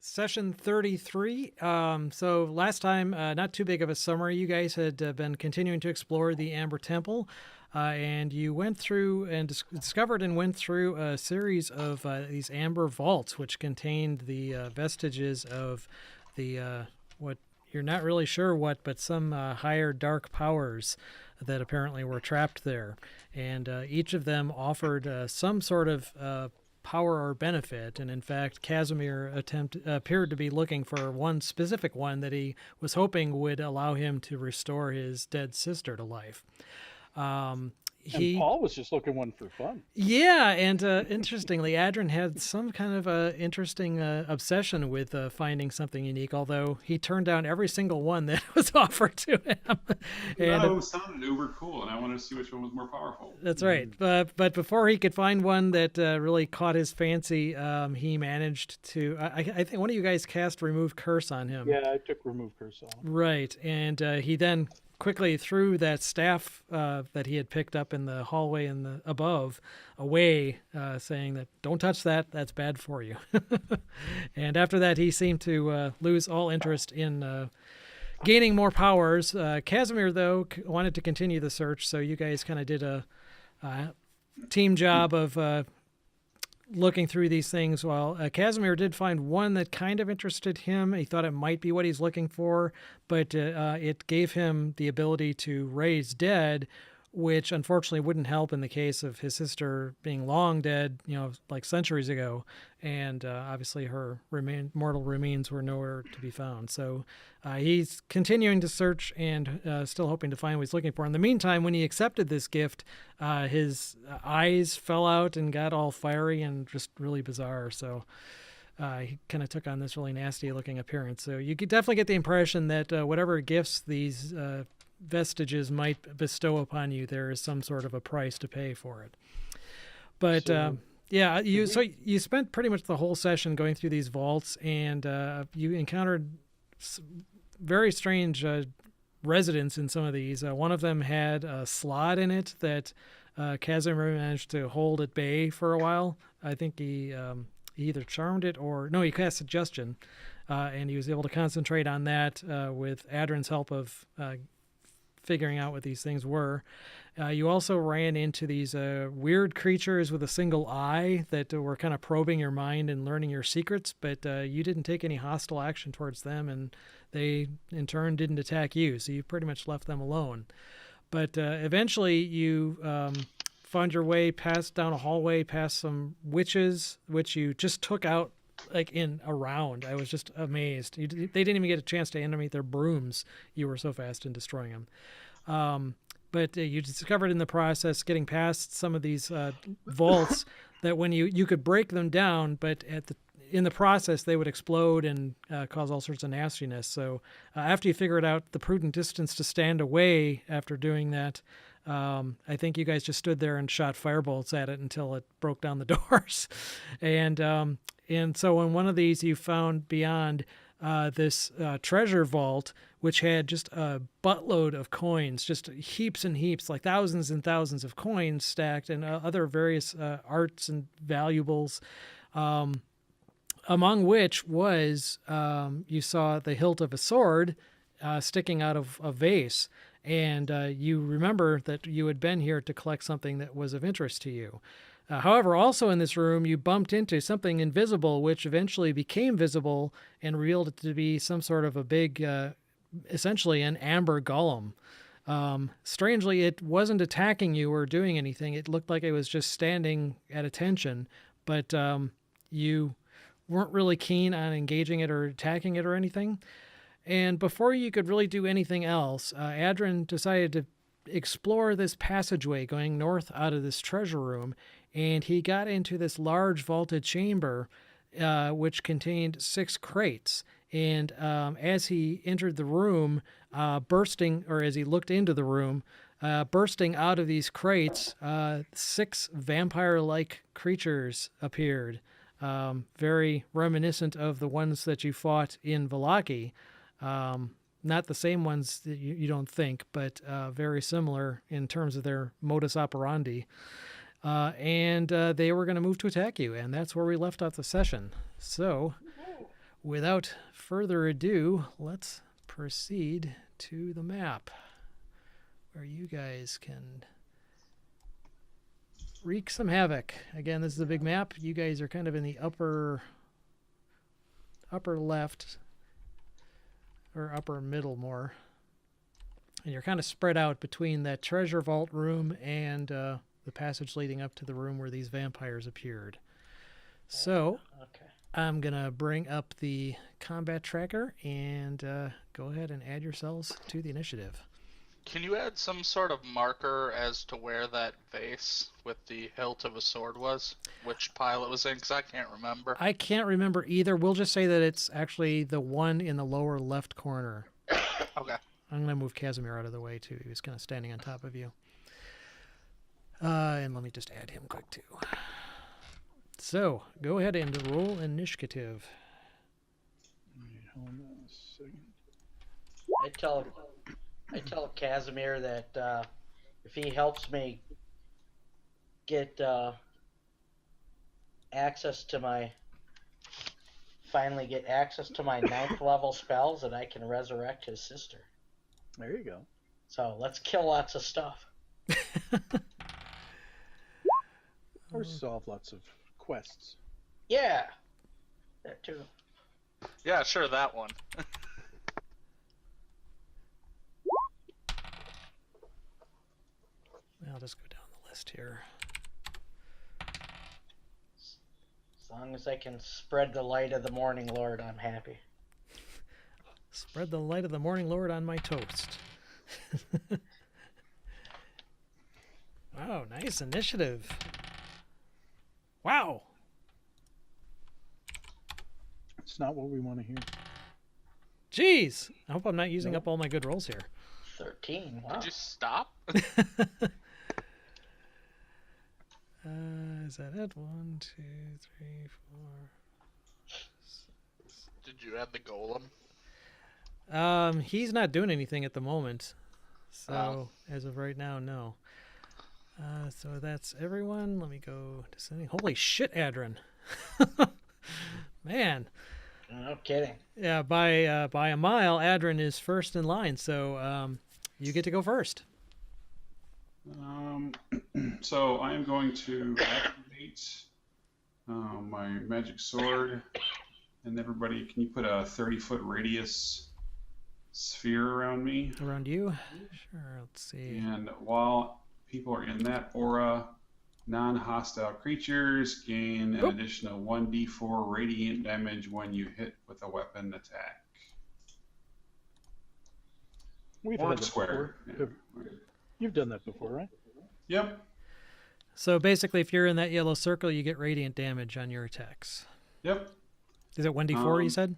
Session 33. So last time, not too big of a summary. You guys had been continuing to explore the Amber Temple, and you went through and discovered and went through a series of these amber vaults, which contained the vestiges of the what you're not really sure what, but some higher dark powers that apparently were trapped there, and each of them offered some sort of power or benefit. And in fact, Casimir appeared to be looking for one specific one that he was hoping would allow him to restore his dead sister to life. And Paul was just looking one for fun. Yeah, and interestingly, Adrian had some kind of interesting obsession with finding something unique, although he turned down every single one that was offered to him. and No, sounded uber cool, and I wanted to see which one was more powerful. That's right. But before he could find one that really caught his fancy, he managed to. I think one of you guys cast Remove Curse on him. Yeah, I took Remove Curse on him. Right. And he then quickly threw that staff that he had picked up in the hallway in the above away, saying that don't touch that. That's bad for you. And after that, he seemed to lose all interest in gaining more powers. Casimir, though, wanted to continue the search, so you guys kind of did a team job of looking through these things. While Casimir did find one that kind of interested him. He thought it might be what he's looking for, but it gave him the ability to raise dead, which unfortunately wouldn't help in the case of his sister being long dead, like centuries ago. And obviously her mortal remains were nowhere to be found. So he's continuing to search and still hoping to find what he's looking for. In the meantime, when he accepted this gift, his eyes fell out and got all fiery and just really bizarre. So he kind of took on this really nasty looking appearance. So you could definitely get the impression that whatever gifts these vestiges might bestow upon you, there is some sort of a price to pay for it. But yeah, you spent pretty much the whole session going through these vaults, and you encountered very strange residents in some of these. One of them had a slot in it that Casimir managed to hold at bay for a while. I think he either charmed it or no, he cast suggestion, and he was able to concentrate on that with Adrin's help of figuring out what these things were. You also ran into these weird creatures with a single eye that were kind of probing your mind and learning your secrets, but you didn't take any hostile action towards them, and they, in turn, didn't attack you, so you pretty much left them alone. But eventually you found your way down a hallway past some witches, which you just took out like in a round. I was just amazed. They didn't even get a chance to animate their brooms. You were so fast in destroying them. But you discovered in the process, getting past some of these vaults, that when you could break them down, but in the process they would explode and cause all sorts of nastiness. So after you figured out the prudent distance to stand away after doing that, I think you guys just stood there and shot firebolts at it until it broke down the doors. And so in one of these, you found beyond this treasure vault, which had just a buttload of coins, just heaps and heaps, like thousands and thousands of coins stacked, and other various arts and valuables, among which was, you saw the hilt of a sword sticking out of a vase. And you remember that you had been here to collect something that was of interest to you. However, also in this room, you bumped into something invisible, which eventually became visible and revealed it to be some sort of a big, essentially an amber golem. Strangely, it wasn't attacking you or doing anything. It looked like it was just standing at attention, but you weren't really keen on engaging it or attacking it or anything. And before you could really do anything else, Adrin decided to explore this passageway going north out of this treasure room, and he got into this large vaulted chamber, which contained 6 crates. And as he entered the room, as he looked into the room, bursting out of these crates, 6 vampire-like creatures appeared, very reminiscent of the ones that you fought in Vallaki. Not the same ones that you don't think, but very similar in terms of their modus operandi. And they were going to move to attack you, and that's where we left off the session. So without further ado, let's proceed to the map where you guys can wreak some havoc. Again, this is a big map. You guys are kind of in the upper left or upper middle more. And you're kind of spread out between that treasure vault room and the passage leading up to the room where these vampires appeared. So I'm going to bring up the combat tracker and go ahead and add yourselves to the initiative. Can you add some sort of marker as to where that vase with the hilt of a sword was? Which pile it was in? Because I can't remember. I can't remember either. We'll just say that it's actually the one in the lower left corner. Okay. I'm going to move Casimir out of the way, too. He was kind of standing on top of you. And let me just add him quick, too. So, go ahead and roll initiative. Hold on a second. I tell Casimir that if he helps me get finally get access to my 9th level spells, that I can resurrect his sister. There you go. So let's kill lots of stuff. Or solve lots of quests. Yeah, that too. Yeah, sure, that one. I'll just go down the list here. As long as I can spread the light of the morning, Lord, I'm happy. Spread the light of the morning lord on my toast. Wow, nice initiative. Wow. It's not what we want to hear. Jeez. I hope I'm not using up all my good rolls here. 13. Wow. Could you stop? Is that it? 1, 2, 3, 4. Did you add the golem? He's not doing anything at the moment. So, as of right now, no. So that's everyone. Let me go descending. Holy shit, Adrin. Man. No kidding. Yeah, by a mile, Adrin is first in line. So, you get to go first. So I am going to activate my magic sword, and everybody, can you put a 30-foot radius sphere around me? Around you? Sure, let's see. And while people are in that aura, non-hostile creatures gain an additional 1d4 radiant damage when you hit with a weapon attack. We've Or had that square. before. Yeah. You've done that before, right? Yep. So basically, if you're in that yellow circle, you get radiant damage on your attacks. Yep. Is it 1d4, you said?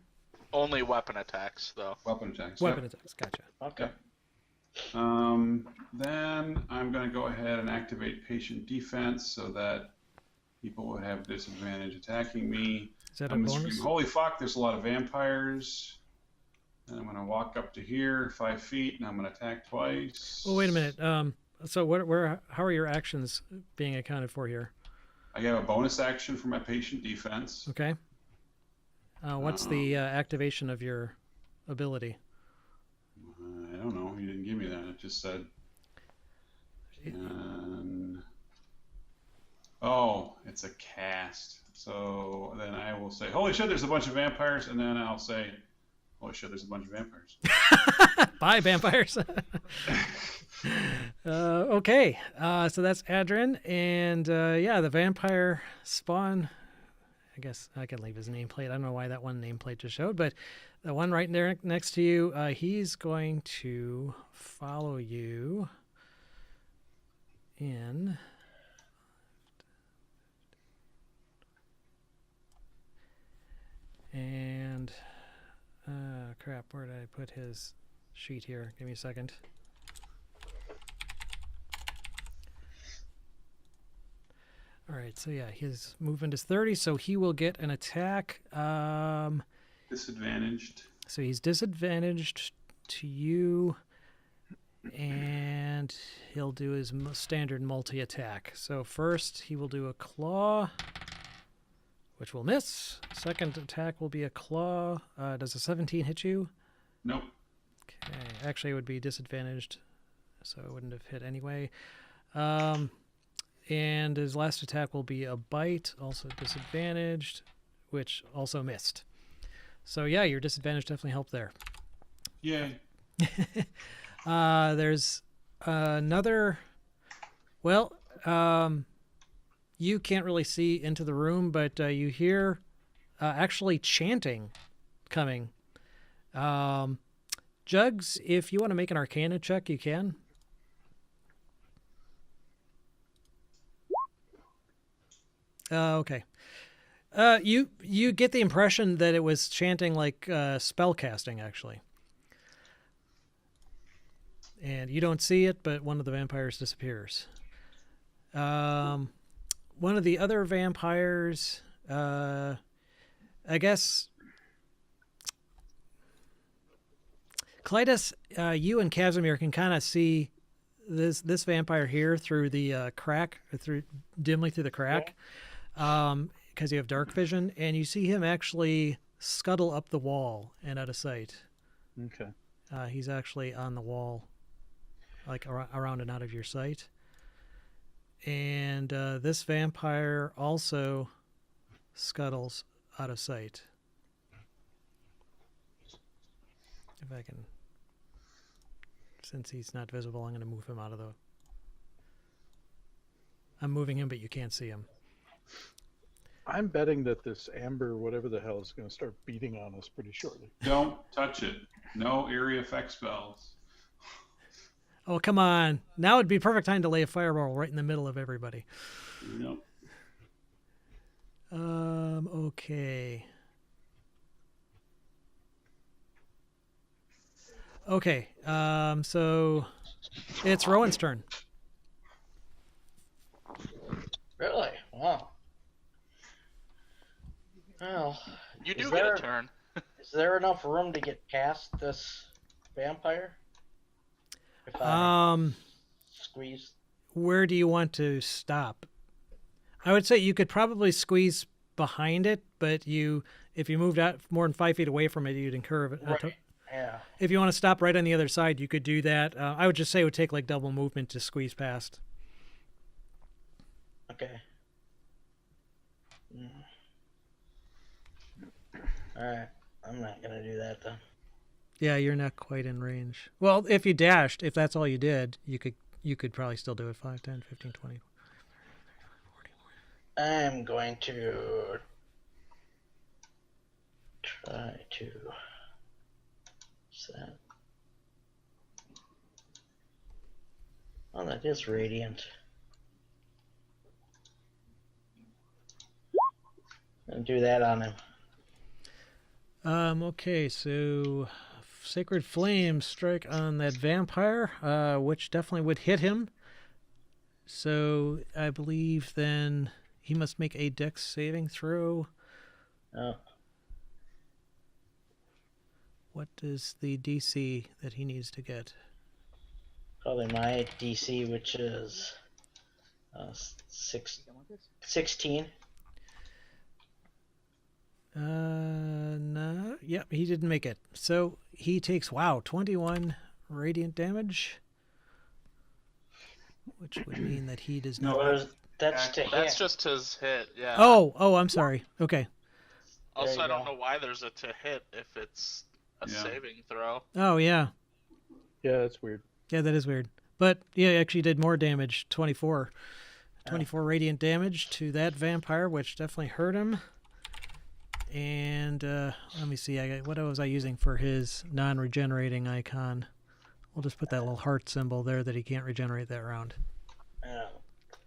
Only weapon attacks, though. Weapon attacks. Weapon Yep. attacks, gotcha. Okay. Then I'm going to go ahead and activate patient defense so that people would have disadvantage attacking me. Is that a I'm gonna bonus? scream, holy fuck, there's a lot of vampires. And I'm going to walk up to here 5 feet, and I'm going to attack twice. Oh, wait a minute. So how are your actions being accounted for here? I have a bonus action for my patient defense. Okay. What's the activation of your ability? I don't know. You didn't give me that. It just said. And... Oh, it's a cast. So then I will say, holy shit, there's a bunch of vampires. And then I'll say, holy shit, there's a bunch of vampires. Bye, vampires. Okay. So that's Adrin. And yeah, the vampire spawn. I guess I can leave his nameplate. I don't know why that one nameplate just showed, but the one right there next to you, he's going to follow you in. And crap, where did I put his sheet here? Give me a second. All right, so yeah, his movement is 30, so he will get an attack. Disadvantaged. So he's disadvantaged to you, and he'll do his standard multi-attack. So first, he will do a claw which will miss. Second attack will be a claw. Does a 17 hit you? Nope. Okay. Actually, it would be disadvantaged, so it wouldn't have hit anyway. And his last attack will be a bite, also disadvantaged, which also missed. So yeah, your disadvantage definitely helped there. Yay. There's another. Well, you can't really see into the room, but you hear actually chanting coming. Jugs, if you want to make an Arcana check, you can. Okay. You get the impression that it was chanting like spell casting, actually. And you don't see it, but one of the vampires disappears. One of the other vampires, I guess. Clytus, you and Casimir can kind of see this vampire here through the crack, or dimly through the crack, because you have dark vision, and you see him actually scuttle up the wall and out of sight. Okay. He's actually on the wall, like around and out of your sight. And this vampire also scuttles out of sight. If I can, since he's not visible, I'm going to move him out of the... I'm moving him, but you can't see him. I'm betting that this amber, whatever the hell, is going to start beating on us pretty shortly. Don't touch it. No area effect spells. Oh, come on. Now would be perfect time to lay a fireball right in the middle of everybody. Nope. Okay. Okay, so it's Rowan's turn. Really? Wow. Well, You do Is get there- a turn. is there enough room to get past this vampire? If I squeeze. Where do you want to stop? I would say you could probably squeeze behind it, but if you moved out more than 5 feet away from it, you'd incur Right. Yeah. If you want to stop right on the other side, you could do that. I would just say it would take like double movement to squeeze past. Okay. Alright. I'm not gonna do that then. Yeah, you're not quite in range. Well, if you dashed, if that's all you did, you could probably still do it. 5, 10, 15, 20. I'm going to try to set. Oh, that is radiant. And do that on him. Okay, so Sacred Flame strike on that vampire, which definitely would hit him. So I believe then he must make a Dex saving throw. Oh, What is the DC that he needs to get? probably my DC, which is 16. No. Yep, he didn't make it. So he takes 21 radiant damage, which would mean that he does not. That's to That's hit. just his hit, yeah. Oh, I'm sorry. Okay. Also, There I you don't go. know why there's a to hit if it's a Yeah. saving throw. Oh, yeah. Yeah, that's weird. Yeah, that is weird. But yeah, he actually did more damage, 24. 24 radiant damage to that vampire, which definitely hurt him. And let me see, what was I using for his non-regenerating icon? We'll just put that little heart symbol there that he can't regenerate that round.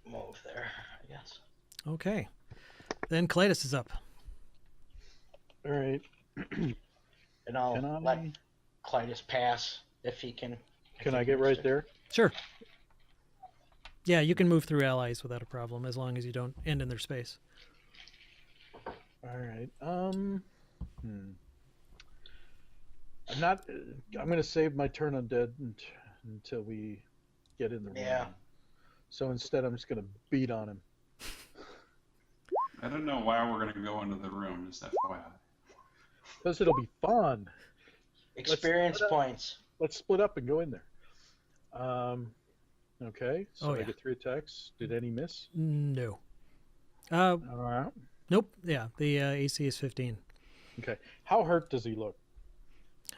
Move there, I guess. Okay. Then Clytus is up. All right. And I'll Can I- let Clytus pass if he can. Can I get right there? Sure. Yeah, you can move through allies without a problem as long as you don't end in their space. All right. I'm not. I'm going to save my turn undead until we get in the room. Yeah. So instead, I'm just going to beat on him. I don't know why we're gonna go into the room. Just FYI. Because it'll be fun. Experience points. Let's split up and go in there. Okay, so Oh, I yeah. get 3 attacks. Did any miss? No. All right. Nope. Yeah, the AC is 15. Okay. How hurt does he look?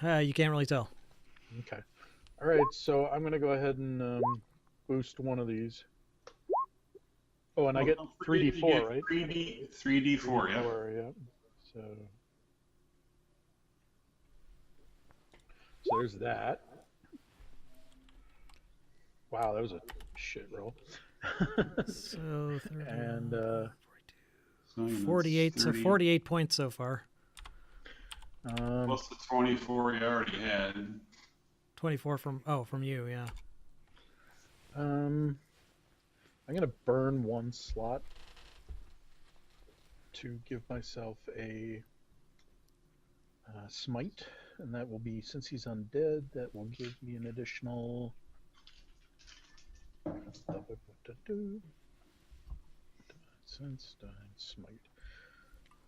You can't really tell. Okay. All right, so I'm going to go ahead and boost one of these. Oh, and I get 3d4, right? 3d4, yeah. 3d4, yeah. So there's that. Wow, that was a shit roll. So 30, And 48. So 48 points so far. Plus the 24 you already had. 24 from you, yeah. I'm gonna burn one slot to give myself a smite, and that will be, since he's undead, that will give me an additional sense smite.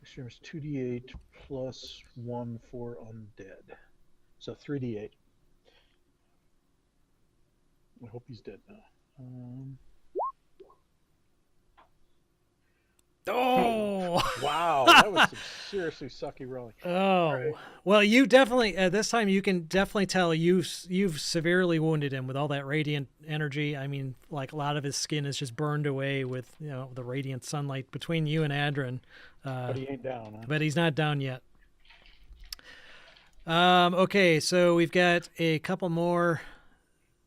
This year's 2d8 plus 1 for undead, so 3d8. I hope he's dead now. Oh! Wow, that was some seriously sucky rolling. Oh, Right. well, you definitely at this time you can definitely tell you've severely wounded him with all that radiant energy. I mean, like a lot of his skin is just burned away with the radiant sunlight between you and Adrin. But he ain't down, huh? But he's not down yet. Okay, so we've got a couple more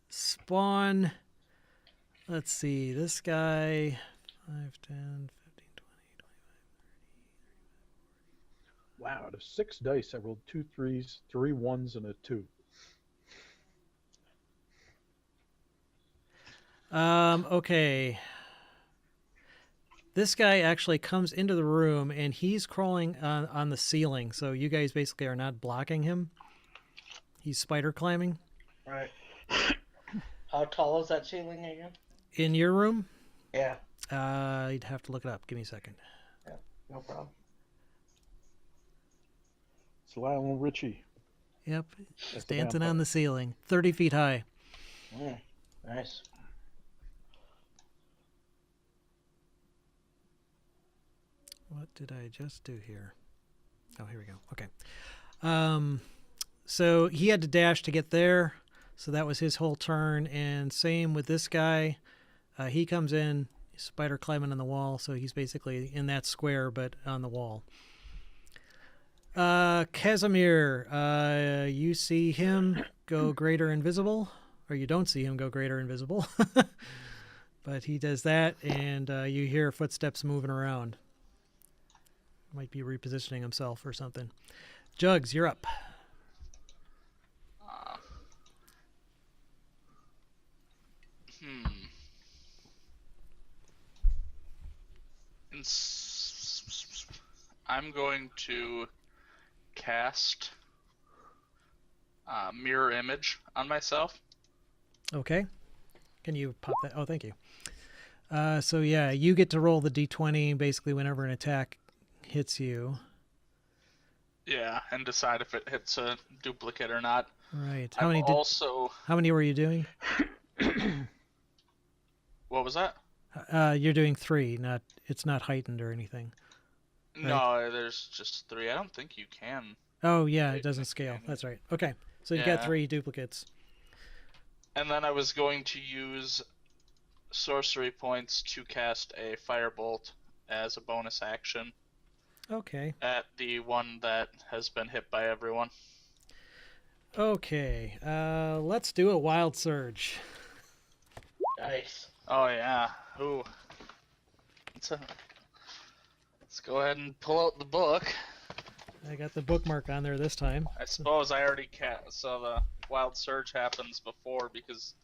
spawn. Let's see, this guy 5, 10, 15, 20, 25. Wow, out of 6 dice, I rolled 2 3s, 3 1s, and a 2. Okay. This guy actually comes into the room and he's crawling on the ceiling. So you guys basically are not blocking him. He's spider climbing. Right. How tall is that ceiling again? In your room? Yeah, You'd have to look it up. Give me a second. no problem. It's Lionel Richie. Yep. He's That's the dancing vampire. on the ceiling. 30 feet high. Nice. What did I just do here? Oh, here we go. Okay. So he had to dash to get there. So that was his whole turn. And same with this guy. He comes in, spider climbing on the wall. So he's basically in that square, but on the wall. Casimir, you see him go greater invisible, or you don't see him go greater invisible. But he does that, and you hear footsteps moving around. Might be repositioning himself or something. Jugs, you're up. I'm going to cast mirror image on myself. Okay. Can you pop that? Oh, thank you. So yeah, you get to roll the d20 basically whenever an attack hits you. Yeah, and decide if it hits a duplicate or not. Right. How many were you doing? What was that? You're doing 3. It's not heightened or anything. No, there's just 3. I don't think you can. Oh yeah, it doesn't scale. That's right. Okay. So you've got 3 duplicates. And then I was going to use sorcery points to cast a firebolt as a bonus action. Okay. At the one that has been hit by everyone. Okay. Let's do a wild surge. Nice. Oh yeah. Ooh. Let's go ahead and pull out the book. I got the bookmark on there this time. I suppose I already so the wild surge happens before because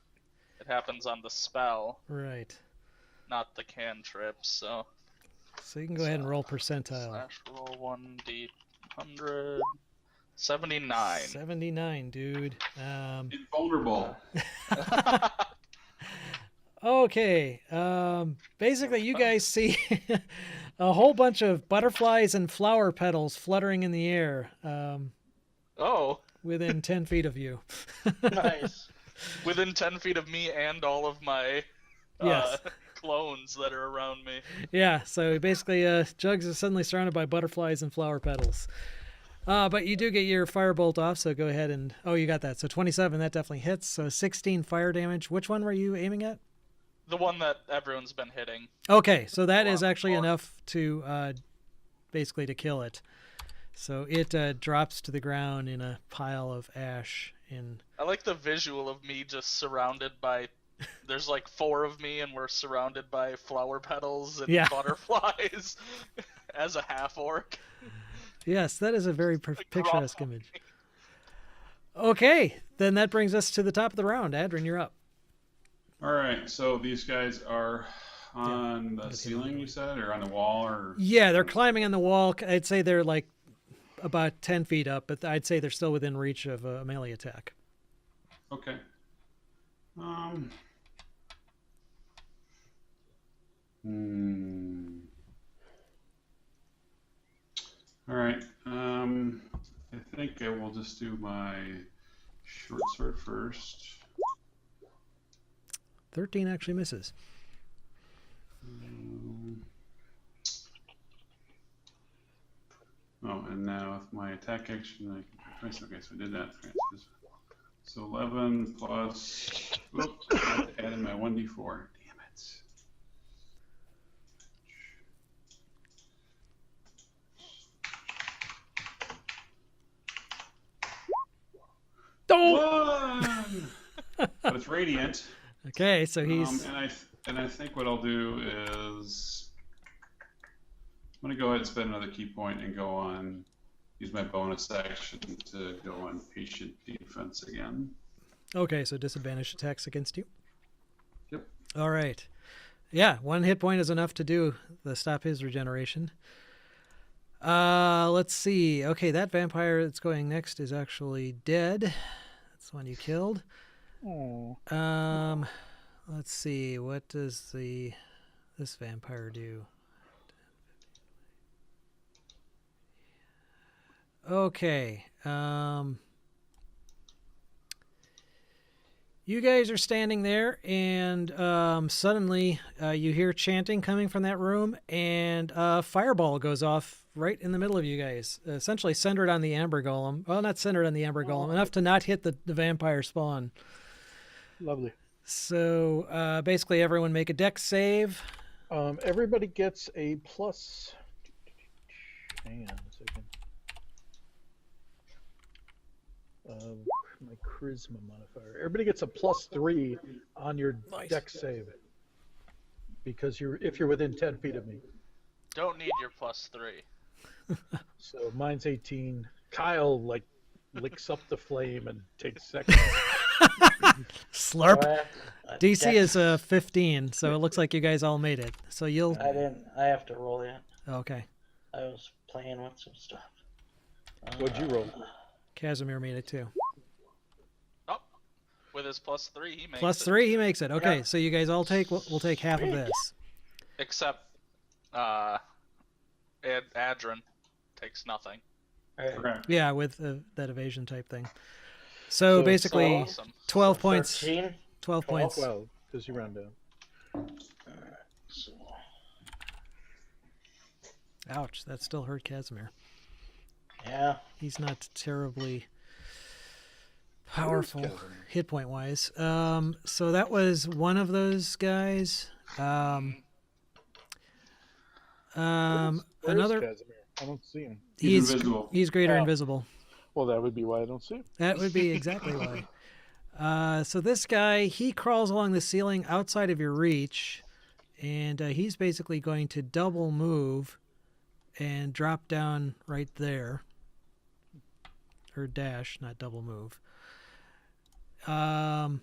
it happens on the spell, Right. not the cantrip. So you can go ahead and roll percentile. / roll 1d100. 79. 79, dude. Invulnerable. Okay. Basically, you guys see a whole bunch of butterflies and flower petals fluttering in the air Oh, within 10 feet of you. Nice. within 10 feet of me and all of my Yes. clones that are around me. Yeah, so basically, Jugs is suddenly surrounded by butterflies and flower petals. But you do get your firebolt off, so go ahead and... Oh, you got that. So 27, that definitely hits. So 16 fire damage. Which one were you aiming at? The one that everyone's been hitting. Okay, so that is Wow. actually enough to basically to kill it. So it drops to the ground in a pile of ash. I like the visual of me just surrounded by... There's like 4 of me, and we're surrounded by flower petals and Yeah. butterflies as a half-orc. Yes, that is a very Like, picturesque raw. image. Okay, then that brings us to the top of the round. Adrin, you're up. All right, so these guys are on the ceiling, you said, or on the wall, or? Yeah, they're climbing on the wall. I'd say they're like about 10 feet up, but I'd say they're still within reach of a melee attack. Okay. All right. I think I will just do my short sword first. 13 actually misses. Oh, and now with my attack action, I can twice. Okay, so I did that. So 11 plus. Oops, I added my 1d4. Damn it. One! But it's radiant. Okay, so he's... And I think what I'll do is I'm gonna go ahead and spend another key point and go on, use my bonus action to go on patient defense again. Okay, so disadvantage attacks against you. Yep. All right. Yeah, 1 hit point is enough to stop his regeneration. Let's see. Okay, that vampire that's going next is actually dead. That's the one you killed. Oh. Let's see. What does this vampire do? Okay. You guys are standing there, and suddenly you hear chanting coming from that room, and a fireball goes off right in the middle of you guys, essentially centered on the Amber Golem. Well, not centered on the Amber Golem, enough to not hit the vampire spawn. Lovely. So basically everyone make a dex save. Everybody gets a plus. Hang on a second. My charisma modifier. Everybody gets a +3 on your Nice. dex save. Because if you're within 10 feet of me. Don't need your +3. So mine's 18. Kyle licks up the flame and takes seconds. Slurp. DC Dex- is 15, so it looks like you guys all made it. So you'll... I have to roll yet. Okay. I was playing with some stuff. What'd you roll? Casimir made it too. Oh, with his +3, he makes Plus it. 3, he makes it. Okay, Yeah. so you guys all take... We'll take half of Sweet. this. Except, Adrin takes nothing. All right. Correct. Yeah, with that evasion type thing. So So- basically, Awesome. 12 points. 13. 12 points. 12, because you round down. So, Ouch, that still hurt Casimir. yeah. He's not terribly powerful Casimir? hit point wise. So that was one of those guys. Where's Another. Casimir? I don't see him. He's invisible. He's greater Oh. invisible. Well, that would be why I don't see him. That would be exactly why. So this guy, he crawls along the ceiling outside of your reach, and he's basically going to double move and drop down right there. Or dash, not double move. Does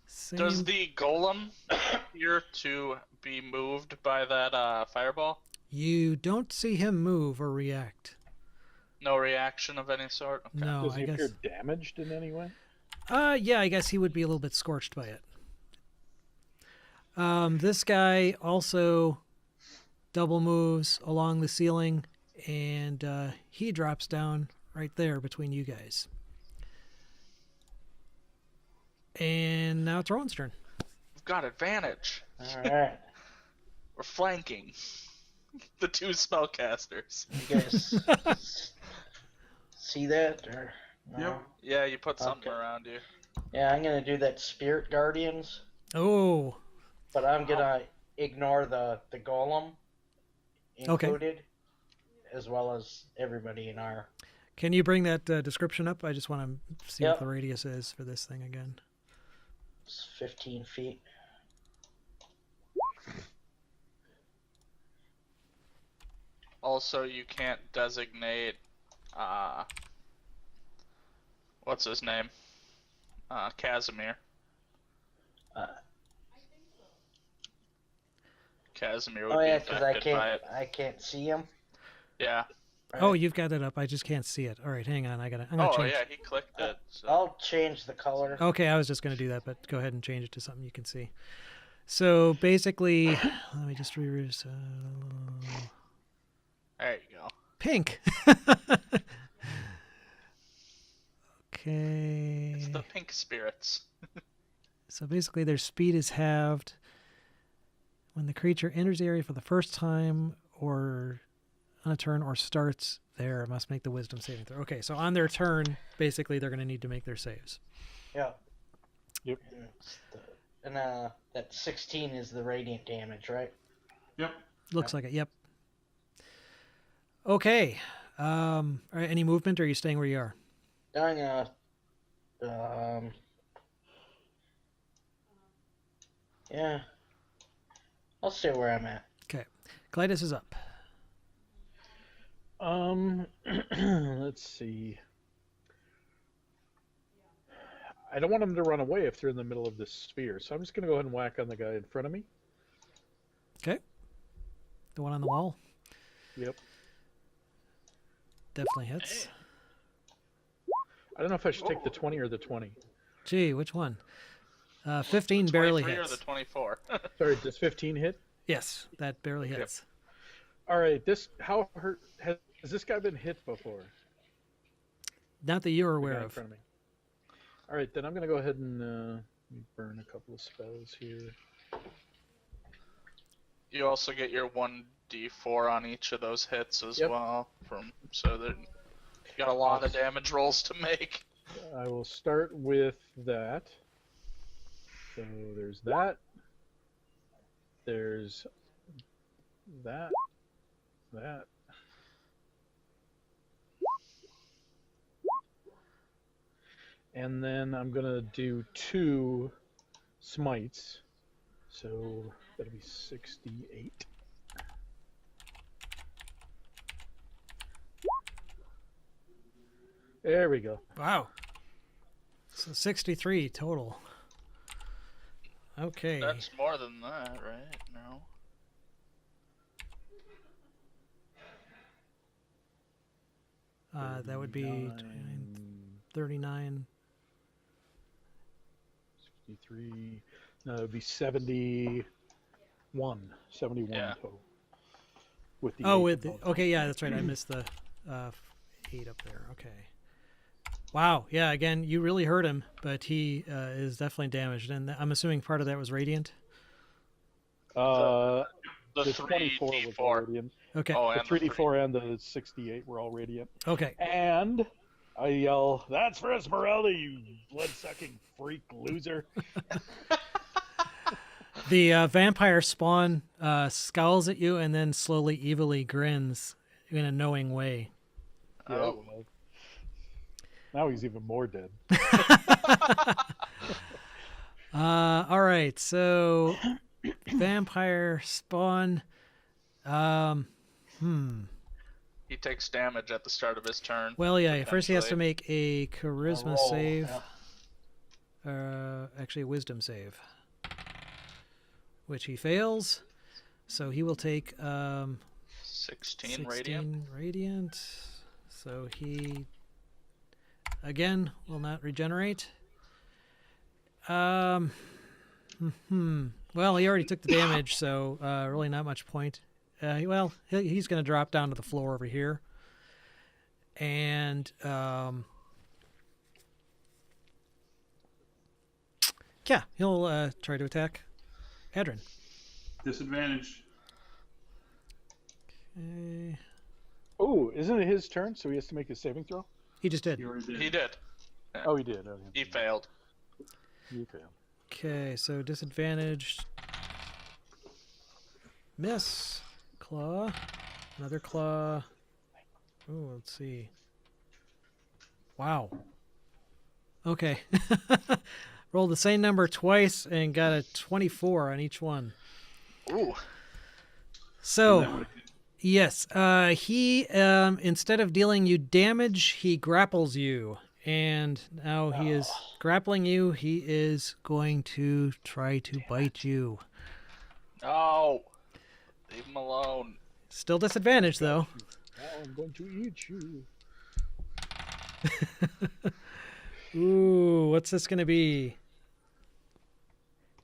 Same- the golem appear to be moved by that fireball? You don't see him move or react. No reaction of any sort? Okay. No, Does I he guess. appear damaged in any way? Yeah, I guess he would be a little bit scorched by it. This guy also double moves along the ceiling, and he drops down right there between you guys. And now it's Rowan's turn. We've got advantage. All right. We're flanking the two spellcasters. You guys see that? Or no? Yep. Yeah, you put something Okay. around you. Yeah, I'm gonna do that Spirit Guardians, Oh, but I'm gonna ignore the golem Okay. included, as well as everybody in our. can you bring that description up? I just want to see Yep. what the radius is for this thing again. 15 feet. Also, you can't designate, what's his name? Casimir. Uh, Casimir would oh be yeah, because affected by it. I can't see him. Yeah. Right. Oh, you've got it up. I just can't see it. All right, hang on. I'm gonna Oh, change. yeah, he clicked it. So. I'll change the color. Okay, I was just gonna do that, but go ahead and change it to something you can see. So basically, let me just reverse. There you go. Pink. Okay. It's the pink spirits. So basically, their speed is halved when the creature enters the area for the first time, or on a turn, or starts there. Must make the Wisdom saving throw. Okay, so on their turn, basically, they're going to need to make their saves. Yeah. Yep. And that 16 is the radiant damage, right? Yep. Looks like it. Yep. Okay. All right. Any movement, or are you staying where you are? I'm gonna. Yeah. I'll stay where I'm at. Okay. Clytus is up. Let's see. I don't want them to run away if they're in the middle of this sphere, so I'm just going to go ahead and whack on the guy in front of me. Okay. The one on the wall Yep. definitely hits. I don't know if I should take the 20 or the 20. Gee, which one? 15 barely 23 hits. or the 24. Sorry, does 15 hit? Yes, that barely Yep. hits. All right, how hurt has this guy been hit before? Not that you're The aware guy in of. front of me. All right, then I'm going to go ahead and let me burn a couple of spells here. You also get your 1d4 on each of those hits as Yep. well. So that you got a lot of damage rolls to make. I will start with that. So there's that. There's that. That. And then I'm going to do 2 smites. So that'll be 68. There we go. Wow. So 63 total. Okay. That's more than that, right? No. That would be 29, 39. 63. No, it would be 71. 71 Yeah. total. With the Oh, 8 with the, bonus. okay, yeah, that's right. I missed the 8 up there. Okay. Wow. Yeah. Again, you really hurt him, but he is definitely damaged, and I'm assuming part of that was radiant. The The 24 was all 3d4. radiant. Okay. Oh, The and 3d4 and the 68 were all radiant. Okay. And I yell, "That's for Esmeralda, you blood-sucking freak loser!" The vampire spawn scowls at you and then slowly, evilly grins in a knowing way. Yeah, Oh. well, now he's even more dead. All right. So, vampire spawn. He takes damage at the start of his turn. Well, yeah. First, he has to potentially. make a charisma roll, save. yeah. Actually, a wisdom save, which he fails. So he will take 16 radiant. 16 radiant. So he again will not regenerate. Well, he already took the damage, so really not much point. Well, he's going to drop down to the floor over here. And, yeah, he'll try to attack Adrin. Disadvantage. Okay. Oh, isn't it his turn? So he has to make his saving throw. He just did. You already did. He did. Oh, he did. Okay. He failed. He failed. Okay, so disadvantaged. Miss. Claw. Another claw. Oh, let's see. Wow. Okay. Rolled the same number twice and got a 24 on each one. Ooh. So, That would've hit. yes, he, instead of dealing you damage, he grapples you. And now he is grappling you. He is going to try to bite you. No. Leave him alone. Still disadvantaged, though. Now I'm going to eat you. Ooh, what's this going to be?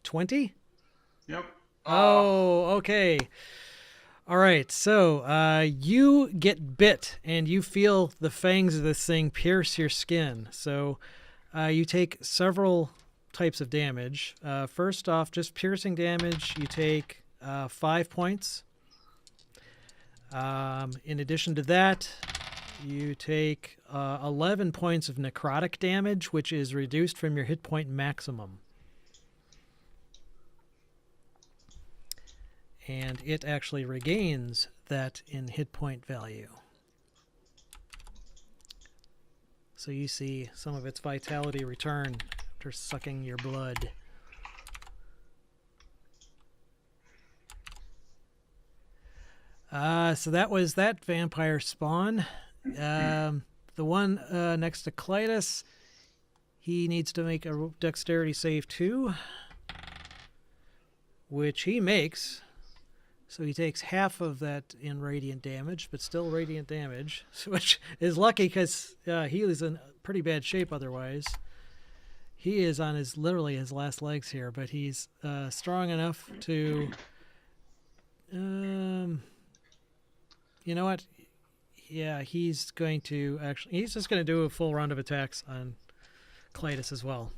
20? Yep. Oh, okay. All right, so you get bit, and you feel the fangs of this thing pierce your skin. So you take several types of damage. First off, just piercing damage, you take 5 points. In addition to that, you take 11 points of necrotic damage, which is reduced from your hit point maximum. And it actually regains that in hit point value. So you see some of its vitality return after sucking your blood. So that was that vampire spawn. The one next to Clytus, he needs to make a dexterity save too, which he makes. So he takes half of that in radiant damage, but still radiant damage, which is lucky because he is in pretty bad shape otherwise. He is on literally his last legs here, but he's strong enough to... you know what? Yeah, he's going to actually... He's just going to do a full round of attacks on Clytus as well.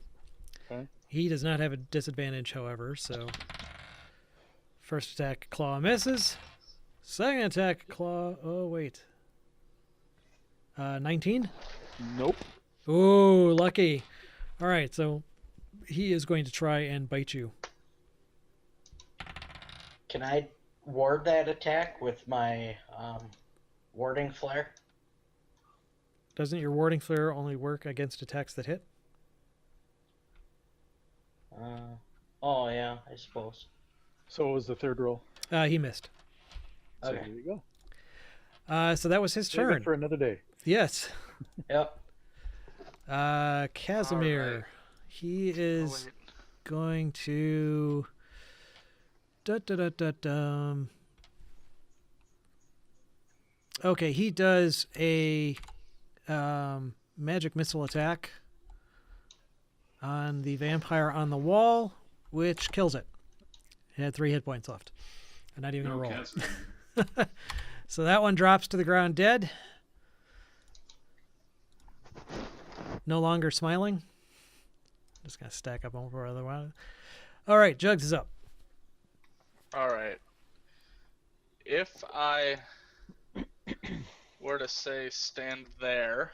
Okay. He does not have a disadvantage, however, so... First attack, claw misses. Second attack, claw... Oh, wait. 19? Nope. Ooh, lucky. All right, so he is going to try and bite you. Can I ward that attack with my warding flare? Doesn't your warding flare only work against attacks that hit? Oh yeah, I suppose. So what was the third roll? He missed. So Okay. there you go. So that was his Save it turn. for another day. Yes. Yep. Casimir. Alright. He Oh, is wait. going to... Okay, he does a magic missile attack on the vampire on the wall, which kills it. It had 3 hit points left. I'm not even No going to roll. cats. So that one drops to the ground dead. No longer smiling. Just going to stack up over other one. All right, Jugs is up. All right. If I were to say stand there,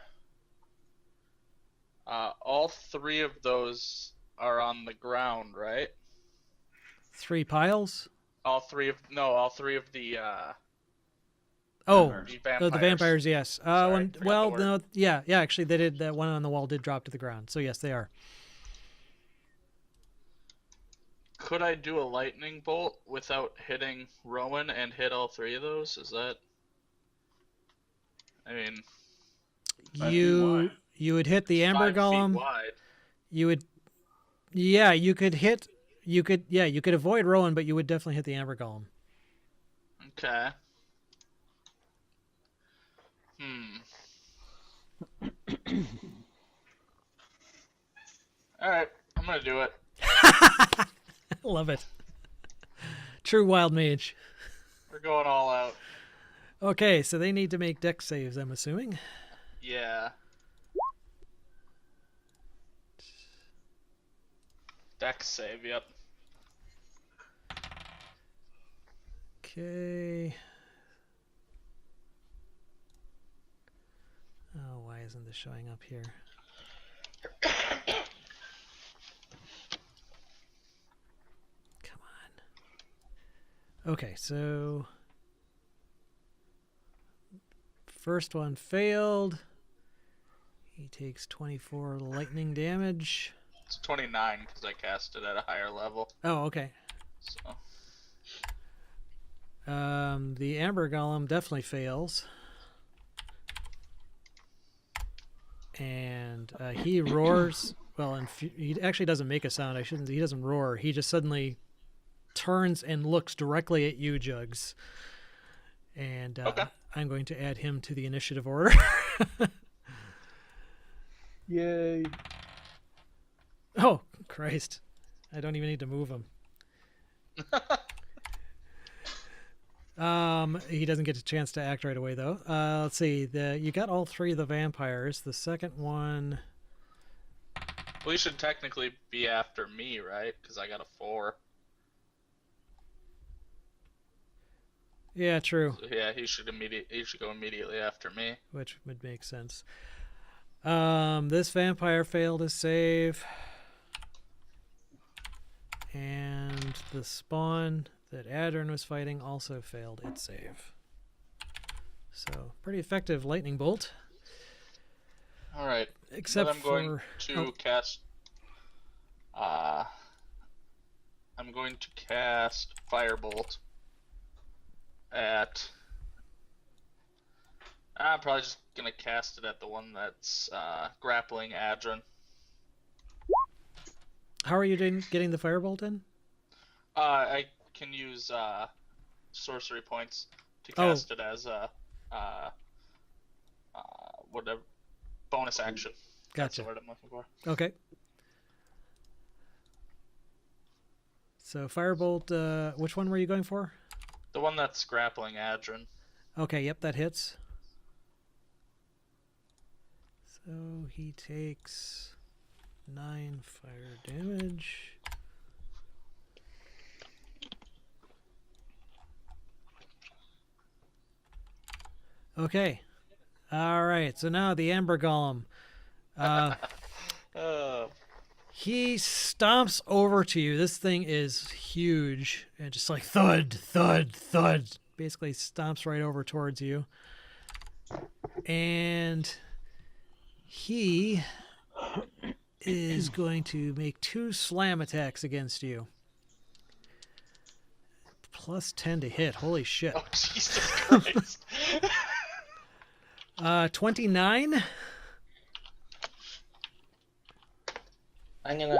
all 3 of those are on the ground, right? 3 piles. All 3 of the Oh, Vampires. vampires. the vampires, yes. Sorry, forgot well, the no, word. yeah, actually, they did. That one on the wall did drop to the ground. So yes, they are. Could I do a lightning bolt without hitting Rowan and hit all 3 of those? Is that? I mean, 5 feet You wide. you would hit the amber 5 feet golem. wide. You would, yeah, you could hit. You could, yeah, you could avoid Rowan, but you would definitely hit the amber golem. Okay. All right, I'm gonna do it. Love it. True wild mage. We're going all out. Okay, so they need to make dex saves, I'm assuming. Yeah. Dex save, yep. Okay. Oh, why isn't this showing up here? Come on. Okay, so first one failed. He takes 24 lightning damage. It's 29 because I cast it at a higher level. Oh, okay. So The Amber Golem definitely fails. And he roars. Well, and he actually doesn't make a sound. He doesn't roar. He just suddenly turns and looks directly at you, Jugs. And Okay. I'm going to add him to the initiative order. Yay. Oh, Christ. I don't even need to move him. He doesn't get a chance to act right away, though. Let's see. You got all three of the vampires. The second one... well, you should technically be after me, right? Because I got a 4. Yeah, true. So, yeah, he should go immediately after me. Which would make sense. This vampire failed his save. And the spawn that Adrin was fighting also failed its save. So, pretty effective lightning bolt. All right. Except then I'm going for... to cast. I'm going to cast Firebolt at. I'm probably just gonna cast it at the one that's grappling Adrin. How are you getting the firebolt in? I can use sorcery points to cast it as a whatever bonus action. That's Gotcha. the word I'm looking for. Okay. So firebolt, which one were you going for? The one that's grappling Adrin. Okay, yep, that hits. So he takes 9 fire damage. Okay. All right, so now the Amber Golem. He stomps over to you. This thing is huge. And just like thud, thud, thud. Basically stomps right over towards you. And he is going to make 2 slam attacks against you. Plus 10 to hit. Holy shit. Oh, Jesus Christ. 29. I'm gonna.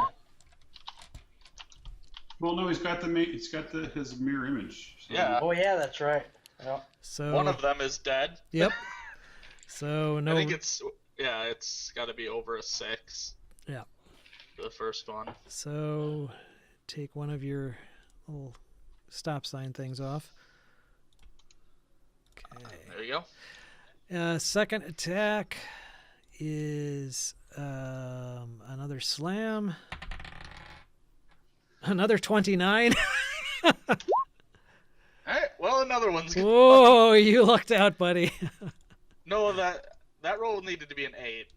Well, no, he's got his mirror image. So. Yeah. Oh yeah, that's right. Yep. So One of them is dead. Yep. So no. I think it's got to be over a 6. Yeah. For the first one. So take one of your little stop sign things off. Okay. There you go. Second attack is another slam. Another 29. All right. Well, another one's good. Whoa, you lucked out, buddy. No, that roll needed to be an 8.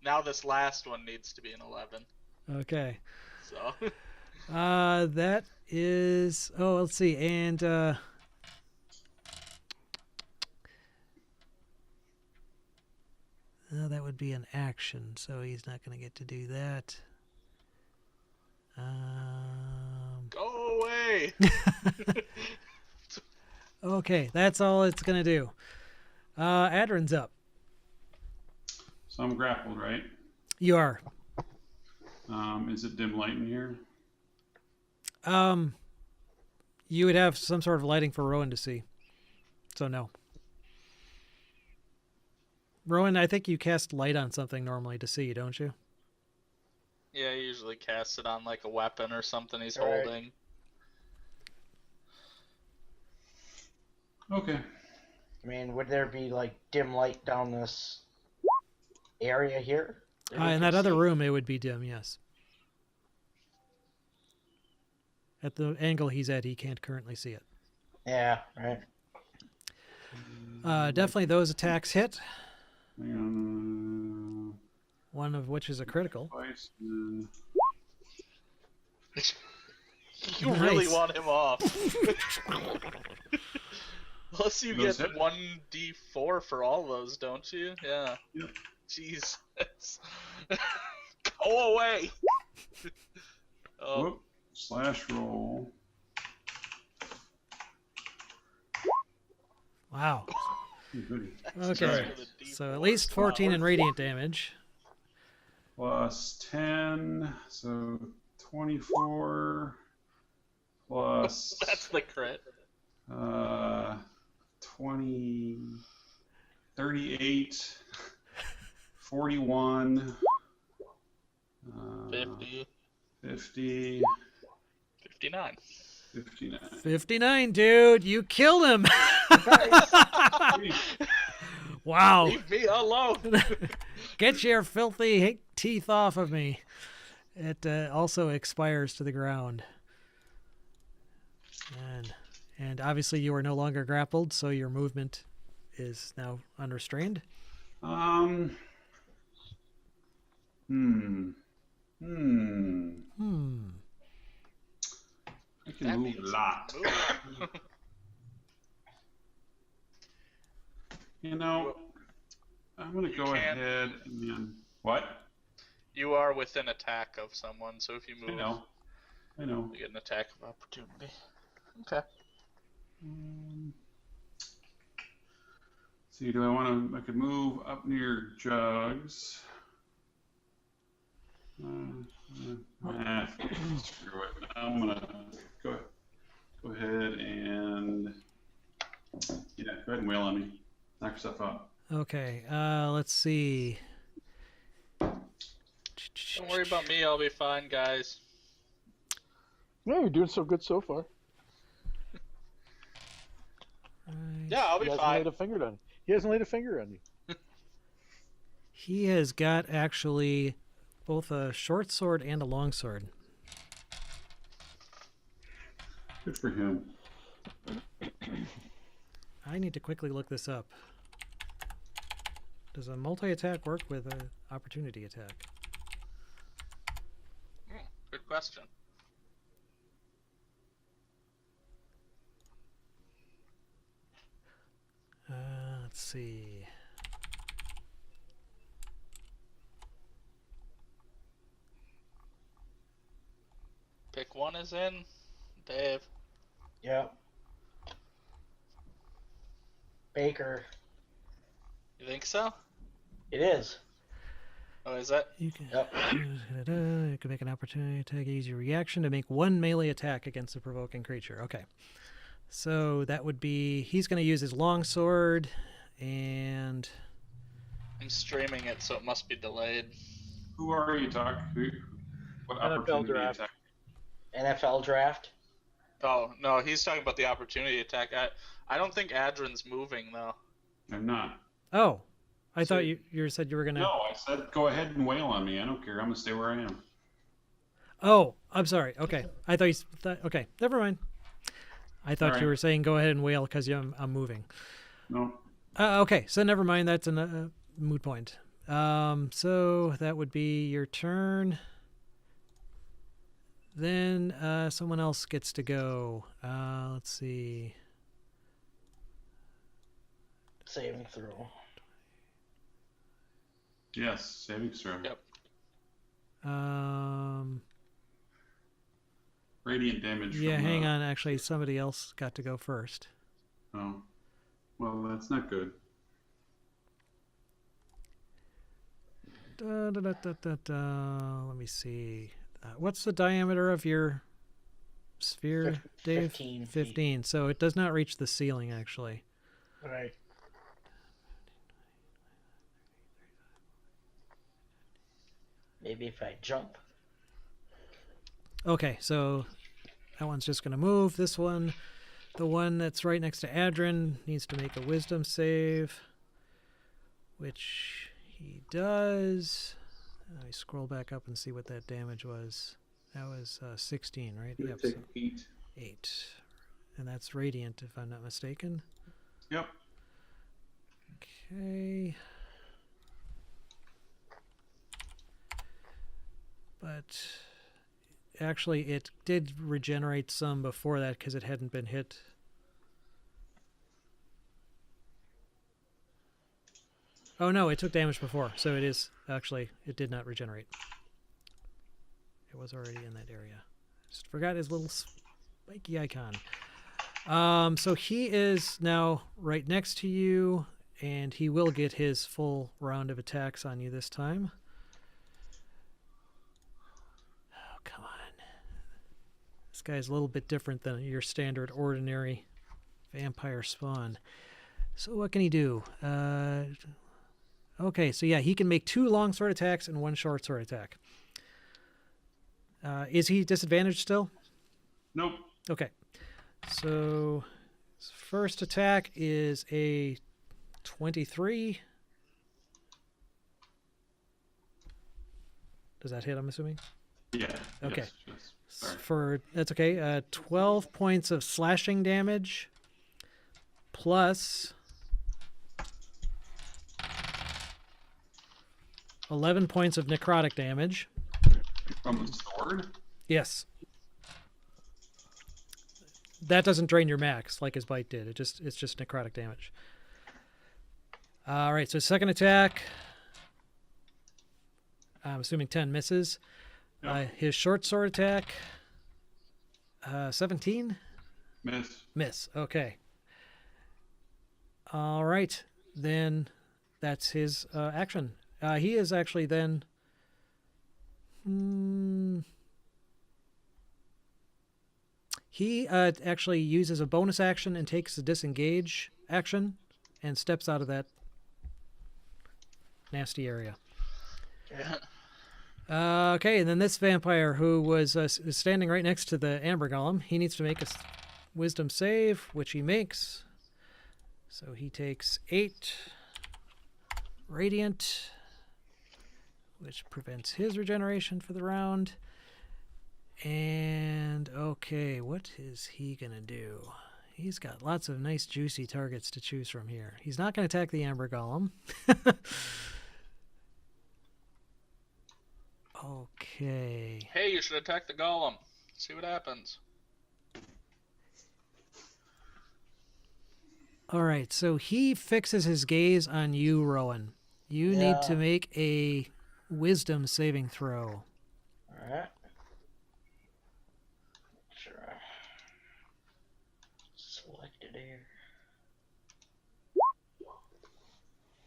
Now this last one needs to be an 11. Okay. So. That is. Oh, let's see, and that would be an action, so he's not going to get to do that. Go away. Okay, that's all it's going to do. Adrin's up. So I'm grappled, right? You are. Is it dim light in here? You would have some sort of lighting for Rowan to see. So no. Rowan, I think you cast light on something normally to see, don't you? Yeah, he usually casts it on like a weapon or something he's Right. holding. Okay. I mean, would there be like dim light down this area here? we In could that other see? room, it would be dim, yes. At the angle he's at, he can't currently see it. Yeah, right. Definitely those attacks hit, Hang on. one of which is a critical. Twice, and You really Nice. want him off. Plus, you Those get hit? 1d4 for all those, don't you? Yeah. Yep. Jesus. Go away. Oh, whoop, slash roll. Wow. Goody. Okay. Right. for the So at D4s. least 14 in radiant damage. Plus 10, so 24. Plus That's the crit. 20, 38, 41, 50, 50, 59. 59. 59, dude. You killed him. Wow. Leave me alone. Get your filthy teeth off of me. It also expires to the ground. And obviously you are no longer grappled, so your movement is now unrestrained. Hmm. I can That move means a lot. move. You know, I'm gonna You go can't- ahead and then what? You are within attack of someone, so if you I move, know. you get an attack of opportunity. Okay. See, do I want to? I could move up near Jugs. Screw it. I'm gonna go ahead and go ahead and wail on me. Knock yourself out. Okay, let's see. Don't worry about me. I'll be fine, guys. Yeah, you're doing so good so far. Right. Yeah, I'll He be hasn't fine. laid a finger on. He hasn't laid a finger on you. He has got actually both a short sword and a long sword. Good for him. I need to quickly look this up. Does a multi-attack work with an opportunity attack? Good question. Let's see. Pick one is in. Dave. Yep. Baker. You think so? It is. Oh, is that? You can, Yep. you can make an opportunity attack, use your reaction to make one melee attack against a provoking creature. Okay. So that would be, he's going to use his longsword, and I'm streaming it, so it must be delayed. Who are you talking? What NFL opportunity draft. attack? NFL draft. Oh, no, he's talking about the opportunity attack. I don't think Adrin's moving, though. I'm not. oh, I So- thought you said you were going to. No, I said go ahead and wail on me. I don't care. I'm gonna stay where I am. Oh, I'm sorry. Okay. I thought you thought, okay, never mind. I thought Alright. you were saying go ahead and wail because I'm moving. No. Okay, so never mind. That's a moot point. So that would be your turn. Then someone else gets to go. Let's see. Saving throw. Yes, saving throw. Yep. Radiant damage. Yeah, from, hang on. Actually, somebody else got to go first. Oh. Well, that's not good. Let me see. What's the diameter of your sphere, Dave? 15 feet. 15. So it does not reach the ceiling, actually. Right. Maybe if I jump. Okay, so that one's just going to move. This one The one that's right next to Adrin needs to make a wisdom save, which he does. Let me scroll back up and see what that damage was. That was 16, right? It would Yep, take so 8. 8. And that's radiant, if I'm not mistaken. Yep. Okay. But actually, it did regenerate some before that because it hadn't been hit. Oh no, it took damage before, so it is actually, it did not regenerate. It was already in that area. Just forgot his little spiky icon. So he is now right next to you, and he will get his full round of attacks on you this time. Oh, come on. This guy's a little bit different than your standard ordinary vampire spawn. So what can he do? Okay, so yeah, he can make 2 longsword attacks and 1 short sword attack. Is he disadvantaged still? Nope. Okay. So his first attack is a 23. Does that hit, I'm assuming? Yeah. Okay. Yes. That's okay. 12 points of slashing damage plus 11 points of necrotic damage. From the sword? Yes. That doesn't drain your max like his bite did. It's just necrotic damage. All right, so second attack. I'm assuming 10 misses. Yep. His short sword attack. 17. Miss. Okay. All right, then that's his action. He is actually then. He actually uses a bonus action and takes a disengage action and steps out of that nasty area. Yeah. Okay, and then this vampire who was standing right next to the Amber Golem, he needs to make a wisdom save, which he makes. So he takes 8 radiant, which prevents his regeneration for the round. And okay, what is he gonna do? He's got lots of nice juicy targets to choose from here. He's not gonna attack the Amber Golem. Okay. Hey, you should attack the golem. See what happens. All right, so he fixes his gaze on you, Rowan. You need to make a wisdom saving throw. All right. Sure. Selected here.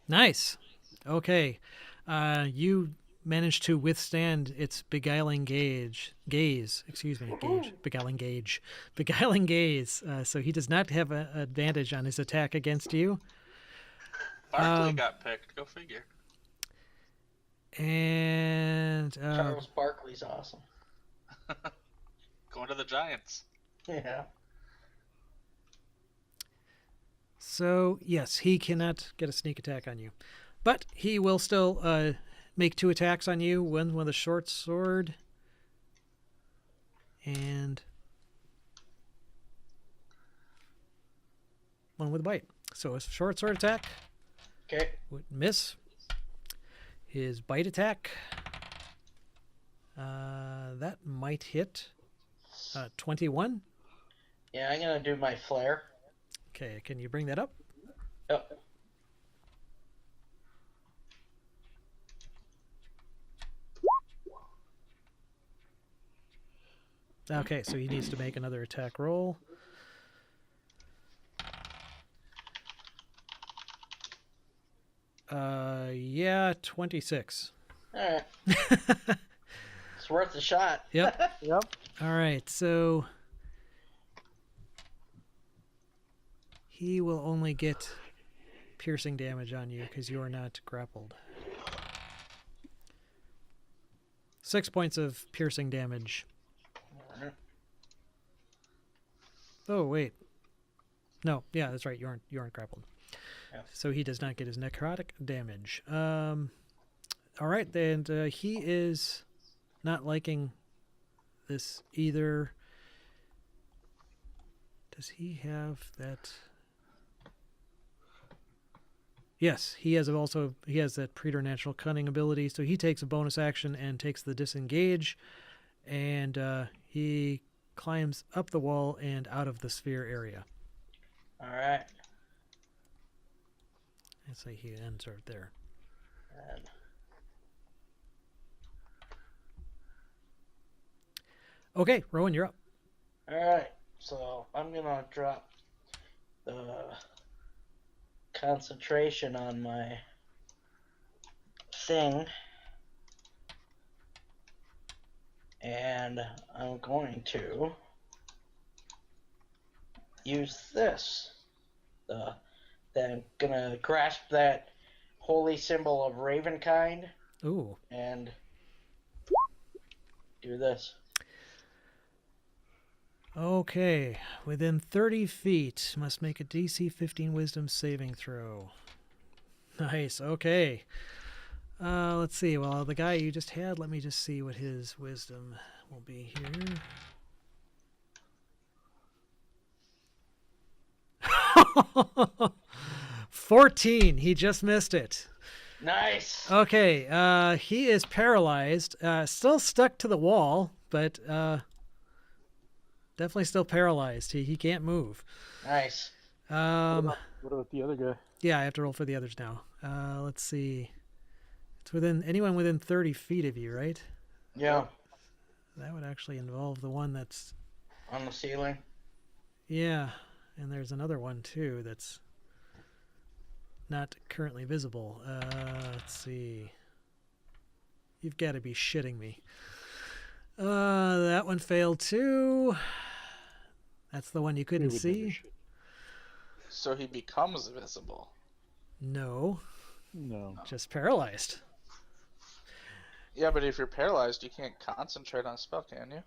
Nice. Okay. You managed to withstand its beguiling gaze. Beguiling gaze. So he does not have an advantage on his attack against you. Barkley got picked. Go figure. And Charles Barkley's awesome. Going to the Giants. Yeah. so yes, he cannot get a sneak attack on you, but he will still make 2 attacks on you. One with a short sword, and one with a bite. So a short sword attack Okay. would miss. His bite attack, that might hit. 21. Yeah, I'm gonna do my flare. Okay, can you bring that up? Yep. Okay, so he needs to make another attack roll. Yeah, 26. All right. It's worth a shot. Yep. Yep. All right, so he will only get piercing damage on you because you are not grappled. 6 points of piercing damage. Oh, wait. No, yeah, that's right. You aren't grappled. Yeah. So he does not get his necrotic damage. All right, and he is not liking this either. Does he have that? Yes, he has that preternatural cunning ability, so he takes a bonus action and takes the disengage, and he climbs up the wall and out of the sphere area. All right. I'd say he ends right there. And Okay, Rowan, you're up. all right. So I'm gonna drop the concentration on my thing, and I'm going to use this. Then I'm gonna grasp that holy symbol of Ravenkind Ooh. and do this. Okay, within 30 feet, must make a DC 15 Wisdom saving throw. Nice, okay. Let's see, well, the guy you just had, let me just see what his Wisdom will be here. $14, he just missed it. Nice. Okay, he is paralyzed, still stuck to the wall, but definitely still paralyzed. He can't move. Nice. Um, What about the other guy? yeah, I have to roll for the others now. Let's see. It's anyone within 30 feet of you, right? Yeah. That would actually involve the one that's, On the ceiling. yeah, and there's another one too that's not currently visible. Let's see. You've got to be shitting me. That one failed too. That's the one you couldn't see? So he becomes visible. No, No. just paralyzed. Yeah, but if you're paralyzed, you can't concentrate on a spell, can you?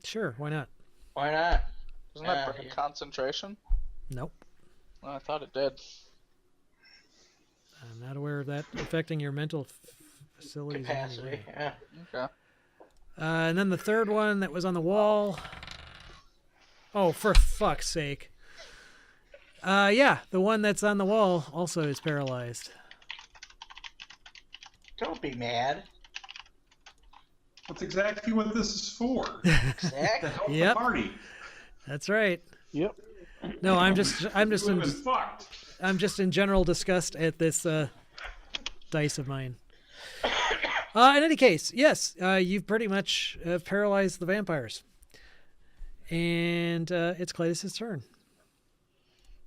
Sure, why not? Why not? Doesn't that break concentration? Nope. Well, I thought it did. I'm not aware of that affecting your mental facilities. in any Capacity. way. Yeah. Okay. And then the third one that was on the wall. Oh, for fuck's sake. Yeah, the one that's on the wall also is paralyzed. Don't be mad. That's exactly what this is for. Exactly. To help Yep. the party. That's right. Yep. No, I'm just You would have been fucked. I'm just in general disgust at this dice of mine. In any case, yes, you've pretty much paralyzed the vampires. And it's Cletus' turn.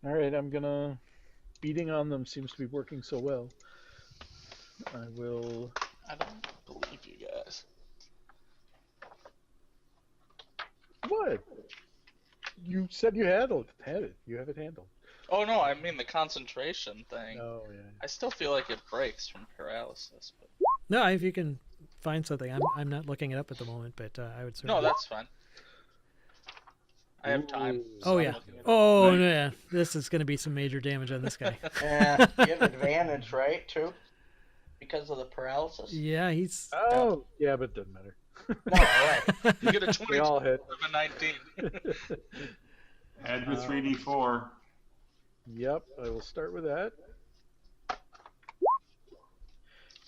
All right, I'm gonna. Beating on them seems to be working so well. I will. I don't believe you guys. What? You said you had it. You have it handled. Oh no, I mean the concentration thing. Oh yeah. I still feel like it breaks from paralysis. But... No, if you can find something. I'm not looking it up at the moment, but I would certainly. No, that's fine. I have time. Oh I'm yeah. looking it up. Oh no, yeah. This is going to be some major damage on this guy. Yeah. You have advantage, right? Too. Because of the paralysis. Yeah, he's. Oh yeah, but it doesn't matter. No, right. You get a We 22 all hit. of a 19. Add your 3d4. Yep, I will start with that.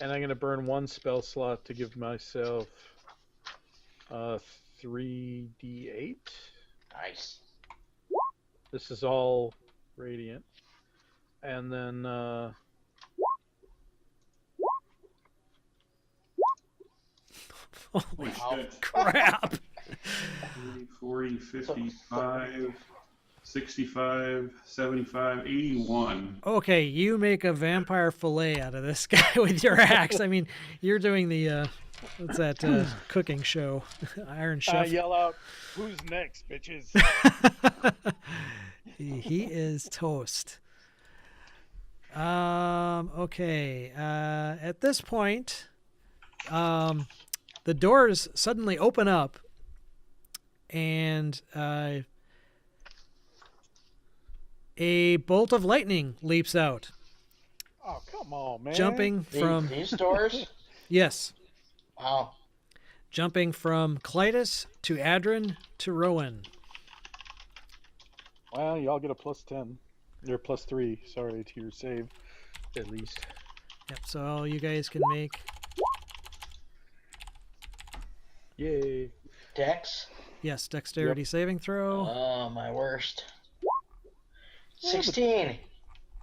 And I'm going to burn one spell slot to give myself 3d8. Nice. This is all radiant. And then Holy Holy shit. crap! 30, 40, 55, 65, 75, 81. Okay, you make a vampire fillet out of this guy with your axe. I mean, you're doing the what's that cooking show? Iron Chef. yell out, "Who's next, bitches?" He is toast. Okay. At this point, the doors suddenly open up, and A bolt of lightning leaps out, Oh, come on, man. jumping from These doors? yes, Wow. jumping from Clytus to Adrin to Rowan. Well, y'all get a +10. Or +3, sorry, to your save, at least. Yep. So all you guys can make. Yay. Dex? Yes, dexterity saving throw. Oh, my worst. 16.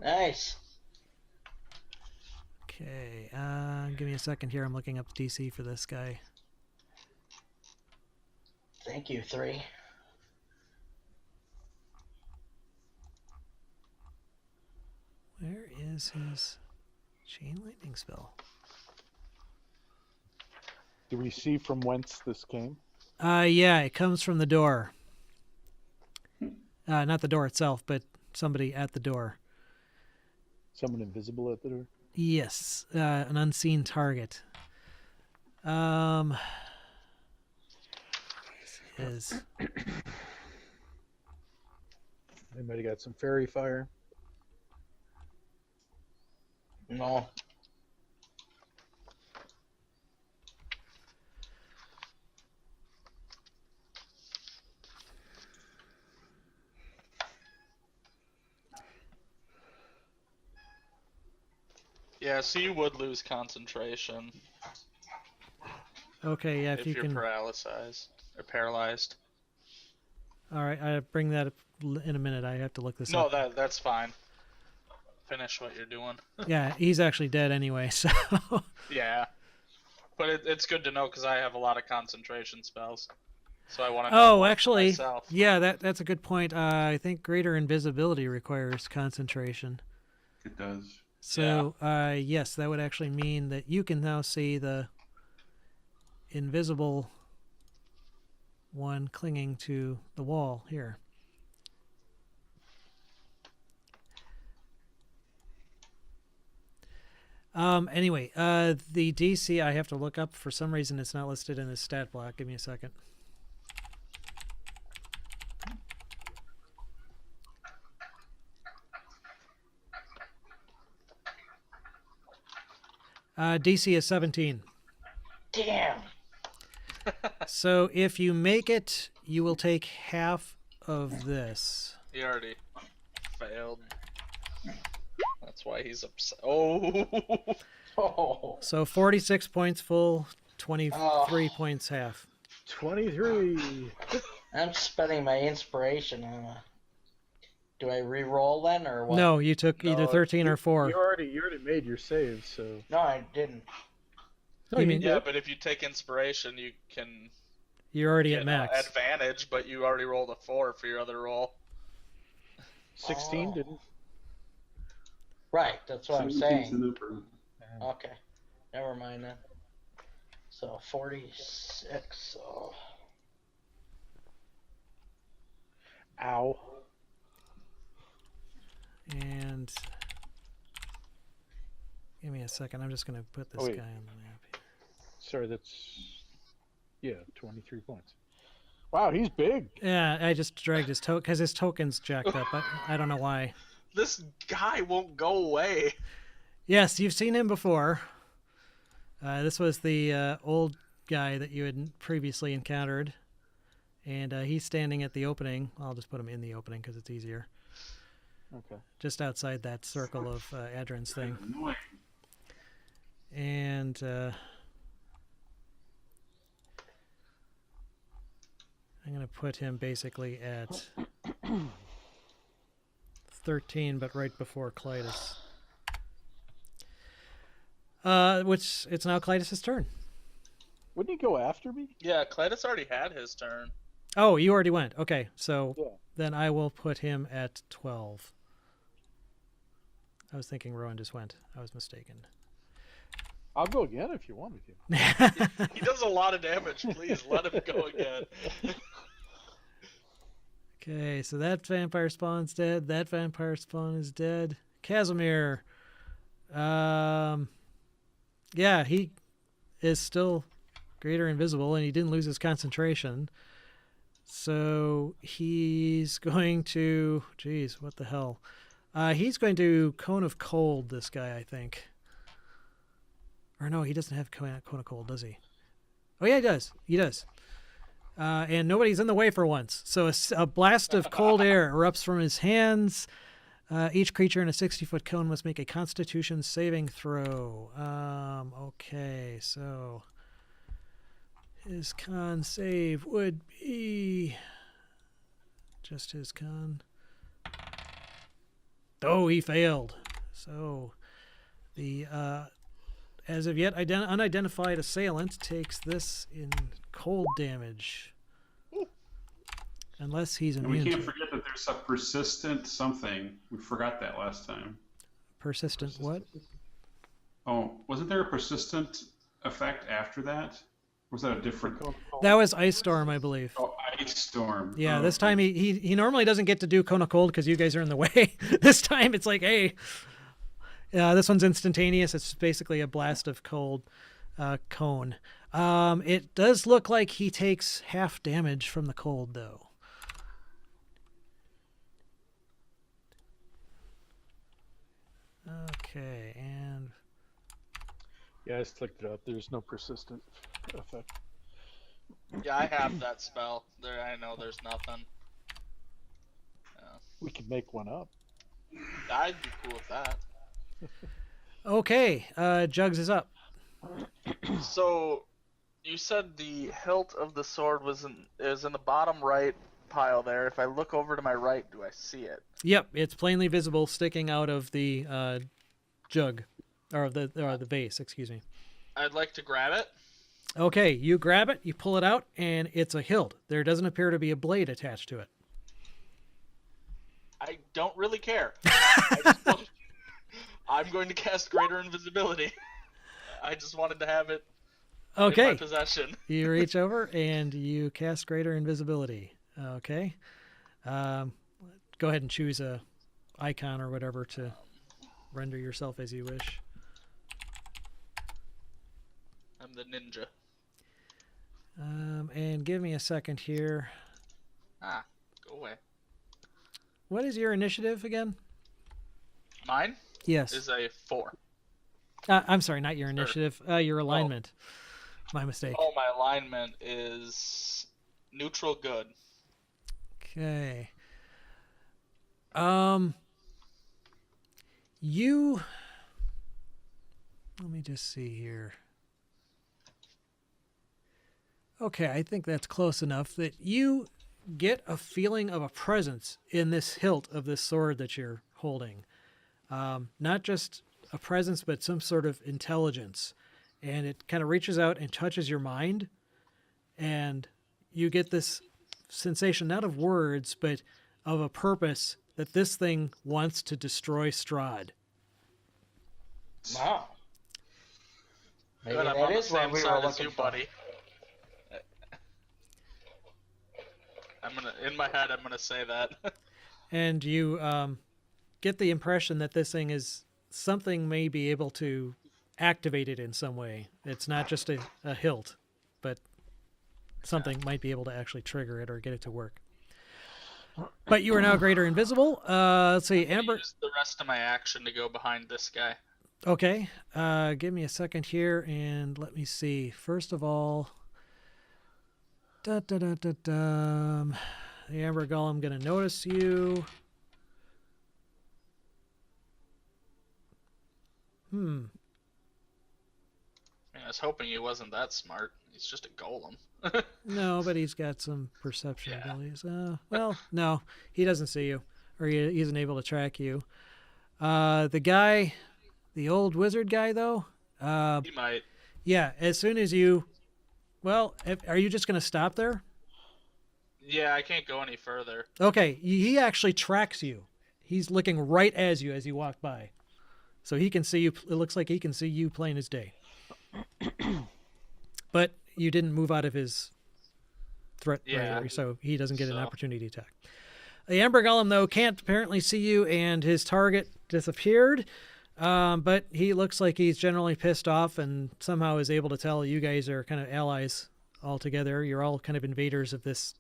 Nice. Okay, give me a second here. I'm looking up the DC for this guy. Thank you, 3. Where is his chain lightning spell? Do we see from whence this came? Yeah, it comes from the door. Not the door itself, but somebody at the door. Someone invisible at the door? Yes, an unseen target. Is Anybody got some fairy fire? No. Yeah, so you would lose concentration okay. Yeah, if if you you're can. paralyzed. All right, I bring that up in a minute. I have to look this No, up. that's fine. Finish what you're doing. Yeah, he's actually dead anyway. So. Yeah, but it's good to know because I have a lot of concentration spells, so I want to know Oh, more for actually, myself. yeah, that's a good point. I think greater invisibility requires concentration. It does. So, yes, that would actually mean that you can now see the invisible one clinging to the wall here. Anyway, the DC I have to look up. For some reason, it's not listed in the stat block. Give me a second. DC is 17. Damn. So if you make it, you will take half of this. He already failed. That's why he's upset. Oh. Oh. So 46 points full, 23 points half. 23. I'm spending my inspiration on a... Do I re-roll then, or what? No, you took either 13 or 4. You already made your save, so. No, I didn't. You mean Yeah, but if you take inspiration, you can you're already get at max? advantage, but you already rolled a 4 for your other roll. 16 Oh. didn't. Right, that's what I'm 17's saying. the number. Okay, never mind then. So 46. So Ow. And give me a second. I'm just going to put this Oh, guy wait. on the map here. Sorry, that's. Yeah, 23 points. Wow, he's big. Yeah, I just dragged his token because his token's jacked up. I don't know why. This guy won't go away. Yes, you've seen him before. This was the old guy that you had previously encountered. And he's standing at the opening. I'll just put him in the opening because it's easier. Okay. Just outside that circle of Adrin's thing. Annoying. And I'm going to put him basically at 13, but right before Clytus. Which, it's now Clytus' turn. Wouldn't he go after me? Yeah, Clytus already had his turn. Oh, you already went. Okay, so Yeah. then I will put him at 12. I was thinking Rowan just went. I was mistaken. I'll go again if you want me to. He does a lot of damage. Please let him go again. Okay, so that vampire spawn's dead. That vampire spawn is dead. Casimir. Yeah, he is still greater invisible, and he didn't lose his concentration. So he's going to, geez, what the hell? He's going to Cone of Cold this guy, I think. Or no, he doesn't have Cone of Cold, does he? Oh yeah, he does. He does. And nobody's in the way for once. So a blast of cold air erupts from his hands. Each creature in a 60-foot cone must make a Constitution saving throw. Okay, so his con save would be just his con. Oh, he failed. So the as of yet unidentified assailant takes this in cold damage. Unless he's And immune. we can't forget that there's a persistent something. We forgot that last time. Persistent what? Oh, wasn't there a persistent effect after that? Or was that a different? That was Ice Storm, I believe. Oh, Ice Storm. Yeah, Oh, this time he normally doesn't get to do Cone of Cold because you guys are in the way. This time it's like, hey, this one's instantaneous. It's basically a blast of cold cone. It does look like he takes half damage from the cold, though. Okay, and Yeah, I just looked it up. There's no persistent effect. Yeah, I have that spell. There, I know there's nothing. We could make one up. I'd be cool with that. okay, Jugs is up. So, you said the hilt of the sword was in the bottom right pile there. If I look over to my right, do I see it? Yep, it's plainly visible, sticking out of the jug, or the vase. Excuse me. I'd like to grab it. Okay, you grab it, you pull it out, and it's a hilt. There doesn't appear to be a blade attached to it. I don't really care. I'm going to cast Greater Invisibility. I just wanted to have it in Okay, my possession. you reach over and you cast Greater Invisibility. Okay, go ahead and choose a icon or whatever to render yourself as you wish. I'm the ninja. And give me a second here. Ah, go away. What is your initiative again? Mine Yes. is a 4. I'm sorry, not your initiative. Your alignment. My mistake. Oh, my alignment is neutral good. Okay. You. Let me just see here. Okay, I think that's close enough that you get a feeling of a presence in this hilt of this sword that you're holding. Not just a presence, but some sort of intelligence. And it kind of reaches out and touches your mind. And you get this sensation, not of words, but of a purpose that this thing wants to destroy Strahd. Wow. Maybe Good, I'm that on the is what same we were side as looking you, for. buddy. In my head, I'm gonna say that. And you get the impression that this thing is something may be able to activate it in some way. It's not just a hilt, but something might be able to actually trigger it or get it to work. But you are now greater invisible. Let's see, Amber. Use the rest of my action to go behind this guy. Okay, give me a second here and let me see. First of all, the Amber Golem gonna notice you. I mean, I was hoping he wasn't that smart. He's just a golem. No, but he's got some perception Yeah. abilities. Well, no, he doesn't see you, or he isn't able to track you. The guy, the old wizard guy, though. He might. Yeah, as soon as you, well, are you just gonna stop there? Yeah, I can't go any further. Okay, he actually tracks you. He's looking right at you as you walk by, so he can see you. It looks like he can see you plain as day. But you didn't move out of his threat Yeah. radar, so he doesn't get an So- opportunity to attack. The Amber Golem, though, can't apparently see you, and his target disappeared. But he looks like he's generally pissed off and somehow is able to tell you guys are kind of allies all together. You're all kind of invaders of this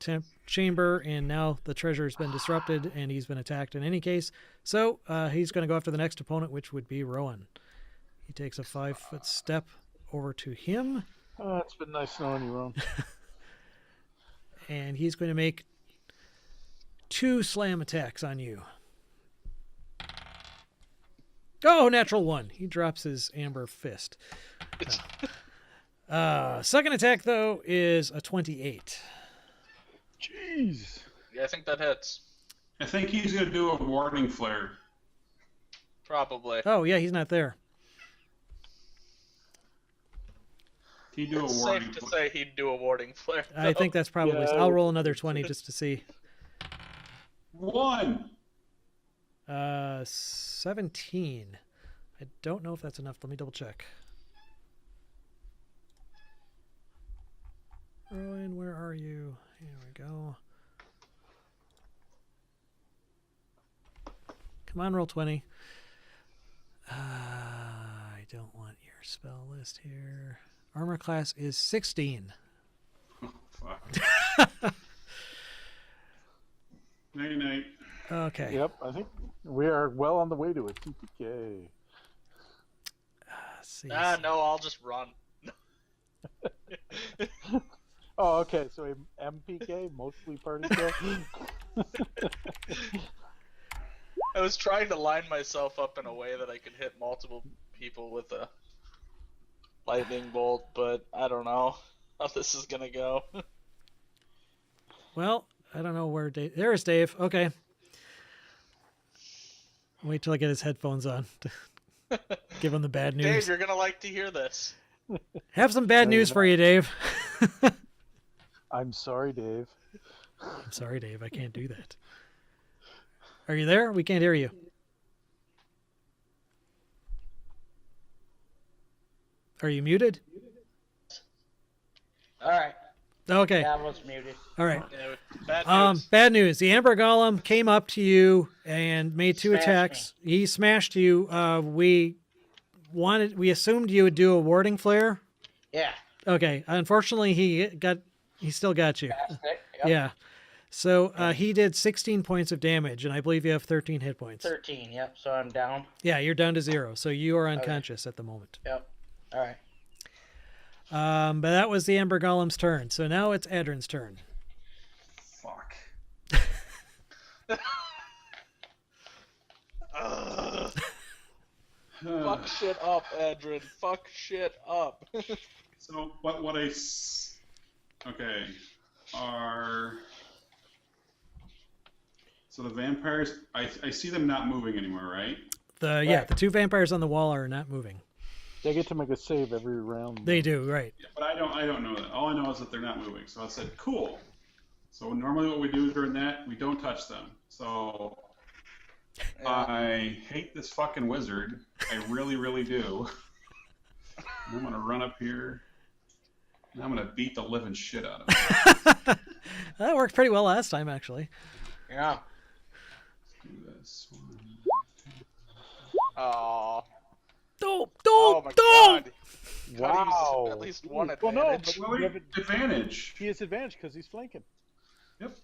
chamber, and now the treasure has been disrupted, and he's been attacked in any case. So he's going to go after the next opponent, which would be Rowan. He takes a 5-foot step over to him. Oh, it's been nice knowing you, Ron. And he's going to make 2 slam attacks on you. Oh, natural 1. He drops his amber fist. Second attack, though, is a 28. Jeez. Yeah, I think that hits. I think he's going to do a warning flare. Probably. Oh, yeah, he's not there. He do a It's warning safe to flare. say he'd do a warding flare. I think that's probably... Yeah, I'll roll another 20 just to see. 1. 17. I don't know if that's enough. Let me double check. Rowan, where are you? Here we go. Come on, roll 20. I don't want your spell list here. Armor class is 16. Oh, fuck. Night night. Okay. Yep, I think we are well on the way to a TPK. Let's see. No, I'll just run. Oh, okay, so a MPK, mostly party kill. I was trying to line myself up in a way that I could hit multiple people with a lightning bolt, but I don't know how this is gonna go. Well, I don't know where Dave... There's Dave. Okay. Wait till I get his headphones on to give him the bad news. Dave, you're gonna like to hear this. Have some bad news for you, Dave. I'm sorry, Dave. I'm sorry, Dave. I can't do that. Are you there? We can't hear you. Are you muted? All right. Okay. That was muted. All right. Yeah, bad news. Bad news. The Amber Golem came up to you and made 2 Smashed attacks. He smashed you. We assumed you would do a warding flare. Yeah. Okay. Unfortunately, he still got you. That's it. Yep. Yeah. So he did 16 points of damage, and I believe you have 13 hit points. 13. Yep. So I'm down. Yeah, you're down to 0. So you are unconscious at the moment. Yep. All right. But that was the Amber Golem's turn. So now it's Adrin's turn. Fuck. Fuck shit up, Adrin. Fuck shit up. So what okay, so the vampires, I see them not moving anymore, right? The 2 vampires on the wall are not moving. They get to make a save every round. They do, right? Yeah, but I don't know that. All I know is that they're not moving. So I said, cool. So normally what we do during that, we don't touch them. So Yeah. I hate this fucking wizard. I really, really do. And I'm gonna run up here. And I'm gonna beat the living shit out of him. That worked pretty well last time, actually. Yeah. Let's do this one. Aw. Don't, Oh my don't! god. Wow. At least one Well, no, advantage. but Well, you have it- advantage. he has advantage because he's flanking.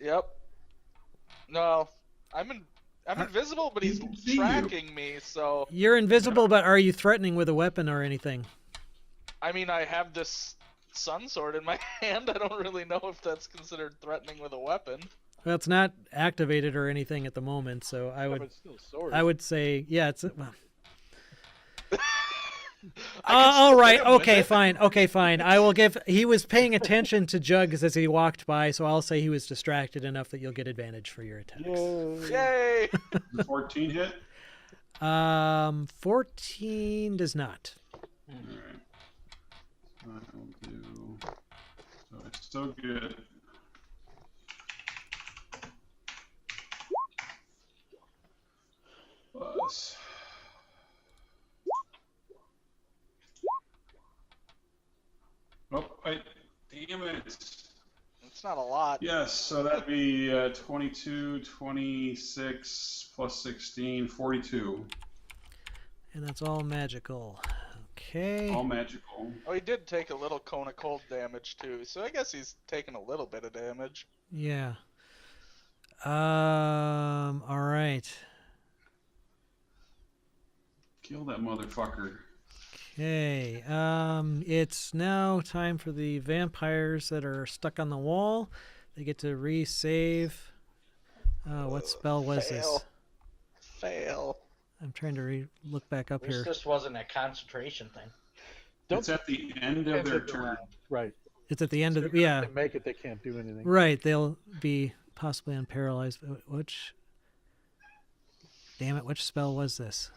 Yep. No, I'm invisible, but he's He can see you. tracking me. So You're invisible, but are you threatening with a weapon or anything? I mean, I have this sun sword in my hand. I don't really know if that's considered threatening with a weapon. Well, it's not activated or anything at the moment, so Yeah, but it's still swords. I would say, yeah, it's... Well. I can All still right. hit him with Okay. it. Fine. Okay. Fine. I will give. He was paying attention to Jugs as he walked by, so I'll say he was distracted enough that you'll get advantage for your attacks. Yay. Yay! 14 hit. 14 does not. Alright. I'll do. So it's still good. Plus. Oh, damn it. It's not a lot. Yes, so that'd be 22, 26, plus 16, 42. And that's all magical. Okay. All magical. Oh, he did take a little cone of cold damage too, so I guess he's taking a little bit of damage. Yeah. All right. Kill that motherfucker. Okay. It's now time for the vampires that are stuck on the wall. They get to re-save. What spell was this? Fail. I'm trying to look back up At least here. this wasn't a concentration thing. It's at the end of their turn. Right. It's at the end of So the, yeah. If they make it, they can't do anything. Right, they'll be possibly unparalyzed. Which? Damn it! Which spell was this?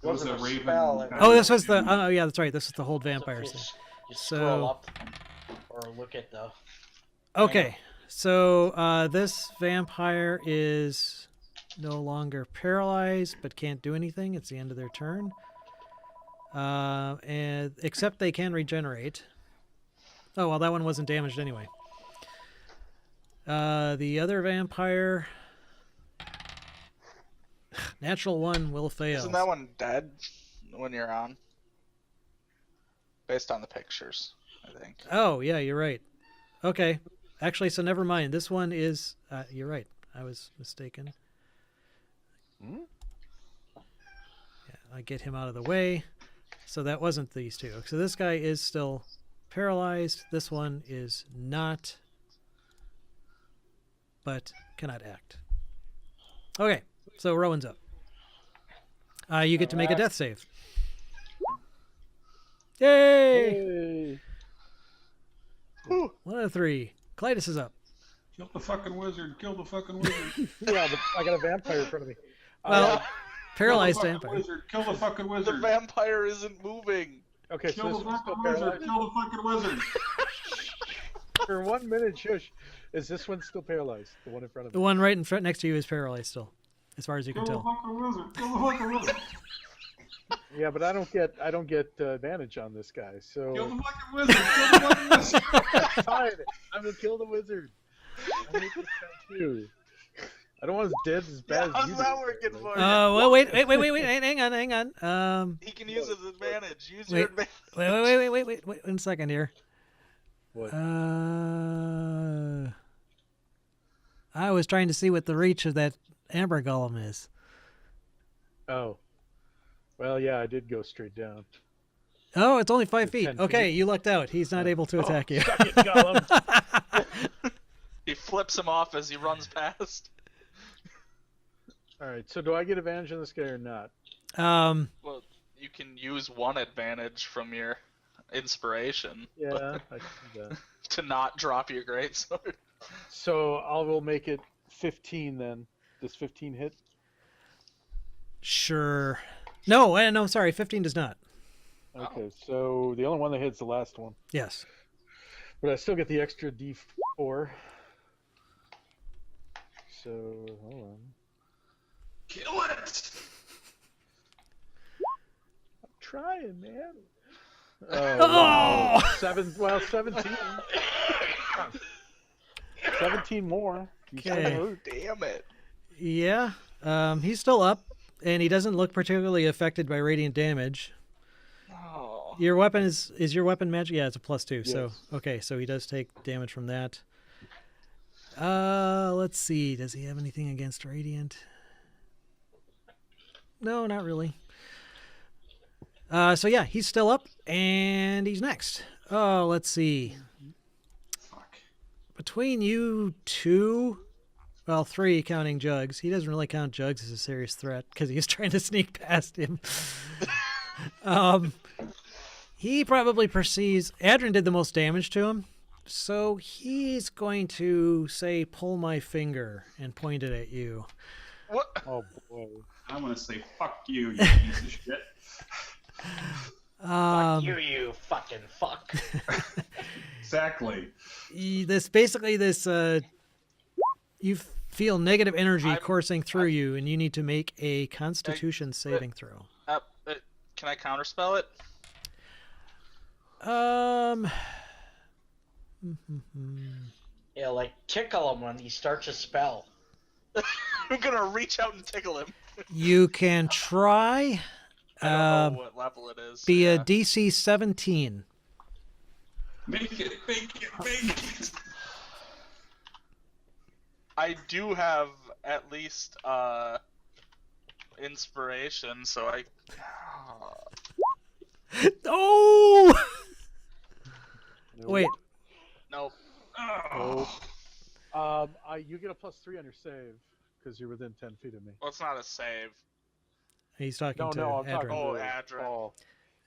It was Wasn't a a raven. spell, Oh, this was the. Oh, yeah, that's right. This is the hold So vampires thing. you So- scroll up or look at the. Okay, so this vampire is no longer paralyzed, but can't do anything. It's the end of their turn. And except they can regenerate. Oh well, that one wasn't damaged anyway. The other vampire, natural one, will fail. Isn't that one dead when you're on? Based on the pictures, I think. Oh yeah, you're right. Okay, actually, so never mind. This one is. You're right. I was mistaken. Hmm? Yeah, I get him out of the way. So that wasn't these two. So this guy is still paralyzed. This one is not, but cannot act. Okay, so Rowan's up. You get to make a death save. Yay! Hey. 1 out of 3. Clytus is up. Kill the fucking wizard. Kill the fucking wizard. Yeah, but I got a vampire in front of me. Well, paralyzed Kill the fucking vampire. wizard. Kill the fucking The wizard. vampire isn't moving. Okay, so Kill this the one's still fucking wizard. paralyzed. Kill the fucking wizard. For 1 minute, shush. Is this one still paralyzed? The one in front of The me? one right in front next to you is paralyzed still, as far as you Kill can the tell. fucking wizard. Kill the fucking wizard. Yeah, but I don't get advantage on this guy. So Kill the fucking wizard. Kill the fucking wizard. fine. I'm gonna kill the wizard. I hate this guy too. I don't want his dead as bad How's as you. that do, working right? for you? Well, wait, hang on. He can use his advantage. Use Wait. your advantage. Wait, 1 second here. What? I was trying to see what the reach of that amber golem is. Oh. Well, yeah, I did go straight down. Oh, it's only 5 feet. 10 Okay, feet. you lucked out. He's not able to attack you. Suck it, Gollum. He flips him off as he runs past. All right. So do I get advantage on this guy or not? Well, you can use one advantage from your inspiration Yeah, I can do that. to not drop your greatsword. So I will make it 15 then. Does 15 hit? Sure. No, sorry. 15 does not. Okay, so the only one that hits the last one. Yes. But I still get the extra D4. So, hold on. Kill it. I'm trying, man. Oh! 17. 17 more. You Okay. kinda hurt. Damn it. Yeah. He's still up, and he doesn't look particularly affected by radiant damage. Oh. Your weapon is your weapon magic? Yeah, it's a +2. So Yes. okay, so he does take damage from that. Let's see. Does he have anything against radiant? No, not really. So yeah, he's still up, and he's next. Oh, let's see. Fuck. Between you two, well, 3 counting Jugs. He doesn't really count Jugs as a serious threat because he's trying to sneak past him. He probably perceives Adrian did the most damage to him, so he's going to say, "Pull my finger," and point it at you. What? Oh, boy. I'm gonna say fuck you, you piece of shit. Fuck you fucking fuck. Exactly. You feel negative energy I'm- coursing through you, and you need to make a Constitution saving throw. Can I counterspell it? Yeah, like tickle him when he starts a spell. I'm gonna reach out and tickle him. You can try. I don't know what level it is. Be a yeah. DC 17. Make it. I do have at least inspiration, so I. Oh! Nope. Wait. Nope. Nope. You get a +3 on your save because you're within 10 feet of me. Well, it's not a save. He's talking to No, I'm Adrin. talking Oh, to Adrin. Paul.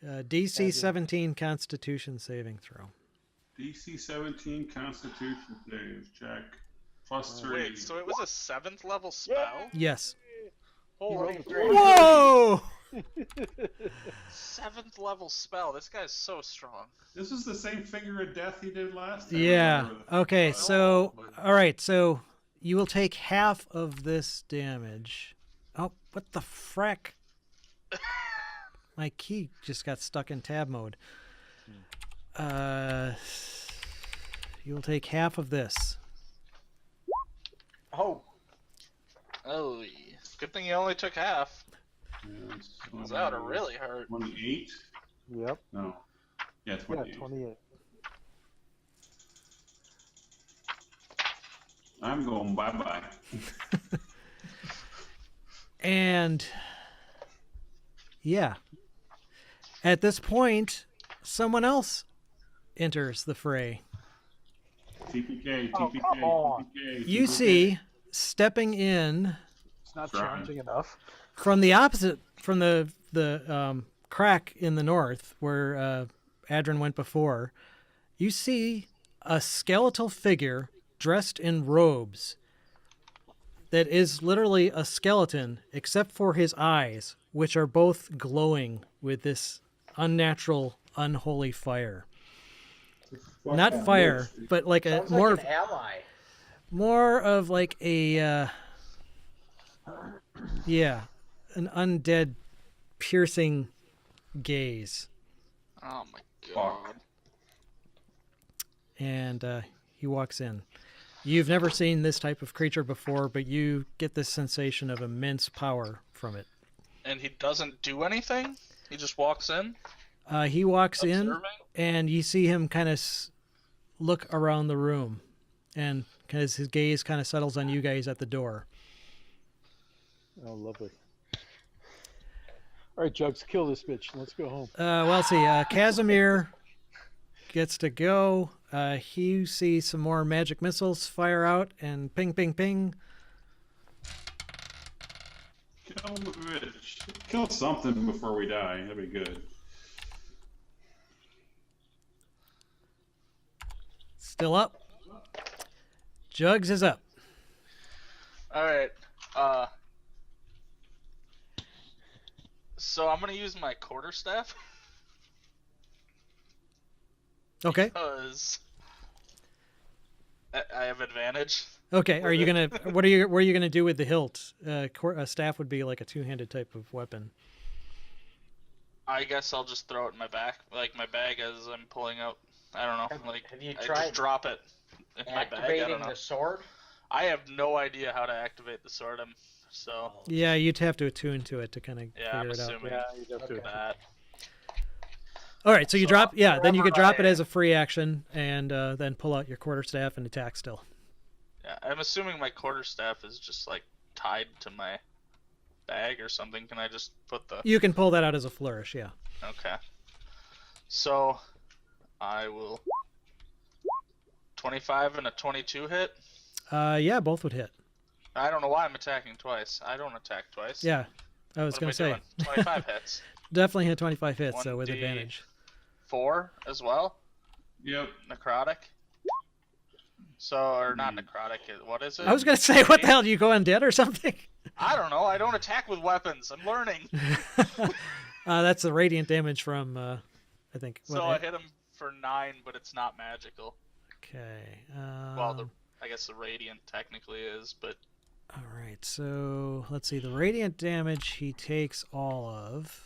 DC Adrin. 17 Constitution saving throw. DC 17 Constitution save. Check. +3. Wait, so it was a 7th level spell? Yes. Holy rolled a crap. Whoa! 7th level spell. This guy's so strong. This is the same finger of death he did last time. Yeah. Whatever the Okay, fuck. so all right, so you will take half of this damage. Oh, what the frack? My key just got stuck in tab mode. You will take half of this. Oh, Oh, good thing you only took half. Yeah, it's That would have really hurt. 28? Yep. No. Yeah, Yeah, 28. 28. I'm going bye-bye. And yeah. At this point, someone else enters the fray. TPK, Oh, TPK, come on. TPK. You see, stepping in It's not Strahd. challenging enough. from the opposite, from the crack in the north where Adrin went before, you see a skeletal figure dressed in robes that is literally a skeleton except for his eyes, which are both glowing with this unnatural, unholy fire. Not fire, but like a sounds more like an ally. more of like a yeah, an undead piercing gaze. Oh my god. And he walks in. You've never seen this type of creature before, but you get this sensation of immense power from it. And he doesn't do anything? He just walks in? He walks in, Observing? and you see him kind of look around the room, and because his gaze kind of settles on you guys at the door. Oh, lovely. All right, Jugs, kill this bitch. Let's go home. Well, let's see. Casimir gets to go. He sees some more magic missiles fire out, and ping, ping, ping. Kill the bitch. Kill something before we die. That'd be good. Still up. Jugs is up. Alright. So I'm gonna use my quarterstaff Okay. because I have advantage. Okay. Are you gonna? What are you gonna do with the hilt? A staff would be like a two-handed type of weapon. I guess I'll just throw it in my back, like my bag as I'm pulling out. I don't know. Have you I tried just drop it in my bag. I activating don't know. the sword? I have no idea how to activate the sword. So Yeah, you'd have to attune to it to kind of yeah, I'm figure it out. assuming Yeah, you'd have to. Okay. that. All right, so you So, drop. Yeah, then you could drop it wherever I as a free action, and then pull out your quarterstaff and attack still. Yeah, I'm assuming my quarterstaff is just like tied to my bag or something. Can I just put the? You can pull that out as a flourish. Yeah. Okay. So I will. 25 and a 22 hit. Yeah, both would hit. I don't know why I'm attacking twice. I don't attack twice. Yeah, I was What am gonna I say doing? 25 hits. definitely hit 25 hits, so with 1d4 advantage. 4 as well. Yep. Necrotic. So, or not necrotic. What is it? I was gonna say, what the hell? Do you go undead or something? I don't know. I don't attack with weapons. I'm learning. That's the radiant damage from, I think. So I hit him for 9, but it's not magical. Okay. Well, I guess the radiant technically is, but All right, so let's see. The radiant damage he takes all of.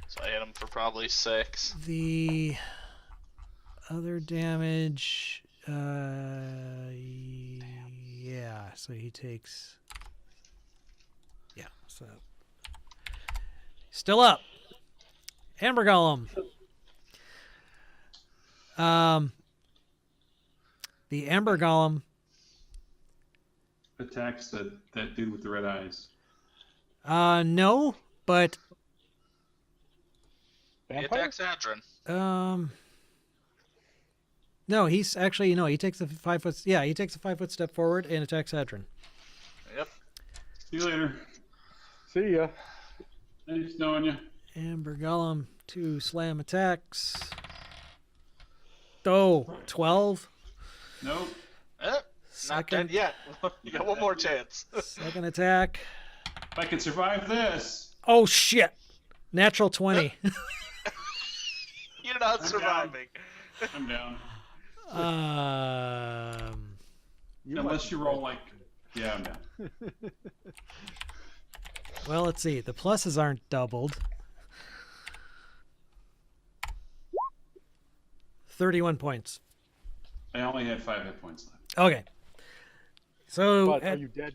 so I hit him for probably 6. The other damage, yeah, so he takes, yeah, so still up. Amber Golem. The Amber Golem attacks that dude with the red eyes? No, but He Vampire? attacks Adrin. no, he's actually he takes a 5 foot. Yeah, he takes a 5 foot step forward and attacks Adrin. Yep. See you later. See ya. Nice knowing you. Amber Golem 2 slam attacks. Oh, 12. Nope. Not Second, dead yet. You got one more chance. second attack. If I can survive this. Oh shit! Natural 20. You're not I'm surviving. I'm down. might Unless you be roll dead. like. Yeah, I'm down. Well, let's see. The pluses aren't doubled. 31 points. I only had 5 hit points left. Okay. So But are you dead?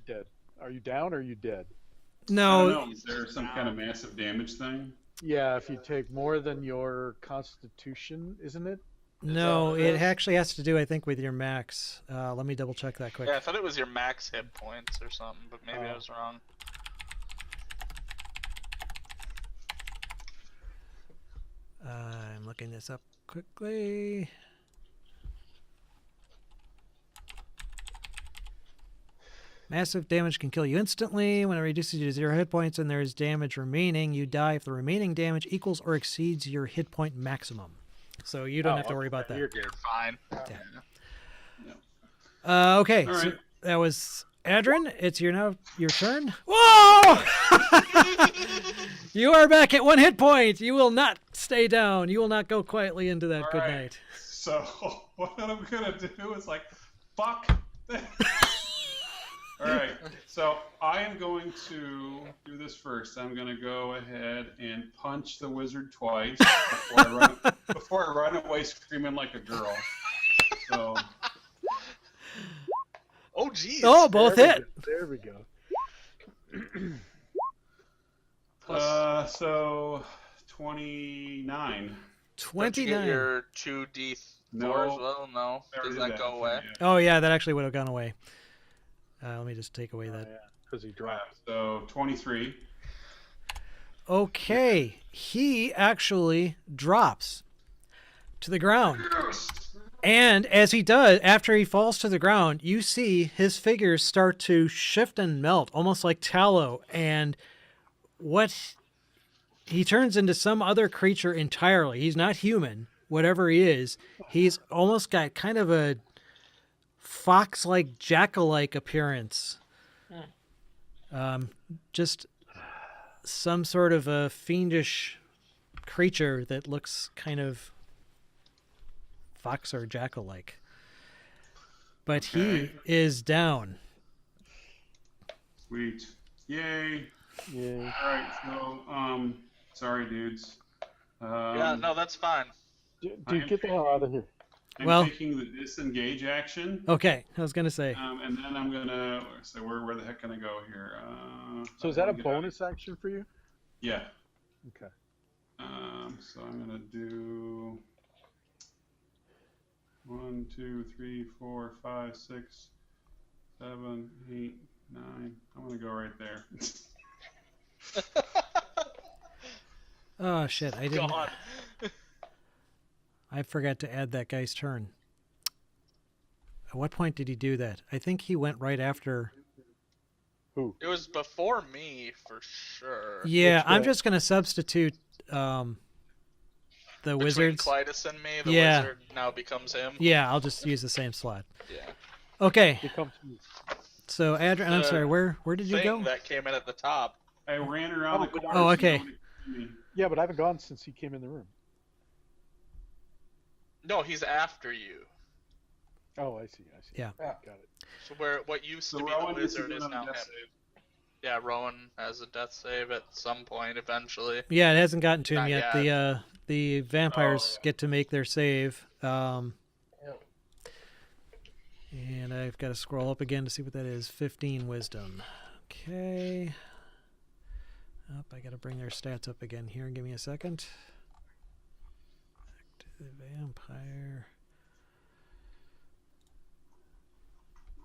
Are you down or are you dead? I no, don't know. Is there some kind of massive damage thing? Yeah, if you take more than your constitution, isn't it? no, what it it is? actually has to do, I think, with your max. Let me double check that quick. Yeah, I thought it was your max hit points or something, but maybe I Oh. was wrong. I'm looking this up quickly. Massive damage can kill you instantly. When it reduces you to 0 hit points and there is damage remaining, you die if the remaining damage equals or exceeds your hit point maximum. So you don't Oh, have to worry about that. You're good. You're fine. Okay, All so right. that was Adrin. It's your turn. Whoa! You are back at 1 hit point. You will not stay down. You will not go quietly into that All good right. night. So what I'm gonna do is like, fuck. All right. So I am going to do this first. I'm gonna go ahead and punch the wizard twice before I run away screaming like a girl. So Oh, jeez. Oh, both There we hit. go. There we go. so 29. Don't you get 29. your 2d4 No. as well? No. I already Does did that go away? Yeah. Oh, yeah, that actually would have gone away. Let me just take away Oh, that. yeah, because he Wow. dropped. So 23. Okay, he actually drops to the ground. And as he does, after he falls to the ground, you see his figures start to shift and melt, almost like tallow. And he turns into some other creature entirely. He's not human, whatever he is. He's almost got kind of a fox-like, jackal-like appearance. Just some sort of a fiendish creature that looks kind of fox or jackal-like. But Okay. he is down. Sweet. Yay. Yeah. All right. So sorry, dudes. Yeah, no, that's fine. Dude, get the hell out of here. I'm Well- taking the disengage action. Okay, I was going to say. And then I'm gonna. So where the heck can I go here? So is that a I'm gonna- bonus action for you? Yeah. Okay. So I'm gonna do 1, 2, 3, 4, 5, 6, 7, 8, 9. I'm gonna go right there. Oh, shit. I didn't. God. I forgot to add that guy's turn. At what point did he do that? I think he went right after. Who? It was before me, for sure. Yeah, Which I'm guy? just going to substitute the Between wizards. Clytus and me, the Yeah. wizard now becomes him. Yeah, I'll just use the same slot. Yeah. Okay, It comes to me. so Adrian, I'm The sorry, where did you Thing go? that came in at the top. I ran around the corner. Oh, so okay. nobody could see me. Yeah, but I haven't gone since he came in the room. No, he's after you. Oh, I see. Yeah. Got it. So what used So to be Rowan the needs to wizard do is another now him. death save. Yeah, Rowan has a death save at some point eventually. Yeah, it hasn't gotten to him Not yet. yet. The vampires Oh, yeah. get to make their save. Yep. And I've got to scroll up again to see what that is. 15 wisdom. Okay. Up, I got to bring their stats up again here. Give me a second. Back to the vampire.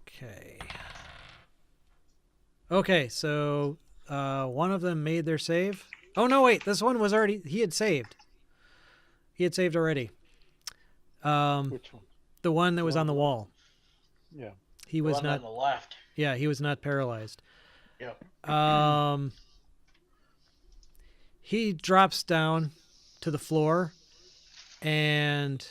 Okay. Okay, so one of them made their save. Oh no, wait, this one was already he had saved. He had saved already. Which one? The one that was on the wall. Yeah. He The was one not. on the left. Yeah, he was not paralyzed. Yeah. He drops down to the floor, and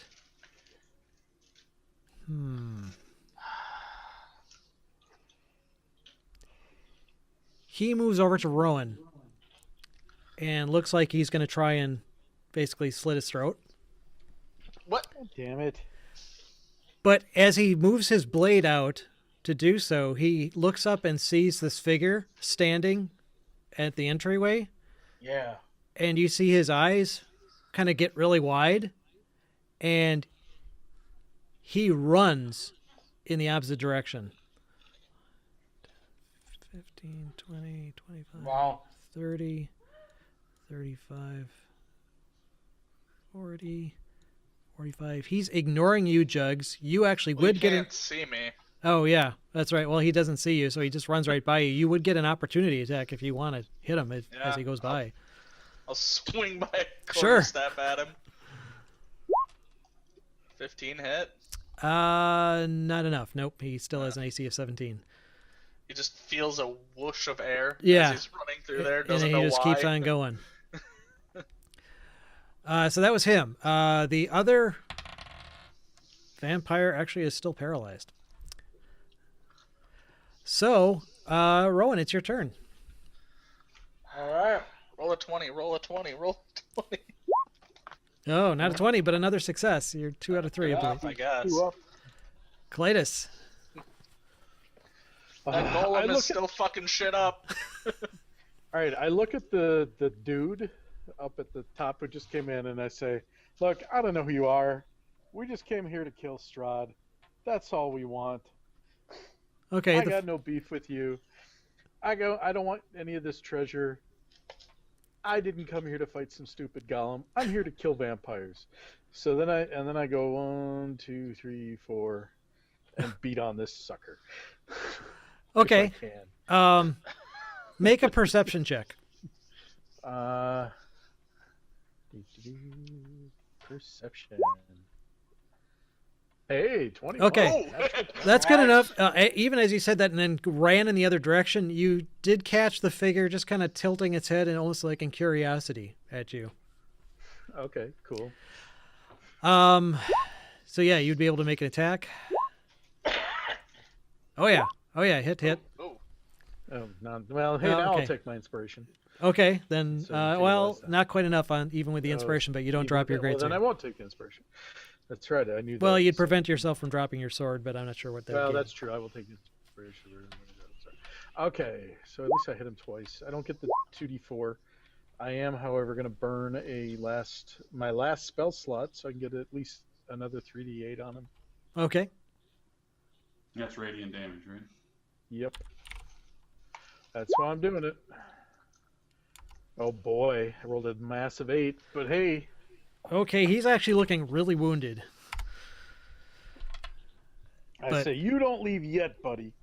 he moves over to Rowan, and looks like he's going to try and basically slit his throat. What? Damn it. But as he moves his blade out to do so, he looks up and sees this figure standing at the entryway. Yeah. And you see his eyes kind of get really wide. And he runs in the opposite direction. 15, 20, 25, Wow. 30, 35, 40, 45. He's ignoring you, Jugs. You actually Well, would he get can't see me. Oh, yeah, that's right. Well, he doesn't see you, so he just runs right by you. You would get an opportunity attack if you want to hit him as he goes by. I'll swing my Sure. quarterstaff at him. 15 hit. Not enough. Nope, he still has an AC of 17. He just feels a whoosh of air Yeah. as he's running through there. And Doesn't he know just why. keeps on going. So that was him. The other vampire actually is still paralyzed. So, Rowan, it's your turn. All right. Roll a 20. Roll a 20. Roll a 20. Oh, not a 20, but another success. You're 2 out of 3, I Oh believe. my god. Two up. Cletus. That I golem look is still fucking shit up. All right, I look at the dude up at the top who just came in, and I say, "Look, I don't know who you are. We just came here to kill Strahd. That's all we want. Okay. I got no beef with you. I don't want any of this treasure. I didn't come here to fight some stupid golem. I'm here to kill vampires." So then I go 1, 2, 3, 4, and beat on this sucker. Okay. If I can. Make a perception check. Perception. Hey, 20. Okay. That's good enough. Even as you said that and then ran in the other direction, you did catch the figure just kind of tilting its head and almost like in curiosity at you. Okay, cool. So yeah, you'd be able to make an attack. Oh yeah. Hit. Oh, Oh, well, hey, Oh, now okay. I'll take my inspiration. Okay, then, So you take well, less then. not quite enough on even with the inspiration, but you don't drop your great Well, then I sword. won't take the inspiration. That's right. I knew that. Well, you'd so- prevent yourself from dropping your sword, but I'm not sure what that would Well, give. that's true. I will take the inspiration. Okay, so at least I hit him twice. I don't get the 2d4. I am, however, going to burn my last spell slot, so I can get at least another 3d8 on him. Okay. That's radiant damage, right? Yep. That's why I'm doing it. Oh boy, I rolled a massive 8, but hey. Okay, he's actually looking really wounded. I But- say, you don't leave yet, buddy.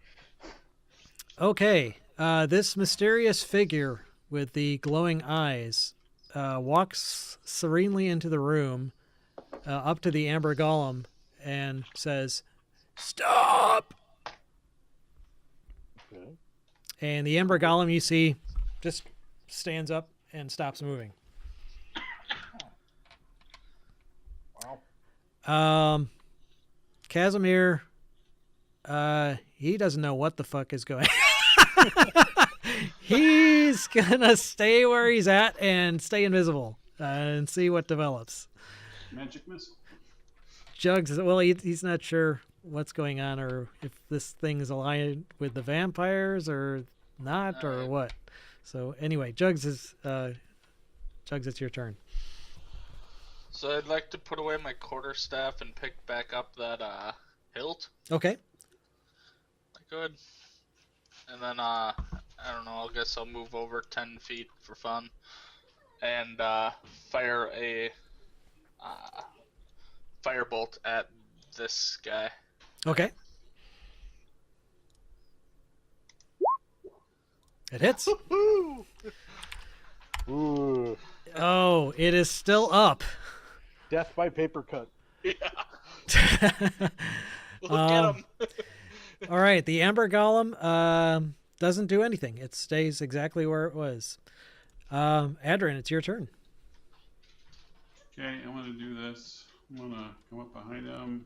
Okay, this mysterious figure with the glowing eyes walks serenely into the room, up to the amber golem, and says, "Stop!" Okay. And the amber golem, you see, just stands up and stops moving. Wow. Casimir, he doesn't know what the fuck is going. He's gonna stay where he's at and stay invisible and see what develops. Magic missile. Jugs, well, he's not sure what's going on or if this thing is aligned with the vampires or not or Alright. what. So anyway, Jugs, it's your turn. So I'd like to put away my quarterstaff and pick back up that hilt. Okay. I could. And then I don't know. I guess I'll move over 10 feet for fun, and fire a firebolt at this guy. Okay. It hits. Woo! Ooh, Oh, it is still up. death by paper cut. Yeah. Look at him. All right, the Amber Golem doesn't do anything. It stays exactly where it was. Adrian, it's your turn. Okay, I'm gonna do this. I'm gonna come up behind him.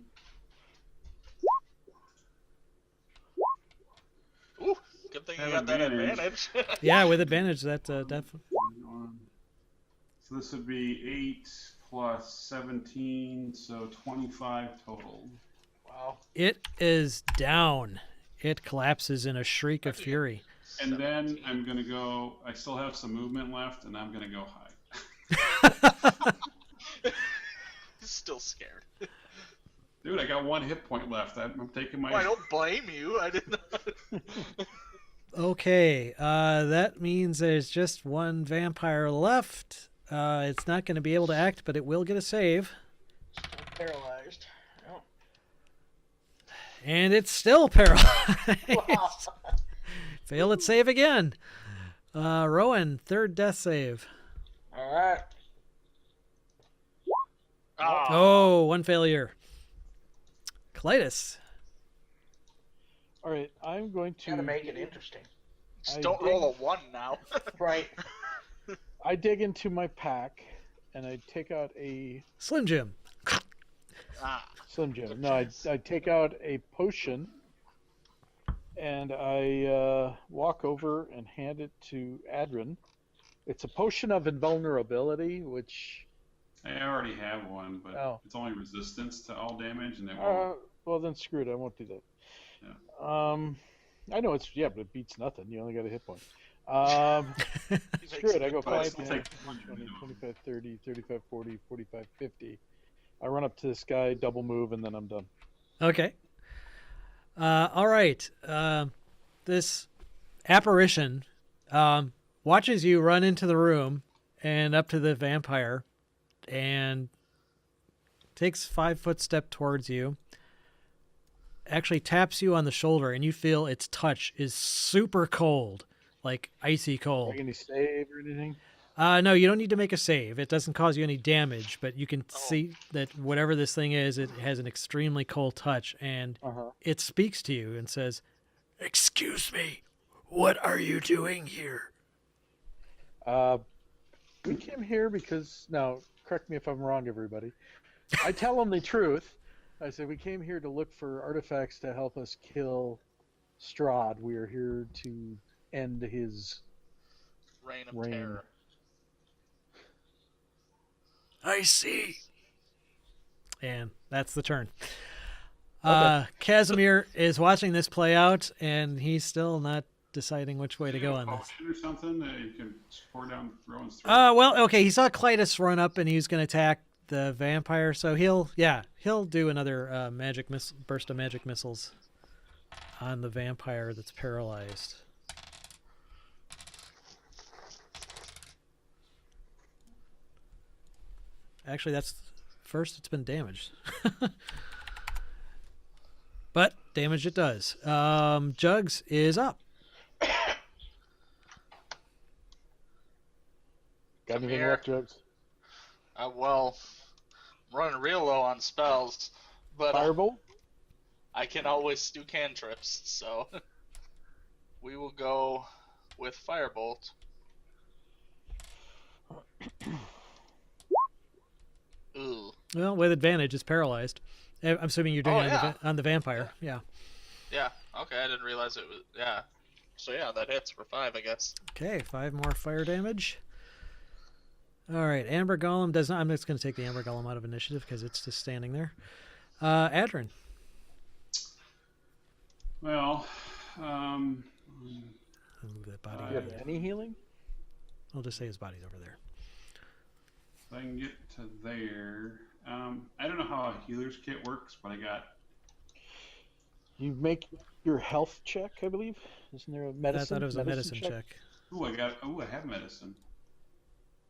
Ooh, good thing you Have got that advantage. advantage. Yeah, with advantage, that definitely. So this would be 8 plus 17, so 25 total. Wow. It is down. It collapses in a shriek of fury. And then I'm gonna go. I still have some movement left, and I'm gonna go high. He's still scared. Dude, I got 1 hit point left. I'm taking my. Well, I don't blame you. I didn't. Okay, that means there's just one vampire left. It's not going to be able to act, but it will get a save. Still paralyzed. Oh. And it's still paralyzed. Wow. Fail its save again. Rowan, third death save. All right. Oh, one failure. Clytus. All right, I'm going to. Gotta make it interesting. Just don't roll a 1 now. Right. I dig into my pack, and I take out a Slim Jim. Slim Jim. No, I take out a potion, and I walk over and hand it to Adrin. It's a potion of invulnerability, which. I already have one, but Oh. it's only resistance to all damage, and it won't. Well, then screw it. I won't do that. Yeah. I know it's but it beats nothing. You only got a hit point. He Screw makes it. I good go points. 5, I'll 10, take 20, 25, 30, 35, 40, 45, 50. I run up to this guy, double move, and then I'm done. Okay. All right. This apparition watches you run into the room and up to the vampire and takes 5-foot step towards you. Actually taps you on the shoulder, and you feel its touch is super cold, like icy cold. Make any save or anything? No, you don't need to make a save. It doesn't cause you any damage, but you can see that whatever this thing is, it has an extremely cold touch, and it speaks to you and says, "Excuse me, what are you doing here?" We came here because, now, correct me if I'm wrong, everybody. I tell them the truth. I say, we came here to look for artifacts to help us kill Strahd. We are here to end his Reign of reign. terror. I see. And that's the turn. Okay. Casimir is watching this play out, and he's still not deciding which way to go on this. Potion or something that you can pour down Rowan's throat. Well, okay, he saw Clytus run up, and he was going to attack the vampire, so he'll do another burst of magic missiles on the vampire that's paralyzed. Actually, that's first it's been damaged. But damage it does. Jugs is up. Got anything here. left, Jugs? Well, I'm running real low on spells, but Firebolt? I can always do cantrips, so we will go with Firebolt. Ooh. Well, with advantage, it's paralyzed. I'm assuming you're doing Oh, it yeah. on the vampire. Yeah. Yeah, okay, I didn't realize it was. Yeah. So, yeah, that hits for 5, I guess. Okay, 5 more fire damage. All right, Amber Golem does not. I'm just going to take the Amber Golem out of initiative because it's just standing there. Adrin. Well, I'll move that body. Do you have any healing? I'll just say his body's over there. if I can get to there. I don't know how a healer's kit works, but I got. You make your health check, I believe. Isn't there a medicine? I thought it was a medicine check. Ooh, I have medicine.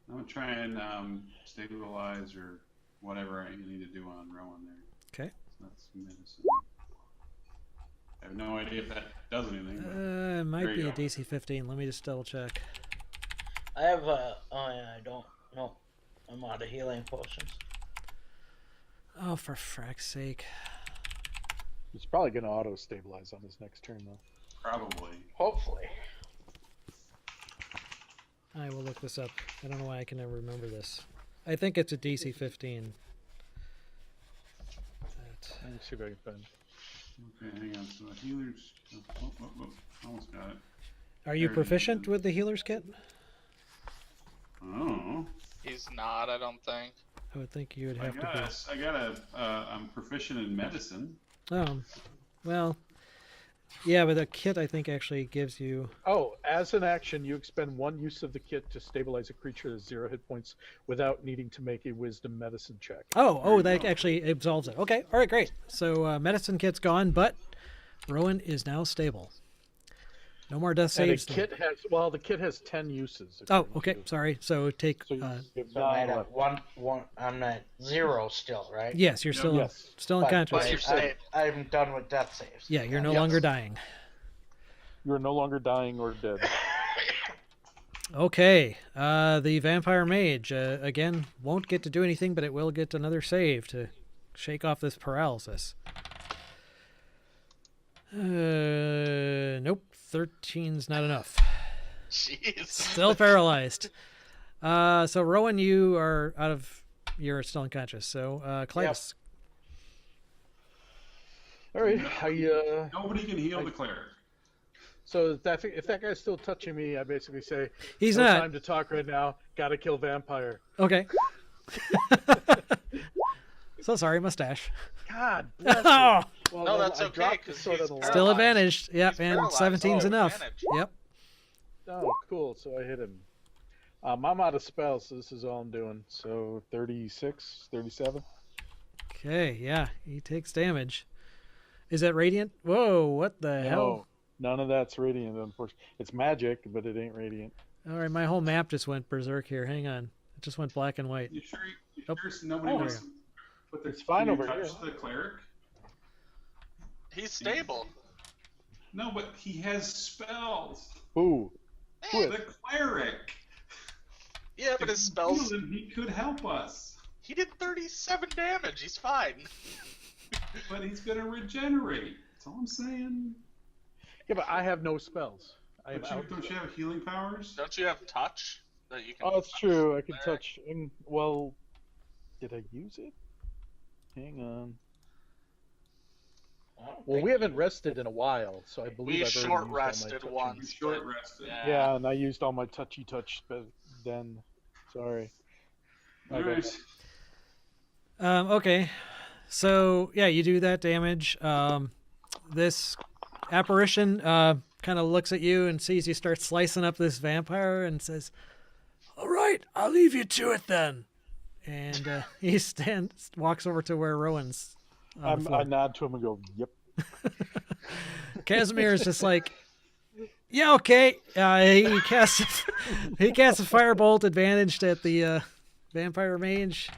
I'm gonna try and stabilize or whatever I need to do on Rowan there. Okay. That's medicine. I have no idea if that does anything. But It might there you be a go. DC 15. Let me just double check. I have oh yeah, I don't. No, I'm out of healing potions. Oh, for frack's sake. He's probably going to auto stabilize on his next turn though. Probably. Hopefully. I will look this up. I don't know why I can never remember this. I think it's a DC 15. Let me see if I can find. Okay, hang on. So the healers. Almost got it. Are you There it proficient is. with the healer's kit? Oh. He's not, I don't think. I would think you would have to be. I'm proficient in medicine. Well, yeah, but the kit I think actually gives you. Oh, as an action, you expend 1 use of the kit to stabilize a creature with 0 hit points without needing to make a Wisdom medicine check. Oh, that actually absolves it. Okay, all right, great. So medicine kit's gone, but Rowan is now stable. No more death And saves. the kit has 10 uses. Oh, according okay, to- sorry. So take. So you have So I'm 9 at left. one. I'm at 0 still, right? Yes, you're still Yes. still But unconscious. You're safe. I'm done with death saves. Yeah, you're no Yes. longer dying. You are no longer dying or dead. Okay, the vampire mage again won't get to do anything, but it will get another save to shake off this paralysis. Nope, 13's not enough. Jeez. Still paralyzed. So Rowan, you are you're still unconscious. So Clytus. All right. Nobody can heal the cleric. So if that guy's still touching me, I basically say, He's no not. time to talk right now. Gotta kill vampire. Okay. So sorry, mustache. God bless you. Oh, Well, No, then that's I okay, dropped the 'cause sword he's on the paralyzed. still line. advantaged. Yep, He's and paralyzed. 17's Oh, enough. advantage. Yep. Oh, cool. So I hit him. I'm out of spells, so this is all I'm doing. So 36, 37. Okay, yeah, he takes damage. Is that radiant? Whoa, what the hell? No, none of that's radiant, unfortunately. It's magic, but it ain't radiant. All right, my whole map just went berserk here. Hang on. It just went black and white. You sure? Oh. Nobody Oh, wants there to put their. It's fine can you over touch here. the cleric? He's stable. No, but he has spells. Ooh. Eh, The cleric. yeah, but his spells. Heal him, he could help us, He did 37 damage. He's fine. but he's gonna regenerate. That's all I'm saying. Yeah, but I have no spells. I am But you, out. don't you have healing powers? Don't you have touch that you can? Oh, that's true. I can Cleric? touch. Well, did I use it? Hang on. I don't Well, think- we haven't rested in a while, so I believe We I've already short used all my rested touchy- once. You short rested. Yeah, and I used all my touchy touch then. Sorry. Okay. Nice. Okay, so yeah, you do that damage. This apparition kind of looks at you and sees you start slicing up this vampire and says, "All right, I'll leave you to it then." And he walks over to where Rowan's on the floor. I nod to him and go, "Yep." Casimir is just like, "Yeah, okay." He casts a firebolt advantaged at the vampire mage.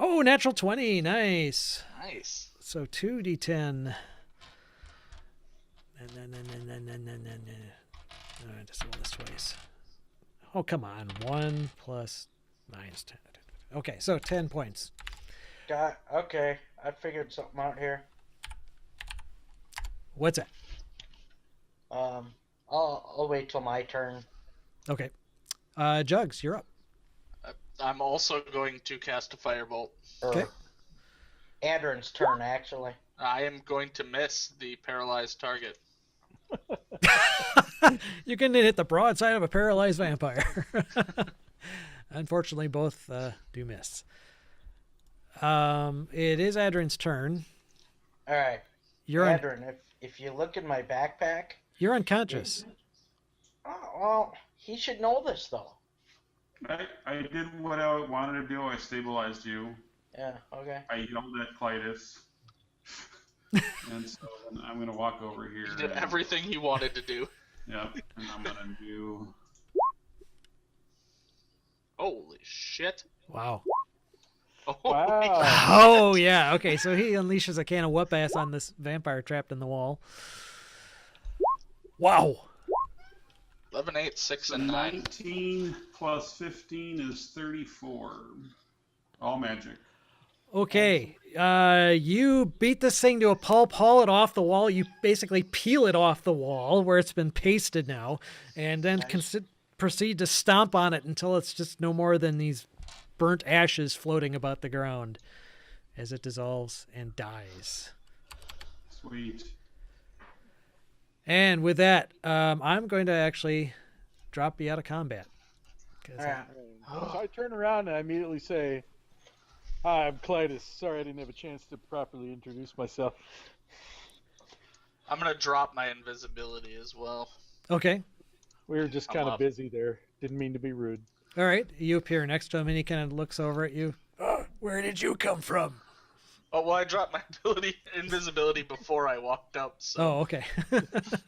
Oh, natural 20, nice. Nice. So 2d10. Just roll this twice. Oh, come on. 1 plus 9 is 10. Okay, so 10 points. Okay, I figured something out here. What's that? I'll wait till my turn. Okay. Jugs, you're up. I'm also going to cast a firebolt. Or Okay. Adrin's turn, actually. I am going to miss the paralyzed target. You can hit the broadside of a paralyzed vampire. Unfortunately, both do miss. It is Adrin's turn. All right, You're on, Adrin. If you look in my backpack, you're unconscious. oh, well, he should know this though. I did what I wanted to do. I stabilized you. Yeah. Okay. I yelled at Clytus. And so then I'm going to walk over here. He did and- everything he wanted to do. Yep. And I'm going to do. Holy shit. Wow. Wow. Oh, yeah. Okay, so he unleashes a can of whoop ass on this vampire trapped in the wall. Wow. 11, 8, 6, So and 9. 19 plus 15 is 34. All magic. Okay, you beat this thing to a pulp, haul it off the wall. You basically peel it off the wall where it's been pasted now, and then proceed to stomp on it until it's just no more than these burnt ashes floating about the ground as it dissolves and dies. Sweet. And with that, I'm going to actually drop you out of combat. 'Cause Alright. So I turn around and I immediately say, "Hi, I'm Clytus. Sorry I didn't have a chance to properly introduce myself." I'm gonna drop my invisibility as well. Okay, We were just I'm kind of up. busy there. Didn't mean to be rude. all right. You appear next to him, and he kind of looks over at you. Where did you come from? Oh well, I dropped my invisibility before I walked up, so Oh, okay.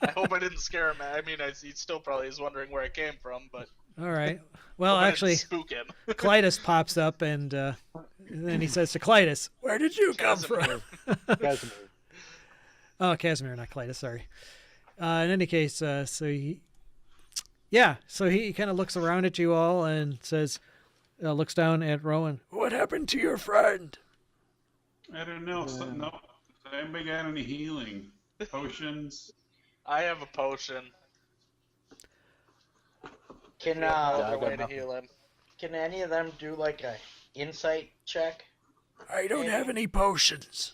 I hope I didn't scare him. I mean, he still probably is wondering where I came from, but All right. Well, hope I didn't actually, spook him. Clytus pops up, and then he says to Clytus, "Where did you come from?" Casimir. Oh, Casimir, not Clytus. Sorry. In any case, so he kind of looks around at you all and says, looks down at Rowan. What happened to your friend? I don't know. No. Does anybody got any healing potions? I have a potion. Can Another got way to nothing. heal him. can any of them do like a insight check? I don't have any potions.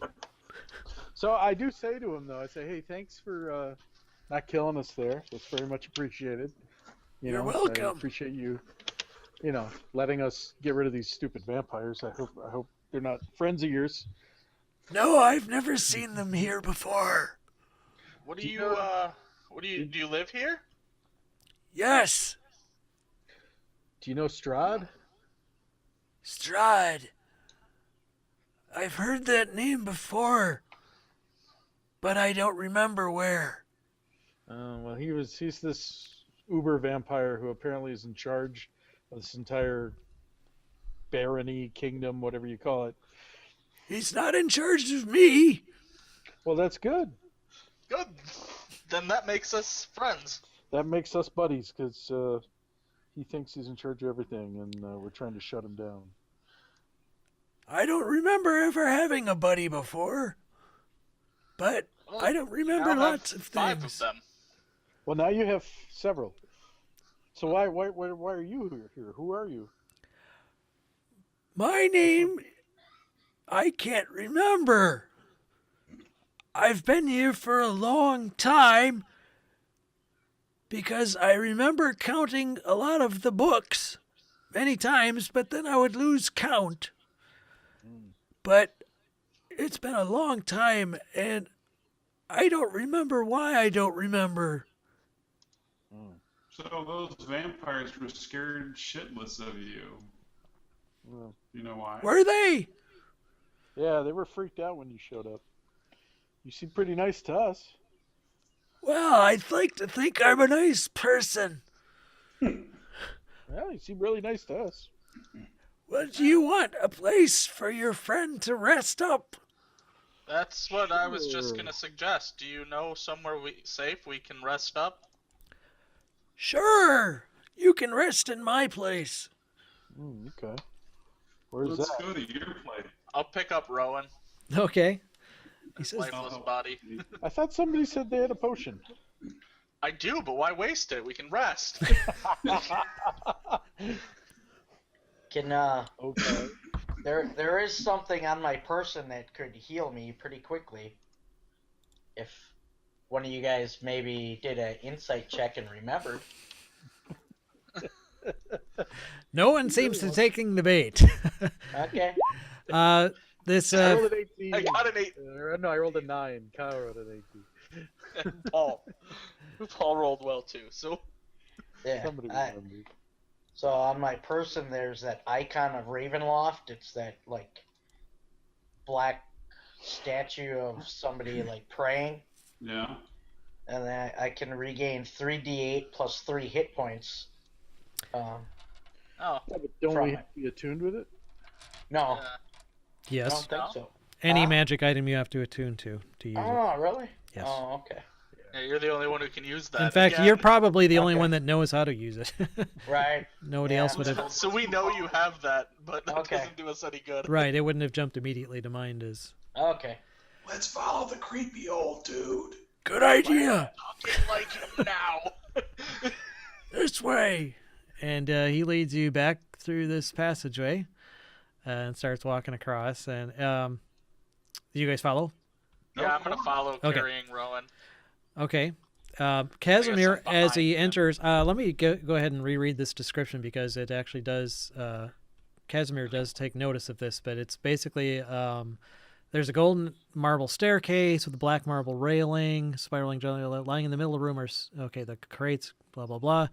So I do say to him though, I say, "Hey, thanks for not killing us there. That's very much appreciated. You're I welcome. appreciate you, letting us get rid of these stupid vampires. I hope they're not friends of yours." No, I've never seen them here before. What do Do you you know- do you live here? Yes, Do you know Strahd? Strahd. I've heard that name before, but I don't remember where. Well, he's this uber vampire who apparently is in charge of this entire barony, kingdom, whatever you call it. He's not in charge of me. Well, that's good. Good. Then that makes us friends. That makes us buddies because he thinks he's in charge of everything, and we're trying to shut him down. I don't remember ever having a buddy before, but Well, I don't remember now I have lots of 5 things. of them. Well, now you have several. So why are you here? Who are you? My name, I can't remember. I've been here for a long time because I remember counting a lot of the books many times, but then I would lose count. But it's been a long time, and I don't remember why I don't remember. So those vampires were scared shitless of you. Well, You know why? Were they? yeah, they were freaked out when you showed up. You seem pretty nice to us. Well, I'd like to think I'm a nice person. Well, you seem really nice to us. What do you want? A place for your friend to rest up? That's what I was just Sure. gonna suggest. Do you know somewhere safe we can rest up? Sure. You can rest in my place. Okay. Where's Let's that? go to your place. I'll pick up Rowan. Okay. He His says, lifeless body. I thought somebody said they had a potion. I do, but why waste it? We can rest. Can Okay. there is something on my person that could heal me pretty quickly. If one of you guys maybe did an insight check and remembered. no one seems to taking the bait. Okay. This I rolled an 18. I got an 8. No, I rolled a 9. Kyle rolled an 18. And Paul. Paul rolled well too. So Yeah. Somebody I- remembered. So on my person, there's that icon of Ravenloft. It's that like black statue of somebody like praying, Yeah. and then I can regain 3d8 plus 3 hit points. oh, Yeah, but don't From we it. have to be attuned with it? No, yeah. I Yes. don't think No? so. Any Huh? magic item you have to attune to use it. Oh, really? Yes. Oh, okay. Yeah, you're the only one who can use that. In fact, again. you're probably the only Okay. one that knows how to use it. Right. Nobody Yeah. else would have. So we know you have that, but that Okay. doesn't do us any good. Right, it wouldn't have jumped immediately to mind as. Okay. Let's follow the creepy old dude. Good idea. Talking like him now. This way. And he leads you back through this passageway and starts walking across. And do you guys follow? Yeah, I'm gonna follow Okay. carrying Rowan. Okay. Casimir, I'm as he behind him. enters, let me go ahead and reread this description because it actually does. Casimir does take notice of this, but it's basically there's a golden marble staircase with a black marble railing, spiraling gently, lying in the middle of the room. The crates, blah blah blah.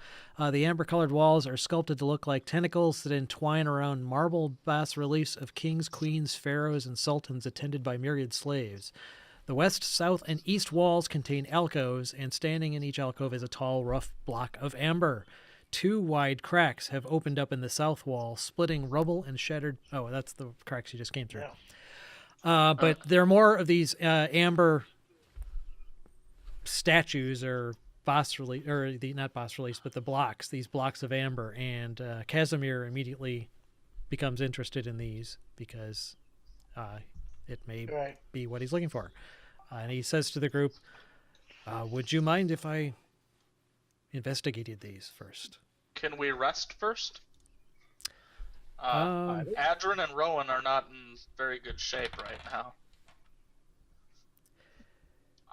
The amber-colored walls are sculpted to look like tentacles that entwine around marble bas-reliefs of kings, queens, pharaohs, and sultans attended by myriad slaves. The west, south, and east walls contain alcoves, and standing in each alcove is a tall, rough block of amber. 2 wide cracks have opened up in the south wall, splitting rubble and shattered. Oh, that's the cracks you just came through. But there are more of these amber statues or bas relief, or not bas reliefs, but the blocks. These blocks of amber, and Casimir immediately becomes interested in these because it may Right. be what he's looking for. And he says to the group, would you mind if I investigated these first? Can we rest first? Um, Adrin and Rowan are not in very good shape right now.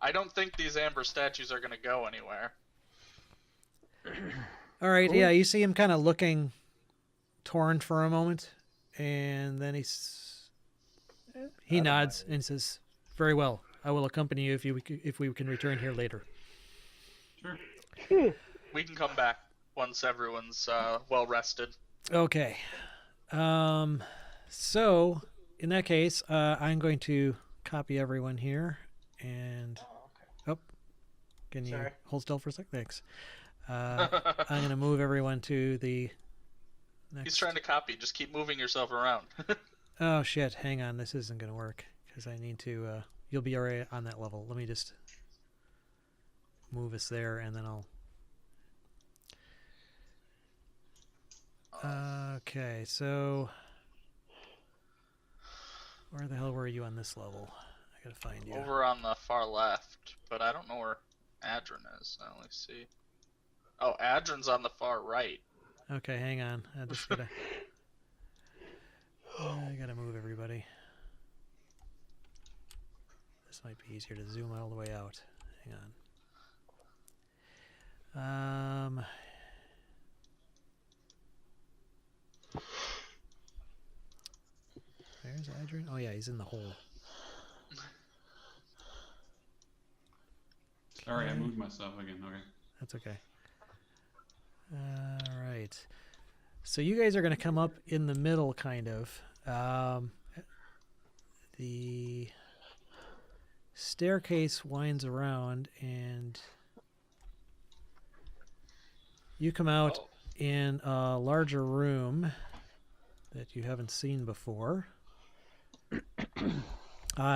I don't think these amber statues are going to go anywhere. All right, yeah, you see him kind of looking torn for a moment, and then he nods and says, "Very well, I will accompany you if we can return here later." Sure. We can come back once everyone's well rested. Okay. So in that case, I'm going to copy everyone here, and can you Sorry. hold still for a sec? Thanks. I'm going to move everyone to the next. He's trying to copy. Just keep moving yourself around. Oh shit! Hang on, this isn't going to work because I need to. You'll be already on that level. Let me just move us there, and then I'll. Okay, so where the hell were you on this level? I gotta find you. Over on the far left, but I don't know where Adrin is. I only see. Oh, Adrin's on the far right. Okay, hang on. I just gotta. I gotta move everybody. This might be easier to zoom all the way out. Hang on. Where's Adrian? Oh yeah, he's in the hole. Sorry, I moved myself again. Okay. That's okay. All right. So you guys are going to come up in the middle, kind of. The staircase winds around, and you come out in a larger room that you haven't seen before.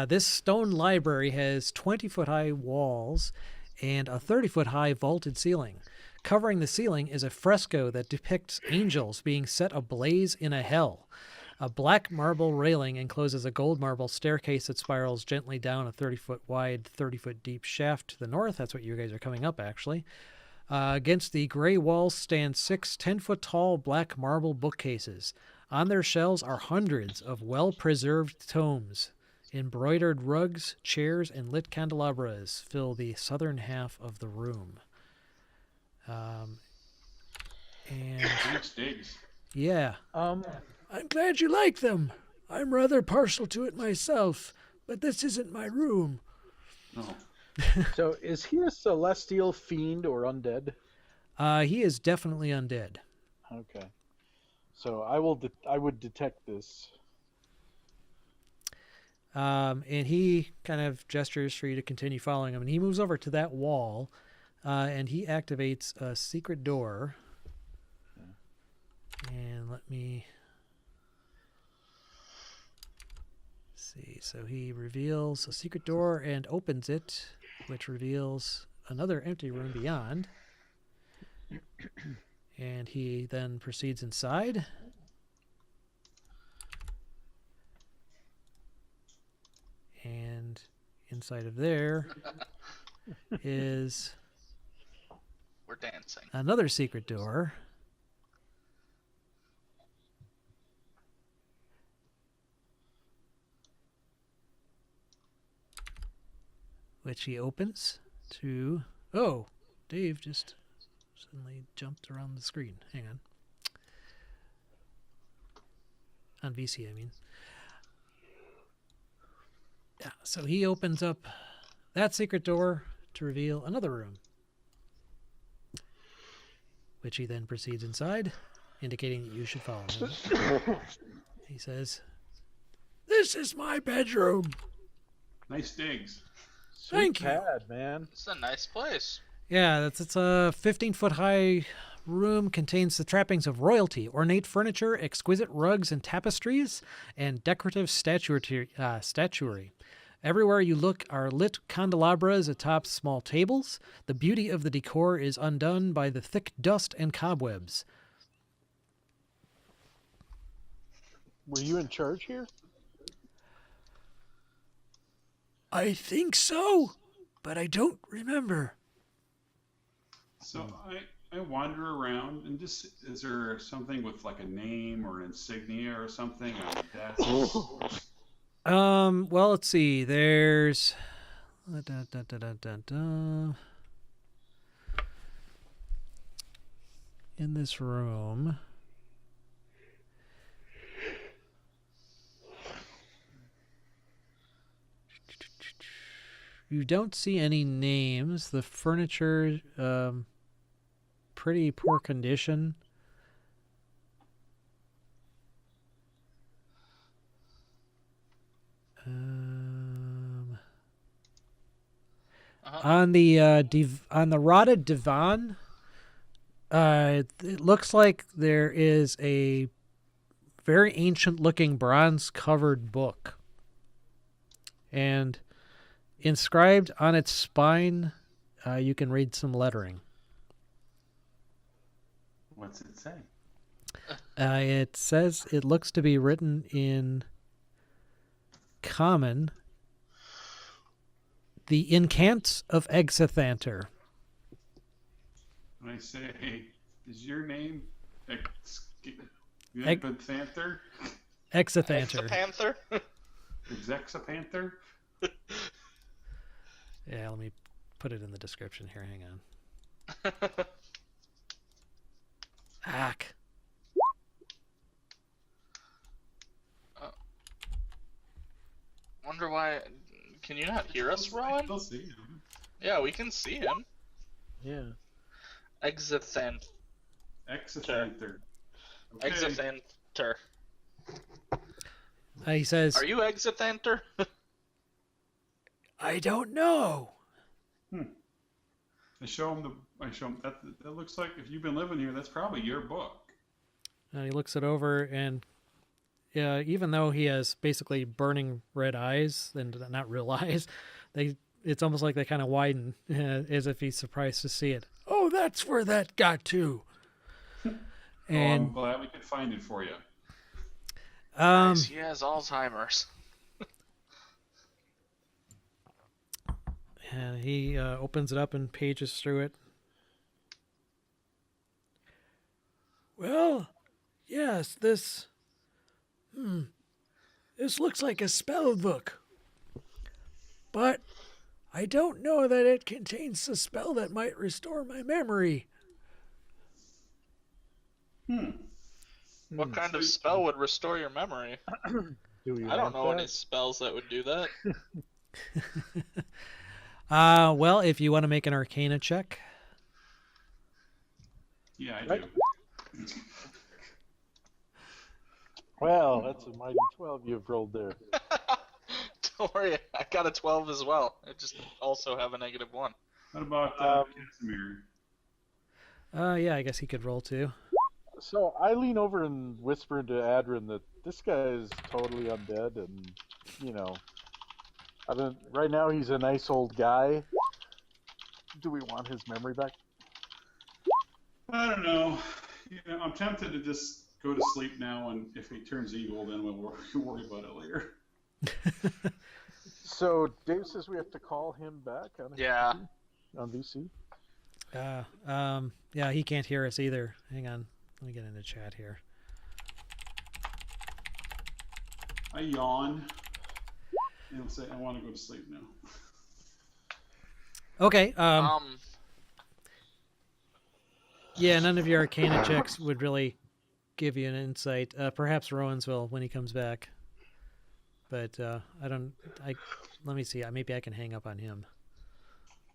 This stone library has 20-foot-high walls and a 30-foot-high vaulted ceiling. Covering the ceiling is a fresco that depicts angels being set ablaze in a hell. A black marble railing encloses a gold marble staircase that spirals gently down a 30-foot wide, 30-foot deep shaft to the north. That's what you guys are coming up, actually. Against the gray walls stand 6 10-foot tall black marble bookcases. On their shelves are hundreds of well-preserved tomes. Embroidered rugs, chairs, and lit candelabras fill the southern half of the room. And Thanks, Diggs. yeah, I'm glad you like them. I'm rather partial to it myself, but this isn't my room. No. So is he a celestial fiend or undead? He is definitely undead. Okay. So I would detect this. And he kind of gestures for you to continue following him. And he moves over to that wall, and he activates a secret door. And let me... see. So he reveals a secret door and opens it, which reveals another empty room beyond. And he then proceeds inside. And inside of there is We're dancing. another secret door. Which he opens to... Oh, Dave just suddenly jumped around the screen. Hang on. On VC, I mean. Yeah, so he opens up that secret door to reveal another room, which he then proceeds inside, indicating that you should follow him. He says, "This is my bedroom." Nice digs. Sweet Thank you. pad, man. It's a nice place. Yeah, it's a 15-foot high room, contains the trappings of royalty, ornate furniture, exquisite rugs and tapestries, and decorative statuary. Everywhere you look are lit candelabras atop small tables. The beauty of the decor is undone by the thick dust and cobwebs. Were you in charge here? I think so, but I don't remember. So I wander around and just, is there something with like a name or an insignia or something on the desk? Well, let's see. There's in this room. You don't see any names. The furniture, pretty poor condition. On the on the rotted divan, it looks like there is a very ancient-looking bronze-covered book, and inscribed on its spine, you can read some lettering. What's it say? It says it looks to be written in Common. The Incants of Exathanter. And I say, hey, is your name Exapanther? Exathanter. Panther. Exapanther? Yeah, let me put it in the description here. Hang on. Hack. Wonder why. Can you not hear us, I Rowan? still see him. Yeah, we can see him. Yeah. Exathanter. Exapanther. Okay. Exathanter. He says, Are you Exathanter? I don't know. I show him that looks like, if you've been living here, that's probably your book. And he looks it over, and even though he has basically burning red eyes, and not real eyes, it's almost like they kind of widen as if he's surprised to see it. Oh, that's where that got to. And I'm glad we could find it for you. Nice, he has Alzheimer's. and he opens it up and pages through it. Well, yes, this looks like a spell book. But I don't know that it contains a spell that might restore my memory. What kind of spell would restore your memory? I don't know any spells that would do that. Well, if you want to make an Arcana check. Yeah, I do. Well, that's a mighty 12 you've rolled there. Don't worry, I got a 12 as well. I just also have a -1. What about Casimir? Yeah, I guess he could roll too. So I lean over and whisper into Adrin that this guy is totally undead, and you know, right now he's a nice old guy. Do we want his memory back? I don't know. I'm tempted to just go to sleep now, and if he turns evil, then we'll worry about it later. So Dave says we have to call him back on Yeah. on VC. Yeah, he can't hear us either. Hang on. Let me get into chat here. I yawn and say I want to go to sleep now. Okay. Um, Yeah, none of your Arcana checks would really give you an insight. Perhaps Rowan's will when he comes back. But let me see. Maybe I can hang up on him.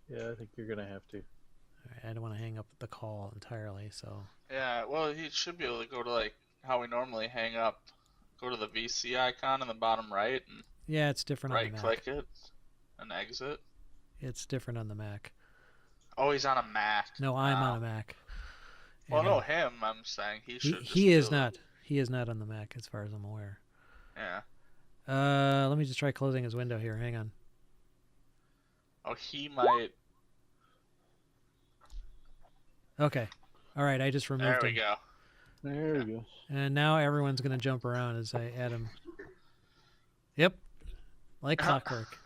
Yeah, I think you're gonna have to. All right, I don't want to hang up the call entirely. So yeah, well, he should be able to go to, like, how we normally hang up. Go to the VC icon in the bottom right and yeah, it's different on the Mac. right-click it and exit. It's different on the Mac. Oh, he's on a Mac. No, I'm on a Mac. Well, And, no, him, I'm saying. He should just he is do it. not. He is not on the Mac, as far as I'm aware. Yeah. Let me just try closing his window here. Hang on. Oh, he might. Okay. All right, I just removed There him. we go. There we go. And now everyone's going to jump around as I add him. Yep. Like clockwork.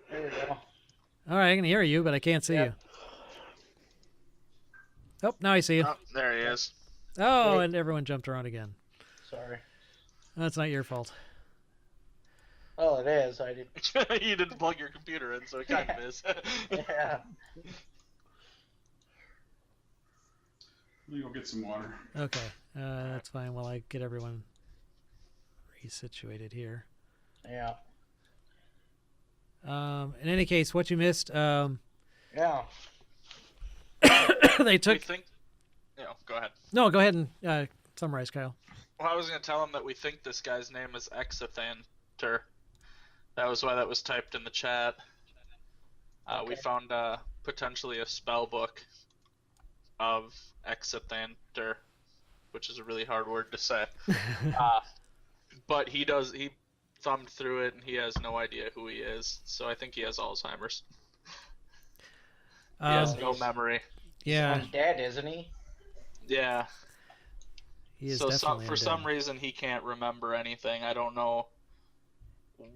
There we go. All right, I can hear you, but I can't see Yep. you. Oh, now I see you. Oh, there he is. Oh, Wait. and everyone jumped around again. Sorry. That's not your fault. Oh, it is. I did. You didn't plug your computer in, so it kind of is. Yeah. Let me go get some water. Okay, that's fine while I get everyone resituated here. Yeah. In any case, what you missed, Yeah. they We took... think. Yeah, go ahead. No, go ahead and summarize, Kyle. Well, I was going to tell him that we think this guy's name is Exithanter. That was why that was typed in the chat. We Okay. found potentially a spell book of Exithanter, which is a really hard word to say. But he thumbed through it and he has no idea who he is. So I think he has Alzheimer's. He has no memory. Yeah, He's dead, isn't he? Yeah. he is So definitely for undead. some reason he can't remember anything. I don't know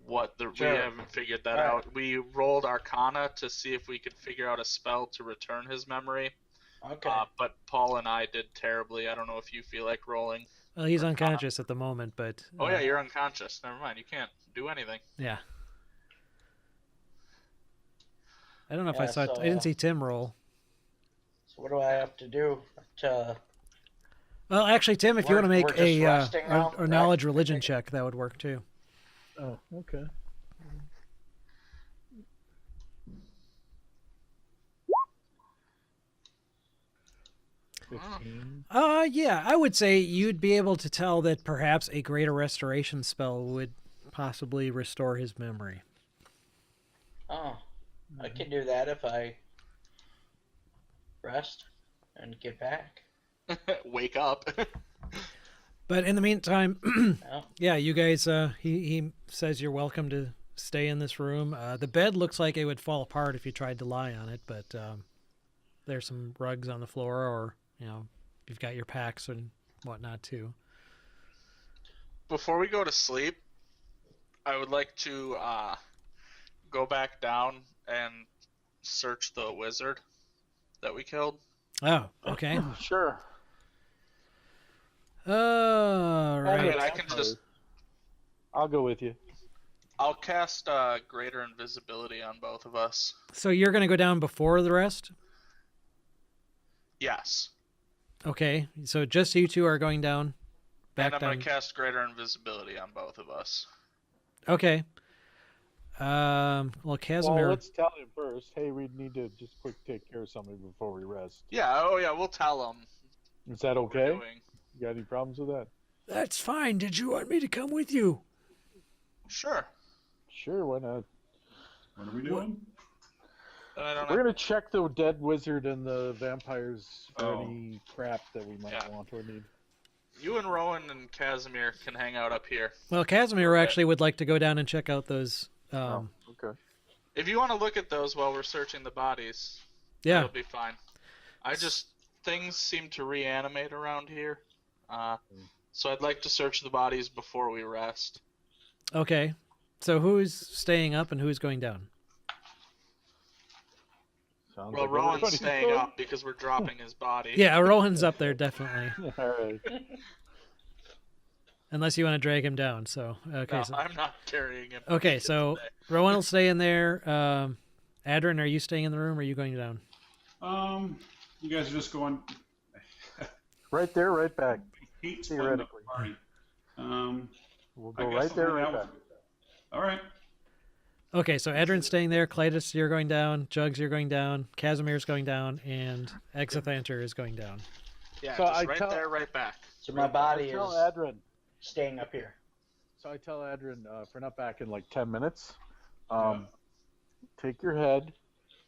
what we Sure. haven't figured that Alright. out. We rolled Arcana to see if we could figure out a spell to return his memory. Okay. But Paul and I did terribly. I don't know if you feel like rolling. Well, he's unconscious at the moment, but... Oh yeah, you're unconscious. Never mind. You can't do anything. Yeah. I don't know if Yeah, I saw... so, I didn't see Tim roll. So what do I have to do to? Well, actually, Tim, if you want to We're make just a resting now, a knowledge right? religion check, that would work too. Oh, okay. Oh. 15. Yeah, I would say you'd be able to tell that perhaps a greater restoration spell would possibly restore his memory. Oh, I can do that if I rest and get back. Wake up. But in the meantime, Yeah. yeah, you guys, he says you're welcome to stay in this room. The bed looks like it would fall apart if you tried to lie on it, but there's some rugs on the floor, or, you know, you've got your packs and whatnot too. Before we go to sleep, I would like to go back down and search the wizard that we killed. Oh, okay. Sure. All I mean, right. I can just. I'll go with you. I'll cast greater invisibility on both of us. So you're going to go down before the rest? Yes. Okay. So just you two are going down? Back And I'm down? going to cast greater invisibility on both of us. Okay. Well, Well, Casimir... let's tell him first. Hey, we need to just quick take care of something before we rest. Yeah, oh yeah, we'll tell them. Is that What we're okay? doing. You got any problems with that? That's fine. Did you want me to come with you? Sure. Sure, why not? What are we doing? Then I don't We're have... gonna check the dead wizard and the vampires for Oh. any crap that we might Yeah. want or need. You and Rowan and Casimir can hang out up here. Well, Casimir actually would like to go down and check out those. Okay. If you want to look at those while we're searching the bodies, Yeah. that'll be fine. Things seem to reanimate around here. So I'd like to search the bodies before we rest. Okay. So who's staying up and who's going down? Sounds Well, like Rowan's everybody's staying going. up because we're dropping his body. Yeah, Rohan's up there definitely. All right. Unless you want to drag him down. So okay. No, So, I'm not carrying him. okay. So Rohan will stay in there. Adrian, are you staying in the room or are you going down? You guys are just going. Right there, right back. I hate splitting up the party. We'll I go guess right I'll there, hang right out back. with- All right. Okay, so Adrian's staying there. Cletus, you're going down. Jugs, you're going down. Casimir's going down, and Exothanter is going down. Yeah, So just I right tell- there, right back. So my body I tell is Adrian. staying up here. So I tell Adrian, if we're not back in like 10 minutes, take your head,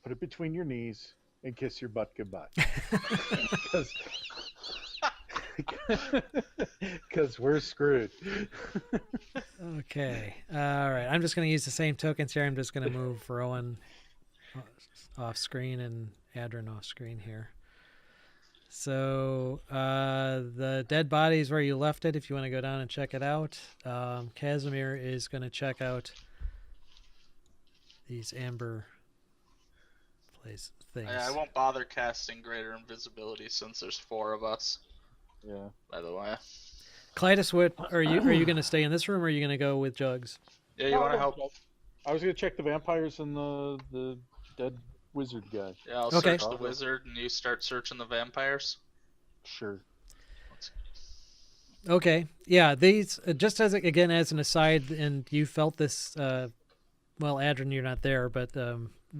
put it between your knees, and kiss your butt goodbye. Because we're screwed. Okay. All right. I'm just going to use the same tokens here. I'm just going to move Rowan off screen and Adrian off screen here. So the dead body is where you left it if you want to go down and check it out. Casimir is going to check out these amber things. I won't bother casting Greater Invisibility since there's 4 of us, Yeah. by the way. Clytus, what are you going to stay in this room or are you going to go with Jugs? Yeah, you want to help? I was going to check the vampires and the dead wizard guy. Yeah, I'll Okay. search the wizard and you start searching the vampires. Sure. Okay. Yeah, these just as again as an aside, and you felt this. Well, Adrian, you're not there, but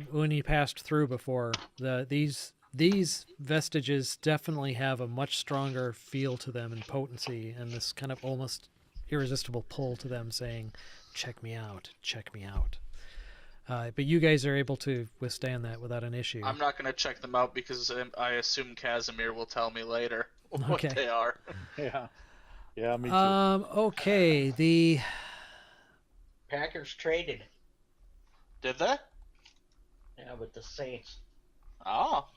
when you passed through before, these vestiges definitely have a much stronger feel to them and potency, and this kind of almost irresistible pull to them, saying, "Check me out, check me out." But you guys are able to withstand that without an issue. I'm not going to check them out because I assume Casimir will tell me later what Okay. they are. Yeah. Yeah, me too. Okay. The Packers traded. Did they? Yeah, with the Saints. Oh.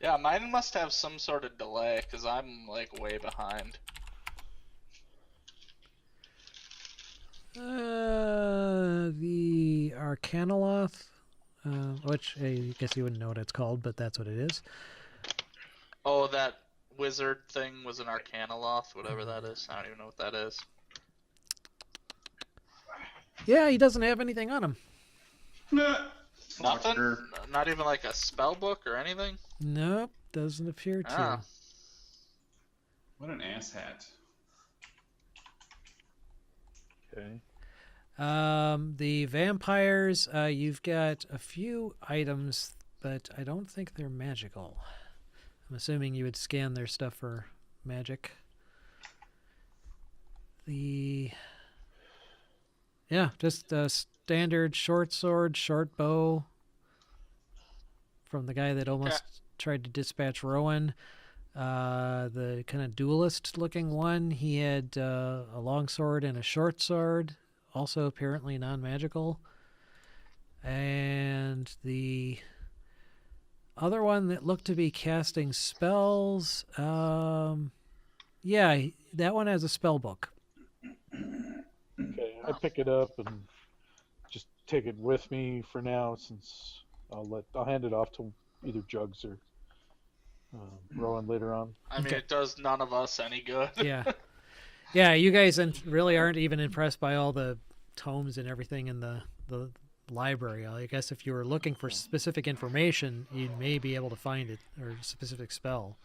Yeah, mine must have some sort of delay because I'm like way behind. The Arcanoloth, which I guess you wouldn't know what it's called, but that's what it is. Oh, that wizard thing was an Arcanoloth, whatever that is. I don't even know what that is. Yeah, he doesn't have anything on him. Nothing? Fucker. Not even like a spell book or anything? Nope, doesn't appear to. Ah. What an asshat. Okay. The vampires, you've got a few items, but I don't think they're magical. I'm assuming you would scan their stuff for magic. Yeah, just a standard short sword, short bow from the guy that almost tried to dispatch Rowan. The kind of duelist looking one, he had a long sword and a short sword, also apparently non-magical. And the other one that looked to be casting spells, yeah, that one has a spell book. Okay. I pick it up and just take it with me for now, since I'll hand it off to either Jugs or Rowan later on. I mean, Okay. it does none of us any good. Yeah. Yeah, you guys really aren't even impressed by all the tomes and everything in the library. I guess if you were looking for specific information, you may be able to find it, or a specific spell.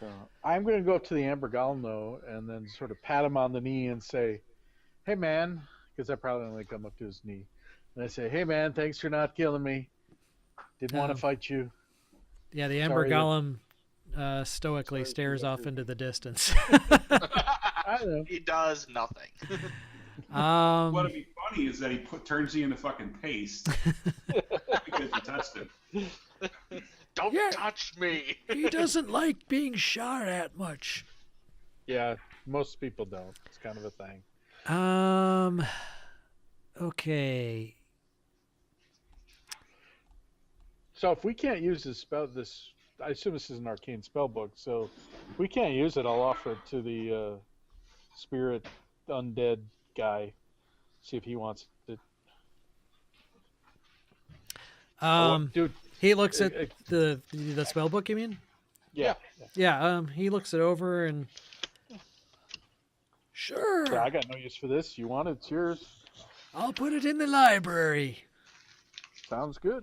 So I'm going to go up to the Amber Golem, though, and then sort of pat him on the knee and say, "Hey, man," because I probably only come up to his knee. And I say, "Hey, man, thanks for not killing me. Didn't want to fight you." Yeah, the Ember Sorry. Golem stoically Sorry, stares yeah, off sure. into the distance. I know. He does nothing. What'd be funny is that he turns you into fucking paste because you touched him. Don't Yeah. touch me. He doesn't like being shot at much. Yeah, most people don't. It's kind of a thing. Okay. So if we can't use this, I assume this is an arcane spell book. So if we can't use it, I'll offer it to the spirit undead guy. See if he wants it. Dude, He looks at uh, the spell book. You mean? yeah. Yeah. He looks it over and. Sure. Yeah, I got no use for this. You want it? It's yours. I'll put it in the library. Sounds good.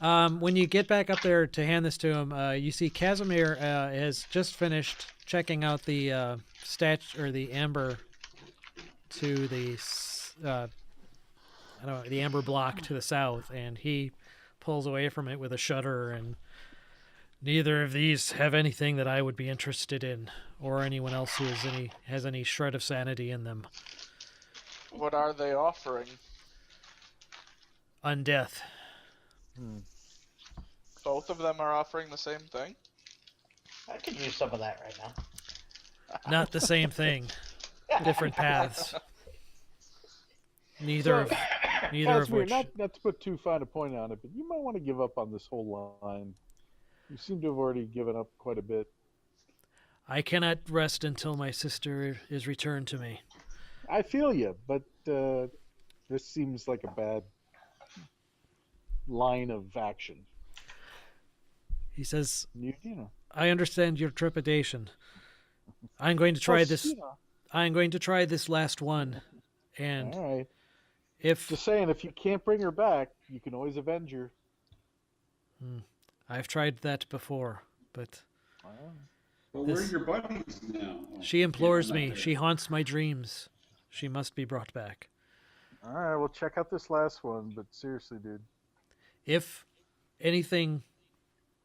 When you get back up there to hand this to him, you see Casimir has just finished checking out the or the amber to the I don't know, the amber block to the south, and he pulls away from it with a shudder. And neither of these have anything that I would be interested in, or anyone else who has any shred of sanity in them. What are they offering? Undeath. Both of them are offering the same thing? I could use some of that right now. Not the same thing. Different paths. Neither of Casimir, which. not to put too fine a point on it, but you might want to give up on this whole line. You seem to have already given up quite a bit. I cannot rest until my sister is returned to me. I feel you, but this seems like a bad line of action. He says, You know. I understand your trepidation. I'm going to try Plus, this. you know, I'm going to try this last one. And all right. if Just saying, if you can't bring her back, you can always avenge her. I've tried that before, but Well, where are your buddies now? Oh, she implores yeah, me. not She haunts my dreams. She must be brought back. All right, well, check out this last one, but seriously, dude. If anything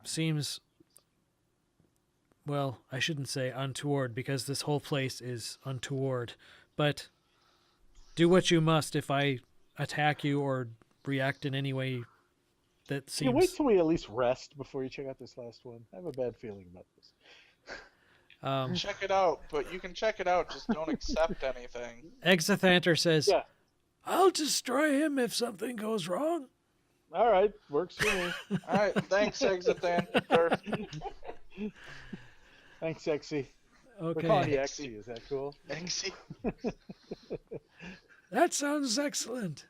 seems, well, I shouldn't say untoward, because this whole place is untoward, but do what you must if I attack you or react in any way that Can you wait seems... till we at least rest before you check out this last one? I have a bad feeling about this. Check it out, but you can check it out, just don't accept anything. Exithanter says, Yeah. I'll destroy him if something goes wrong. All right, works for me. Alright, thanks, Exithanter. Thanks, Exy. We're Okay. calling you Exy. Is that cool? Exy. That sounds excellent.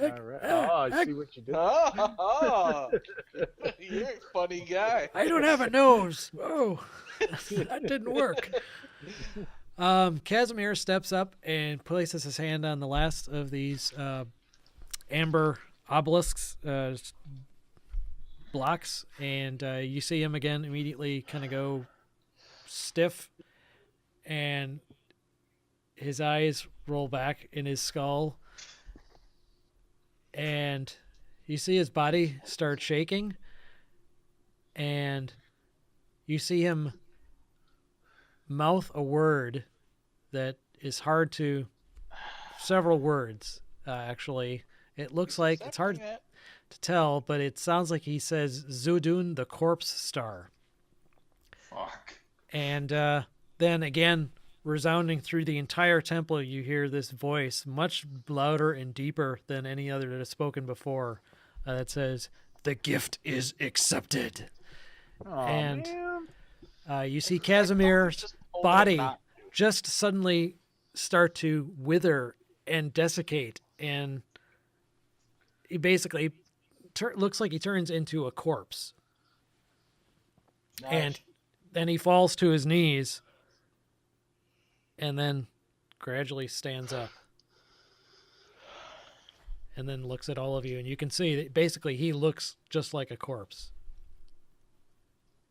All right. Oh, I see what you did. Oh, you're a funny guy. I don't have a nose. Oh, that didn't work. Casimir steps up and places his hand on the last of these amber obelisks blocks, and you see him again immediately kind of go stiff, and his eyes roll back in his skull, and you see his body start shaking, and you see him mouth a word that is hard to... several words, actually. It looks like... it's hard to tell, but it sounds like he says Zudun, the corpse star. Fuck. And then again, resounding through the entire temple, you hear this voice, much louder and deeper than any other that has spoken before, that says, "The gift is accepted." Aw, And man. you see Casimir's body just suddenly start to wither and desiccate, and he basically looks like he turns into a corpse. Nice. And then he falls to his knees and then gradually stands up and then looks at all of you, and you can see that basically he looks just like a corpse.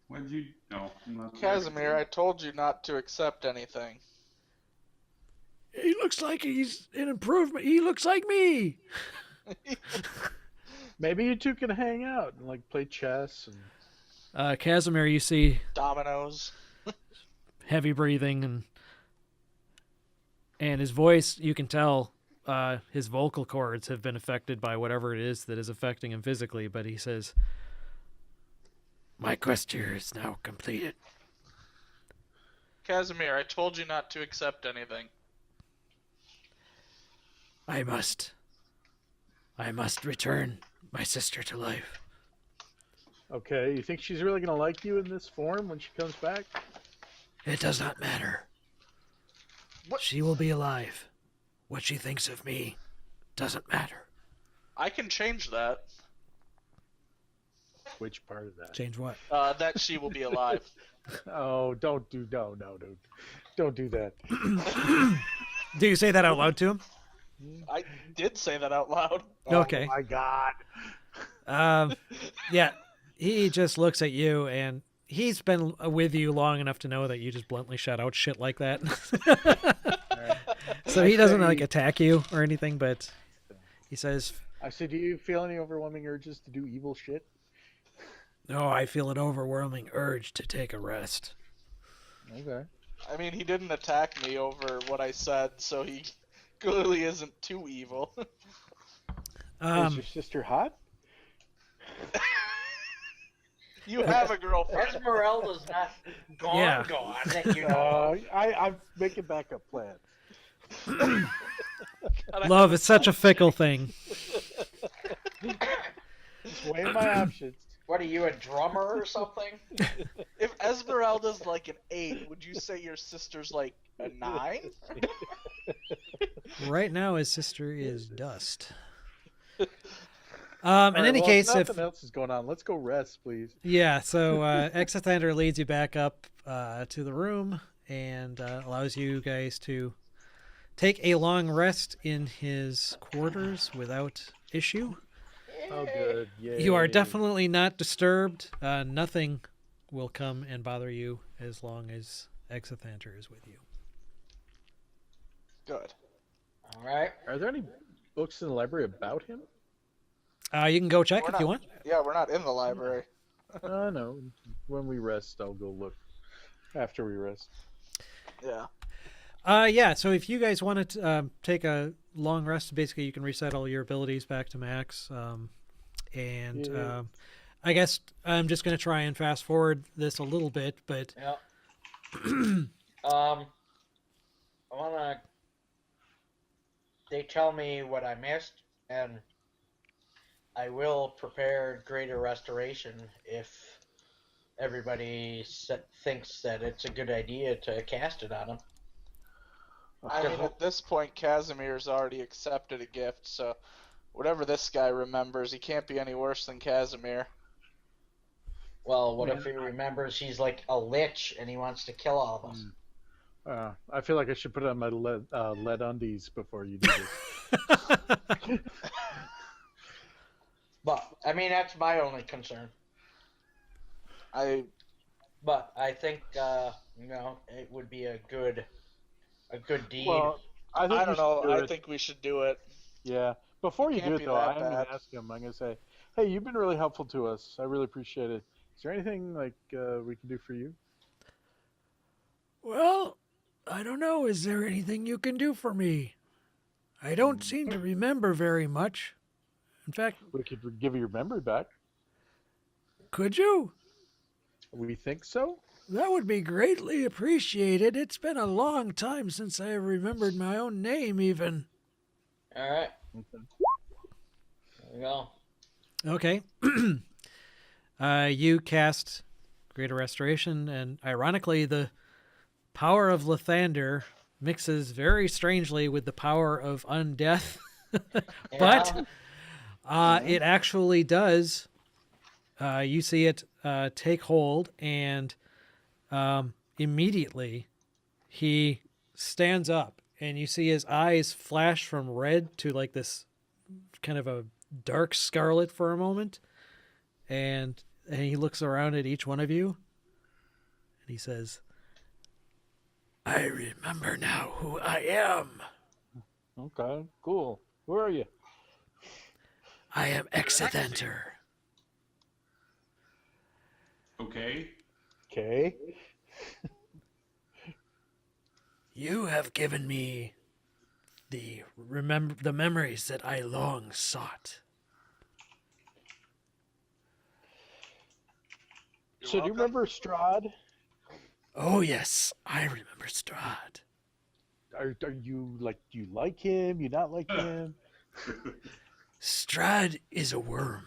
What did you? No, I'm not. Casimir, I told you not to accept anything. He looks like he's an improvement. He looks like me. Maybe you two can hang out and like play chess and Casimir, you see Dominoes. heavy breathing, and his voice, you can tell his vocal cords have been affected by whatever it is that is affecting him physically, but he says, My quest here is now completed. Casimir, I told you not to accept anything. I must return my sister to life. Okay, you think she's really gonna like you in this form when she comes back? It does not matter. What? She will be alive. What she thinks of me doesn't matter. I can change that. Which part of that? Change what? That she will be alive. Oh, don't do no, don't do that. Do you say that out loud to him? I did say that out loud. Okay. Oh my God. Yeah, he just looks at you, and he's been with you long enough to know that you just bluntly shout out shit like that. So he doesn't like attack you or anything, but he says, I said, do you feel any overwhelming urges to do evil shit? "No, I feel an overwhelming urge to take a rest." Okay. I mean, he didn't attack me over what I said, so he clearly isn't too evil. Is your sister hot? You have a girlfriend. Esmeralda's not gone, Yeah. gone, that you know. I'm making backup plans. Love is such a fickle thing. Just weighing my options. What are you, a drummer or something? If Esmeralda's like an 8, would you say your sister's like a 9? Right now, his sister is dust. In All any right, case, if if nothing else is going on, let's go rest, please. yeah, so Exathander leads you back up to the room and allows you guys to take a long rest in his quarters without issue. Oh, good. Yay. You are definitely not disturbed. Nothing will come and bother you as long as Exathander is with you. Good. All right. Are there any books in the library about him? You can go check We're if not- you want. Yeah, we're not in the library. No. When we rest, I'll go look. After we rest. Yeah. Yeah, so if you guys want to take a long rest, basically you can reset all your abilities back to max. Yeah. I guess I'm just going to try and fast forward this a little bit, but Yeah. I wanna. They tell me what I missed, and I will prepare greater restoration if everybody thinks that it's a good idea to cast it on them. I mean, at this point, Casimir's already accepted a gift, so whatever this guy remembers, he can't be any worse than Casimir. Well, what if he remembers he's like a lich and he wants to kill all of us? I feel like I should put on my lead undies before you do this. But I mean, that's my only concern. But I think it would be a good deed. Well, I we don't should know. do I it. think we should do it. Yeah. Before It you can't do it, be though, that I'm going bad. to ask him. I'm going to say, hey, you've been really helpful to us. I really appreciate it. Is there anything we can do for you? well, I don't know. Is there anything you can do for me? I don't seem to remember very much. In fact, We could give you your memory back. could you? We think so. That would be greatly appreciated. It's been a long time since I remembered my own name, even. All right, Okay. there we go. Okay. You cast Greater Restoration, and ironically, the power of Lathander mixes very strangely with the power of undeath. But it actually does. You see it take hold, and immediately he stands up, and you see his eyes flash from red to like this kind of a dark scarlet for a moment, and he looks around at each one of you, and he says, "I remember now who I am. Okay. Cool. Where are you? I am Exathander. Okay. Okay. You have given me the memories that I long sought. So do you remember Strahd? Oh, yes, I remember Strahd. Are you like, do you like him? You not like him? Strahd is a worm.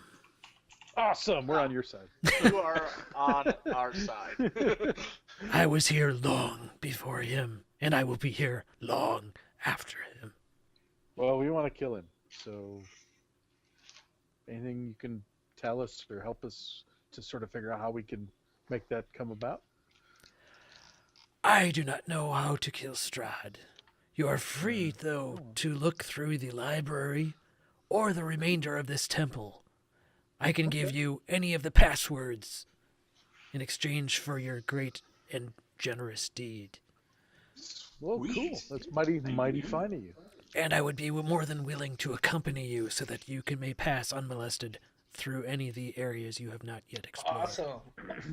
Awesome, we're on your side. You are on our side. I was here long before him, and I will be here long after him. Well, we want to kill him. So, anything you can tell us or help us to sort of figure out how we can make that come about? I do not know how to kill Strahd. You are free, though, to look through the library or the remainder of this temple. I can give you any of the passwords in exchange for your great and generous deed. Well, Sweet. cool. That's mighty Thank you. fine of you. And I would be more than willing to accompany you so that you may pass unmolested through any of the areas you have not yet explored. Awesome.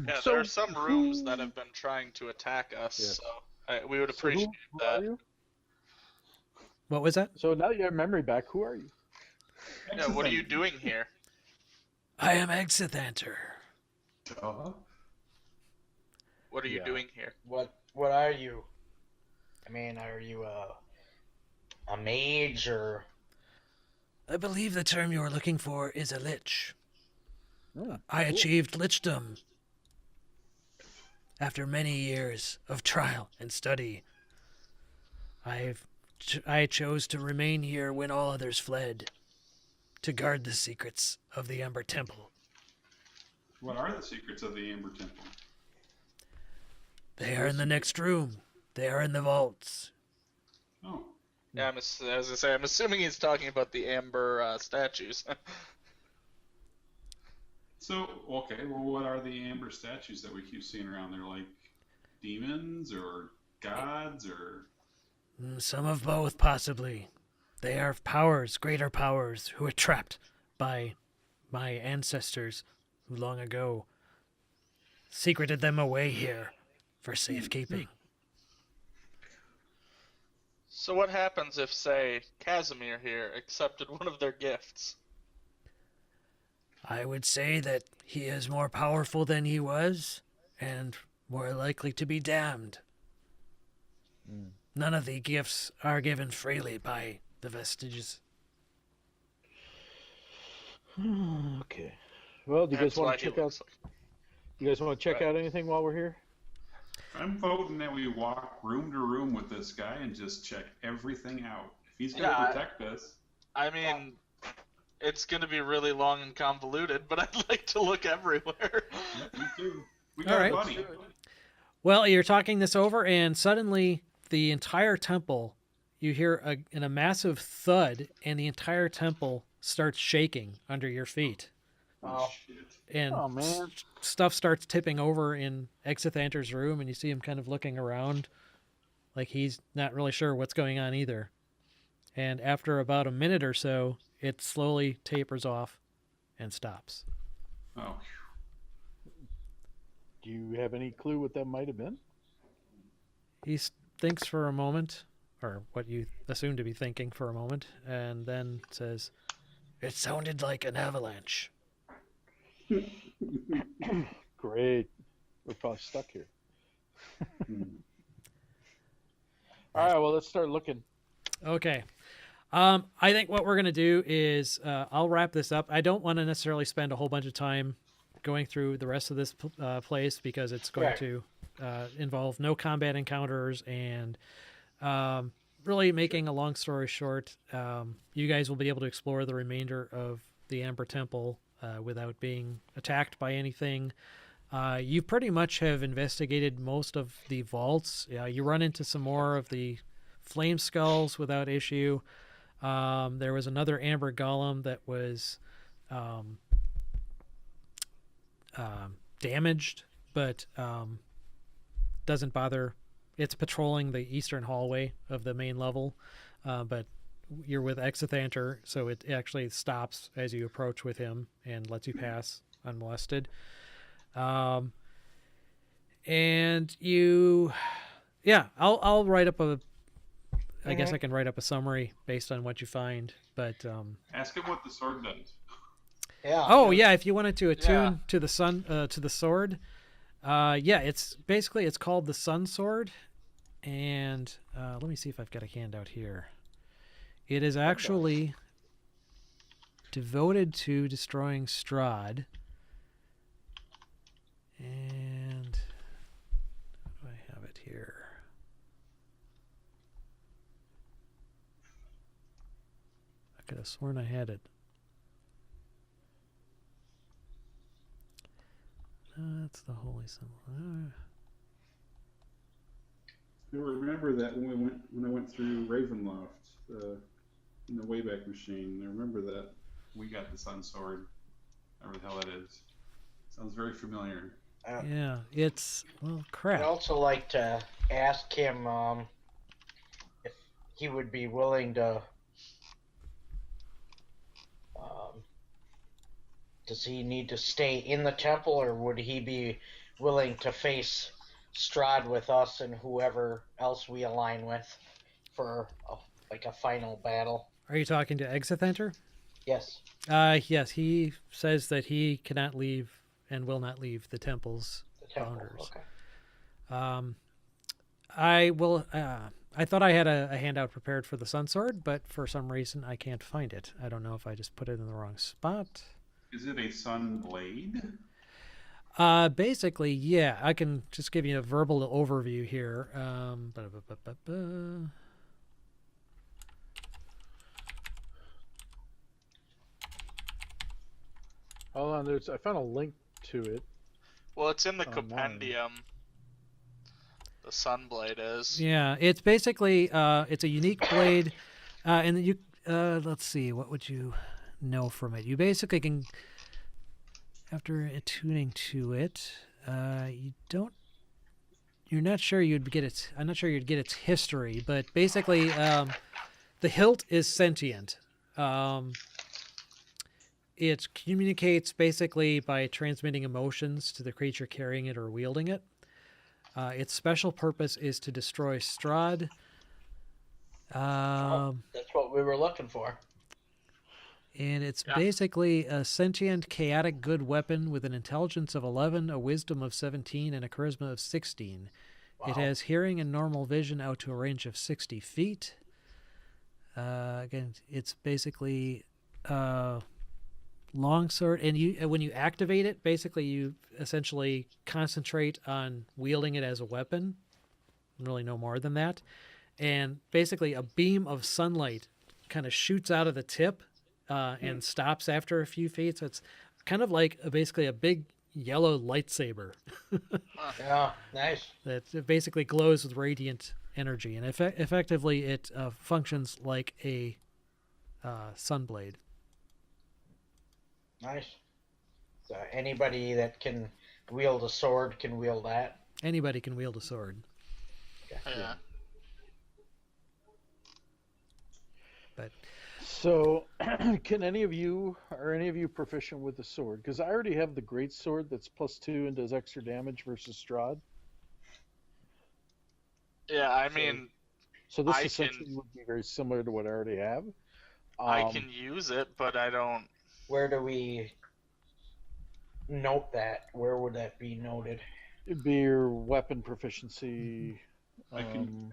Yeah, So there are some rooms who- that have been trying to attack us, Yeah. so we would So who appreciate are that. you? What was that? So now that you have memory back, who are you? Yeah, what are you doing here? I am Exithanter. Duh. What are you Yeah. doing here? What are you? I mean, are you a mage or? I believe the term you are looking for is a lich. Oh, I cool. achieved lichdom after many years of trial and study. I chose to remain here when all others fled, to guard the secrets of the Ember Temple. What are the secrets of the Amber Temple? They are in the next room. They are in the vaults. Oh, Yeah, as I say, I'm assuming he's talking about the amber statues. so okay. Well, what are the amber statues that we keep seeing around? They're like demons or gods or Some of both, possibly. They are powers, greater powers, who were trapped by my ancestors who long ago secreted them away here for safekeeping. So what happens if, say, Casimir here accepted one of their gifts? I would say that he is more powerful than he was, and more likely to be damned. None of the gifts are given freely by the vestiges. Okay. Well, do you That's guys want why to he check out? looks like. You guys want to check Right. out anything while we're here? I'm voting that we walk room to room with this guy and just check everything out. If he's gonna Yeah, protect us, I mean, it's going to be really long and convoluted, but I'd like to look everywhere. me too. We All got right. money. Well, you're talking this over, and suddenly the entire temple, you hear a massive thud, and the entire temple starts shaking under your feet. Oh shit. And Oh, man. stuff starts tipping over in Exithanter's room, and you see him kind of looking around like he's not really sure what's going on either. And after about a minute or so, it slowly tapers off and stops. Oh, Do you have any clue what that might have been? He thinks for a moment, or what you assume to be thinking for a moment, and then says, "It sounded like an avalanche." Great. We're probably stuck here. Hmm. All right. Well, let's start looking. Okay. I think what we're going to do is I'll wrap this up. I don't want to necessarily spend a whole bunch of time going through the rest of this place because it's going Right. to involve no combat encounters and really making a long story short, you guys will be able to explore the remainder of the Amber Temple without being attacked by anything. You pretty much have investigated most of the vaults. You run into some more of the flame skulls without issue. There was another amber golem that was damaged, but doesn't bother. It's patrolling the eastern hallway of the main level, but you're with Exithanter, so it actually stops as you approach with him and lets you pass unmolested. And you, yeah, I'll write up a. I guess I can write up a summary based on what you find, but Ask him what the sword does. Yeah. oh yeah, if you wanted to attune to the sun to the sword, Yeah, it's basically it's called the Sun Sword, and let me see if I've got a handout here. It is actually devoted to destroying Strahd, and how do I have it here? I could have sworn I had it. That's the holy symbol. You'll remember that when I went through Ravenloft in the Wayback Machine. I remember that we got the Sun Sword. Whatever the hell that is. Sounds very familiar. Yeah, it's well I'd crap. also like to ask him if he would be willing to. Does he need to stay in the temple, or would he be willing to face Strahd with us and whoever else we align with for a final battle? Are you talking to Exithenter? Yes. Yes, he says that he cannot leave and will not leave the temple's The temple. boundaries. Okay. I will. I thought I had a handout prepared for the Sun Sword, but for some reason I can't find it. I don't know if I just put it in the wrong spot. Is it a sun blade? Basically, yeah. I can just give you a verbal overview here. Hold on, I found a link to it. Well, it's in the Online. compendium. The Sunblade is. Yeah, it's basically it's a unique blade, and you let's see, what would you know from it? You basically can, after attuning to it, you're not sure you'd get it. I'm not sure you'd get its history, but basically, the hilt is sentient. It communicates basically by transmitting emotions to the creature carrying it or wielding it. Its special purpose is to destroy Strahd. That's what we were looking for. And it's basically a sentient, chaotic good weapon with an intelligence of 11, a wisdom of 17, and a charisma of 16. Wow. It has hearing and normal vision out to a range of 60 feet. Again, it's basically longsword, and when you activate it, basically you essentially concentrate on wielding it as a weapon. Really no more than that. And basically a beam of sunlight kind of shoots out of the tip and stops after a few feet. So it's kind of like basically a big yellow lightsaber Yeah, nice. that basically glows with radiant energy. And effectively it functions like a sunblade. Nice. So anybody that can wield a sword can wield that. Anybody can wield a sword. Yeah. But So, can any of you proficient with the sword? Because I already have the great sword that's +2 and does extra damage versus Strahd. Yeah, I mean, So this I essentially would be very similar to what I already have. I can use it, but I don't. Where do we note that? Where would that be noted? It'd be your weapon proficiency.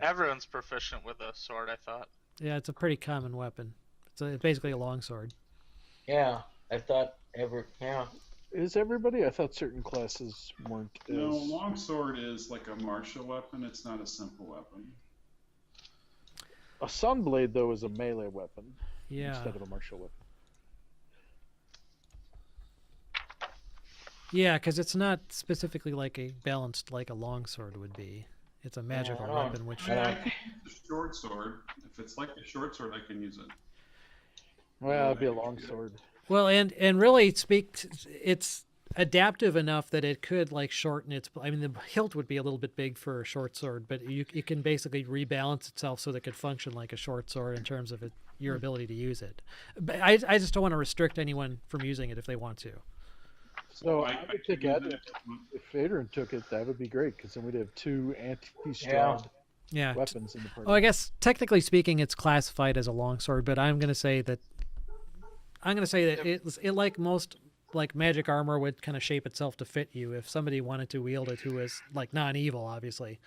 Everyone's proficient with a sword, I thought. yeah, it's a pretty common weapon. It's basically a longsword. Yeah, I thought yeah. Is everybody? I thought certain classes weren't. No, longsword is like a martial weapon. It's not a simple weapon. A sunblade though is a melee weapon Yeah. instead of a martial weapon. Yeah, because it's not specifically like a balanced like a longsword would be. It's a magical Yeah. weapon, which I can use the short sword. If it's like a short sword, I can use it. Well, it'd be a long sword. well, and really it's adaptive enough that it could like shorten its. I mean, the hilt would be a little bit big for a short sword, but it can basically rebalance itself so that it could function like a short sword in terms of your ability to use it. But I just don't want to restrict anyone from using it if they want to. So I I would can take use that. it. If Adrian took it, that would be great because then we'd have two anti-Strahd Yeah. weapons in the party. Oh, I guess technically speaking, it's classified as a longsword, but I'm going to say that it like most like magic armor would kind of shape itself to fit you if somebody wanted to wield it who was like non-evil, obviously.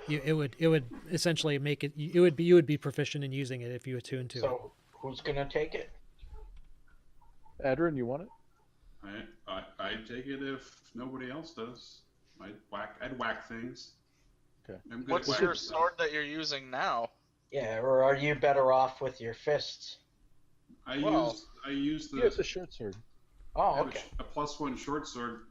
It would essentially make it. You would be proficient in using it if you attune to it. So who's gonna take it? Adrian, you want it? I'd take it if nobody else does. I'd whack things. Okay. I'm good What's at your whacking stuff. sword that you're using now? Yeah, or are you better off with your fists? I Well, use the Yeah, it's a short sword. I Oh, have okay. a +1 short sword,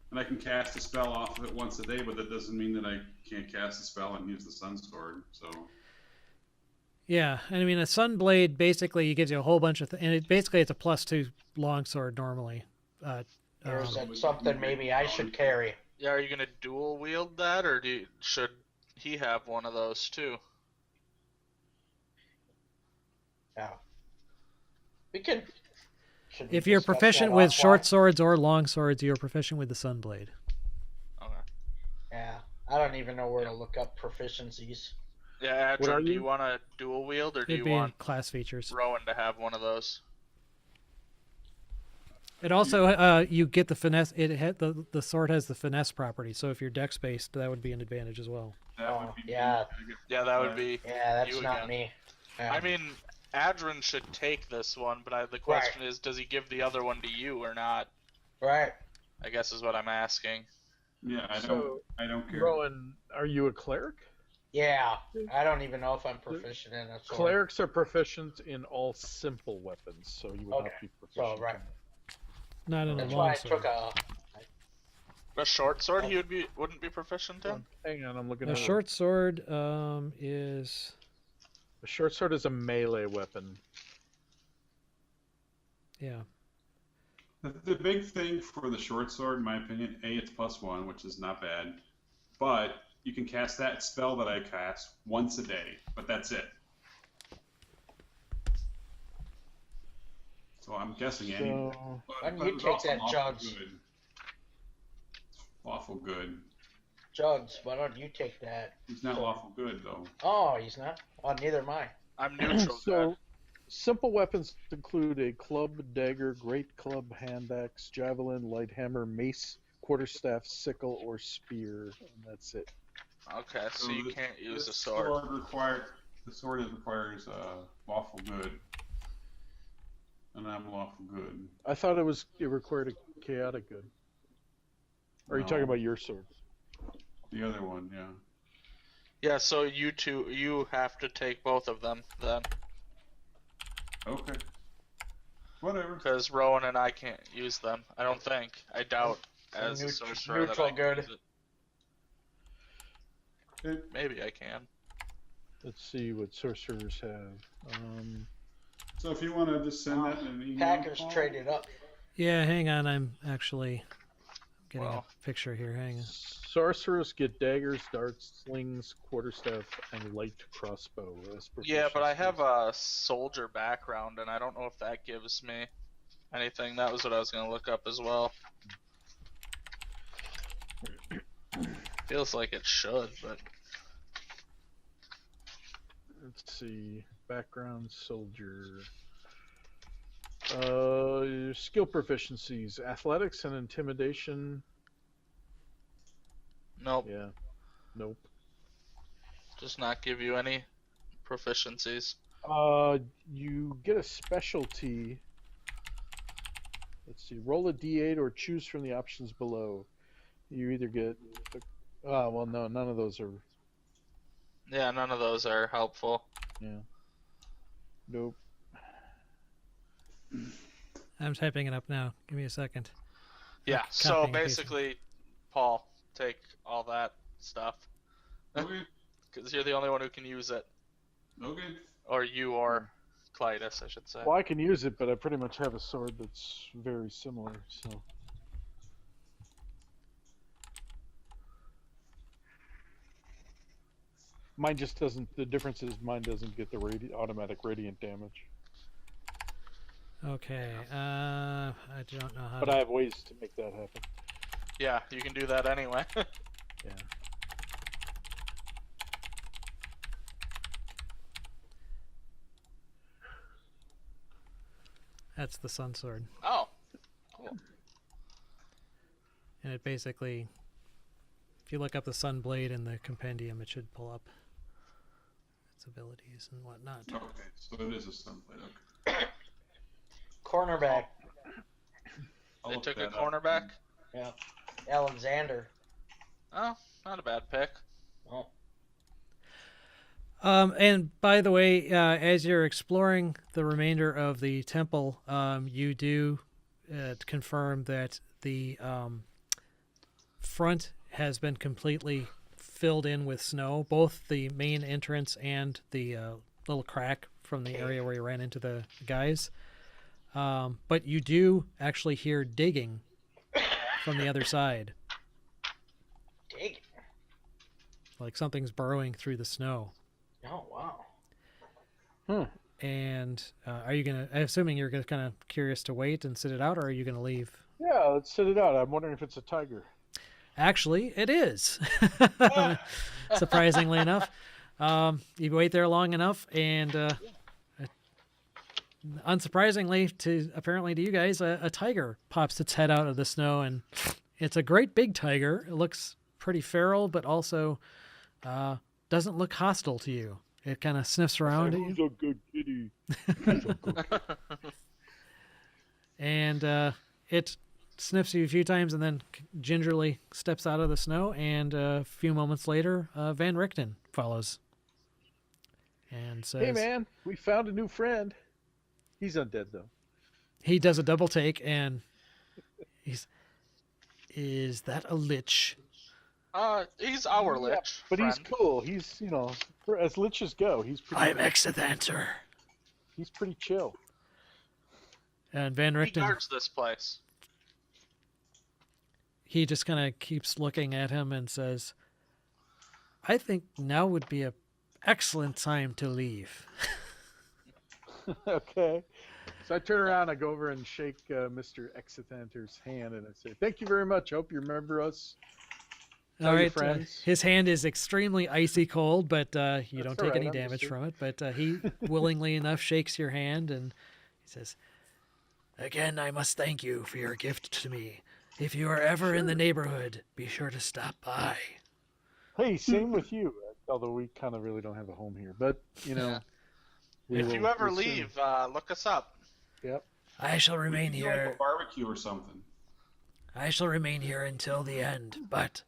and I can cast a spell off of it once a day, but that doesn't mean that I can't cast a spell and use the sun sword. So Yeah, and I mean a sunblade basically gives you a whole bunch of, and it's a +2 longsword normally. Or is Um, that something maybe I should carry? Yeah, are you gonna dual wield that, or should he have one of those too? Yeah. We can. Should we if you're discuss proficient that with offline? short swords or long swords, you're proficient with the sunblade. Okay. Yeah, I don't even know where to look up proficiencies. Yeah, What are Adrian, do you? you want to dual wield, or do It'd you be in want class features. Rowan to have one of those? It also you get the finesse. The sword has the finesse property, so if you're dex based, that would be an advantage as well. that Oh, would be me. yeah. I get Yeah, that would be. Yeah, that's You not again. me. Yeah. I mean, Adrian should take this one, but the question is, does he give the other one to you or not? Right. I guess is what I'm asking. Yeah, So, I don't care. Rowan, are you a cleric? Yeah, I don't even know if I'm proficient in it. So Clerics are proficient in all simple weapons, so you would Okay. not be proficient. So, right. in Not in a That's why long I sword. took a. A short sword, he wouldn't be proficient in. Hang on, I'm looking A at short sword is A short sword is a melee weapon. yeah. The big thing for the short sword, in my opinion, it's +1, which is not bad, but you can cast that spell that I cast once a day, but that's it. So I'm guessing anything. So, Why don't But you it's take also that, lawful Jugs? good. It's lawful good. Jugs, why don't you take that? He's not lawful good though. Oh, he's not? Oh, neither am I. I'm neutral. so simple weapons include a club, dagger, great club, hand axe, javelin, light hammer, mace, quarterstaff, sickle, or spear, and that's it. Okay, so you the- can't use the a sword. The sword requires lawful good, and I'm lawful good. I thought it required a chaotic good. Or are you talking No. about your sword? The other one, yeah. Yeah, so you have to take both of them then, Okay. Whatever. because Rowan and I can't use them. I don't think. I doubt So as a neut- sorcerer that neutral I can good. use it. Maybe I can. Let's see what sorcerers have. So if you want to just send that in an email. Packers Paul? traded up. Yeah, hang on. I'm actually getting Well. a picture here. Hang on. Sorcerers get daggers, darts, slings, quarterstaff, and light crossbow as Yeah, but I proficiencies. have a soldier background, and I don't know if that gives me anything. That was what I was gonna look up as well. Feels like it should, but Let's see. Background soldier. Skill proficiencies: athletics and intimidation. nope, Yeah. Nope. does not give you any proficiencies. You get a specialty. Let's see. Roll a d8 or choose from the options below. You either get. Well, no, none of those are. Yeah, none of those are helpful. Yeah. Nope. I'm typing it up now. Give me a second. Yeah, so Copying and pasting. basically, Paul, take all that stuff, Okay. because you're the only one who can use it. Okay. Or you or Clytus, I should say. Well, I can use it, but I pretty much have a sword that's very similar. So. Mine just doesn't. The difference is mine doesn't get the automatic radiant damage. Okay. I don't know how. But I have ways to make that happen. Yeah, you can do that anyway. Yeah. That's the sun sword. Oh, cool. And it basically, if you look up the sun blade in the compendium, it should pull up its abilities and whatnot. Okay, so it is a sunblade. Okay. Cornerback. I'll They look took a that up. cornerback. Yeah. Alexander. Oh, not a bad pick. Oh. And by the way, as you're exploring the remainder of the temple, you do confirm that the front has been completely filled in with snow, both the main entrance and the little crack from the area where you ran into the guys. But you do actually hear digging from the other side, Dig. like something's burrowing through the snow. Oh, wow. And are you gonna? I'm assuming you're gonna kind of curious to wait and sit it out, or are you gonna leave? Yeah, let's sit it out. I'm wondering if it's a tiger. Actually, it is. Surprisingly enough, you wait there long enough, and unsurprisingly, apparently to you guys, a tiger pops its head out of the snow, and it's a great big tiger. It looks pretty feral, but also doesn't look hostile to you. It kind of sniffs around at you. Who's a good kitty? And it sniffs you a few times and then gingerly steps out of the snow, and a few moments later Van Richten follows and says, Hey man, we found a new friend. He's undead though. he does a double take and is that a lich? He's our lich. But he's friend. cool. He's as liches go, he's I'm Exithanter. he's pretty chill. And Van He Richten, guards this place. he just kind of keeps looking at him and says, I think now would be a excellent time to leave. Okay. So I turn around, I go over and shake Mr. Exithanter's hand, and I say, "Thank you very much. Hope you remember us." All Tell your right, friends. his hand is extremely icy cold, but you That's don't all take right, any I'm damage used to from it. But he willingly enough shakes your hand, and he says, again, I must thank you for your gift to me. If you are ever in the neighborhood, be sure to stop by. Hey, same with you. Although we kind of really don't have a home here, but Yeah. we If will- you ever we'll soon. leave, look us up. Yep. I shall We remain could do like here. a barbecue or something. I shall remain here until the end. But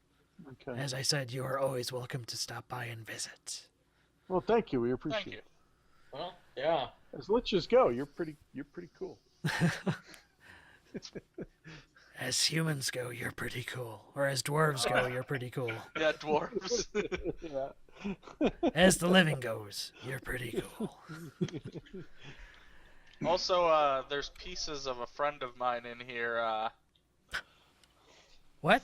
Okay. as I said, you are always welcome to stop by and visit. Well, thank you. We appreciate Thank you. it. Well, yeah. As liches go, you're pretty cool. As humans go, you're pretty cool. Or as dwarves go, you're pretty cool. Yeah, dwarves. Yeah. As the living goes, you're pretty cool. Also, there's pieces of a friend of mine in here. What?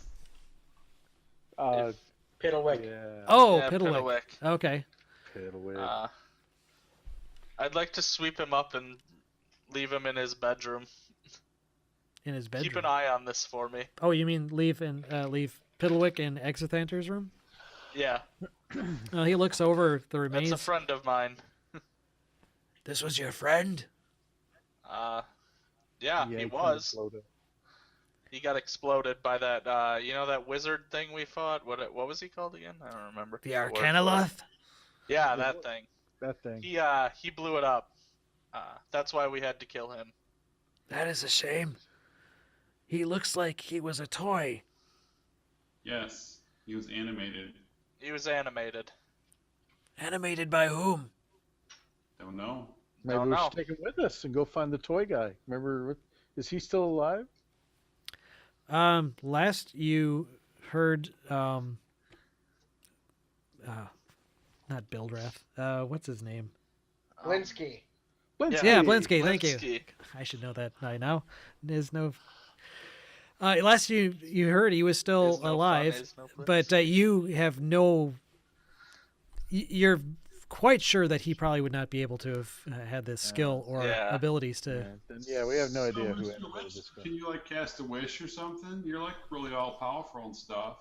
Piddlewick. Yeah. Oh, yeah, Piddlewick. Okay. Piddlewick. I'd like to sweep him up and leave him in his bedroom. In his bedroom. Keep an eye on this for me. Oh, you mean leave Piddlewick in Exithanter's room? Yeah, He looks over the remains. that's a friend of mine. This was your friend? Yeah, Yeah, he kinda was. slowed up. He got exploded by that, that wizard thing we fought? What was he called again? I don't remember. The word for it. Arcanoloth? Yeah, that thing. That thing. He blew it up. That's why we had to kill him. That is a shame. He looks like he was a toy. Yes, he was animated. He was animated. Animated by whom? Don't know. Maybe Don't we know. should take him with us and go find the toy guy. Remember, is he still alive? Last you heard, not Bildrath. What's his name? Blinsky. Blinsky. Yeah, Blinsky. Thank you. Blinsky. I should know that by now. There's no. Last you heard, he was still There's no fun, alive, there's no but bliss. you have no. You're quite sure that he probably would not be able to have had the skill or Yeah. abilities to. Yeah, we have no idea So, who Mr. animated Lich, this guy. can you like cast a wish or something? You're like really all powerful and stuff.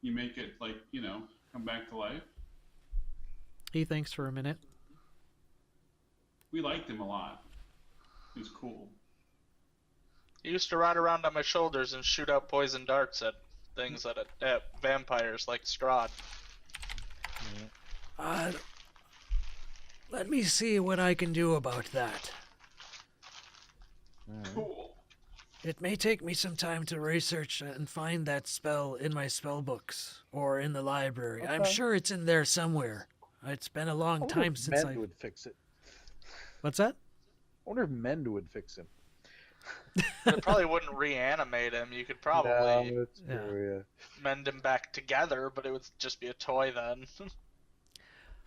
You make it like come back to life. He thinks for a minute. We liked him a lot. He was cool. He used to ride around on my shoulders and shoot out poison darts at things at vampires like Strahd. Let me see what I can do about that. Cool. It may take me some time to research and find that spell in my spell books or in the library. I'm Okay. sure it's in there somewhere. It's been a long I wonder time if since Mend I... would fix it. What's that? I wonder if Mend would fix him. It probably wouldn't reanimate him. You could probably No, that's true, mend him back together, but it would just be a toy then.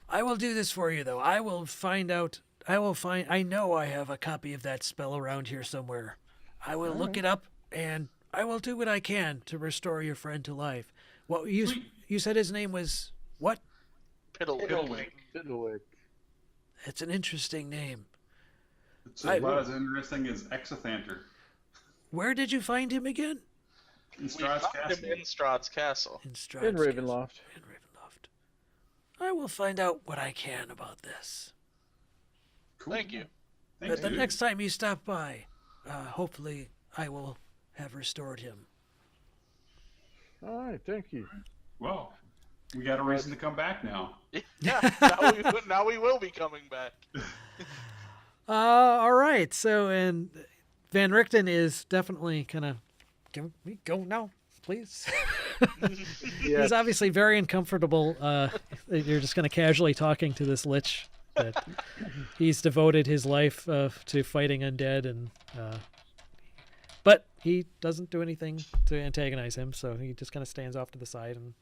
I will do this for you, though. I will find out. I know I have a copy of that spell around here somewhere. I will look it up, and I will do what I can to restore your friend to life. What you said his name was what? Piddlewink. Fiddlewick. It's an interesting name. It's about as interesting as Exothanter Where did you find him again? in We Strahd's found Castle. him in Strahd's castle. In Strahd's In castle. Ravenloft. In Ravenloft. I will find out what I can about this. Cool. Thank you. Thanks, But the dude. next time you stop by, hopefully I will have restored him. All right, thank you. Well, we got a reason to come back now. Yeah, now we will be coming back. All right. So, and Van Richten is definitely kind of, can we go now, please? Yeah, He's obviously very uncomfortable. You're just kind of casually talking to this lich that he's devoted his life to fighting undead, and but he doesn't do anything to antagonize him, so he just kind of stands off to the side and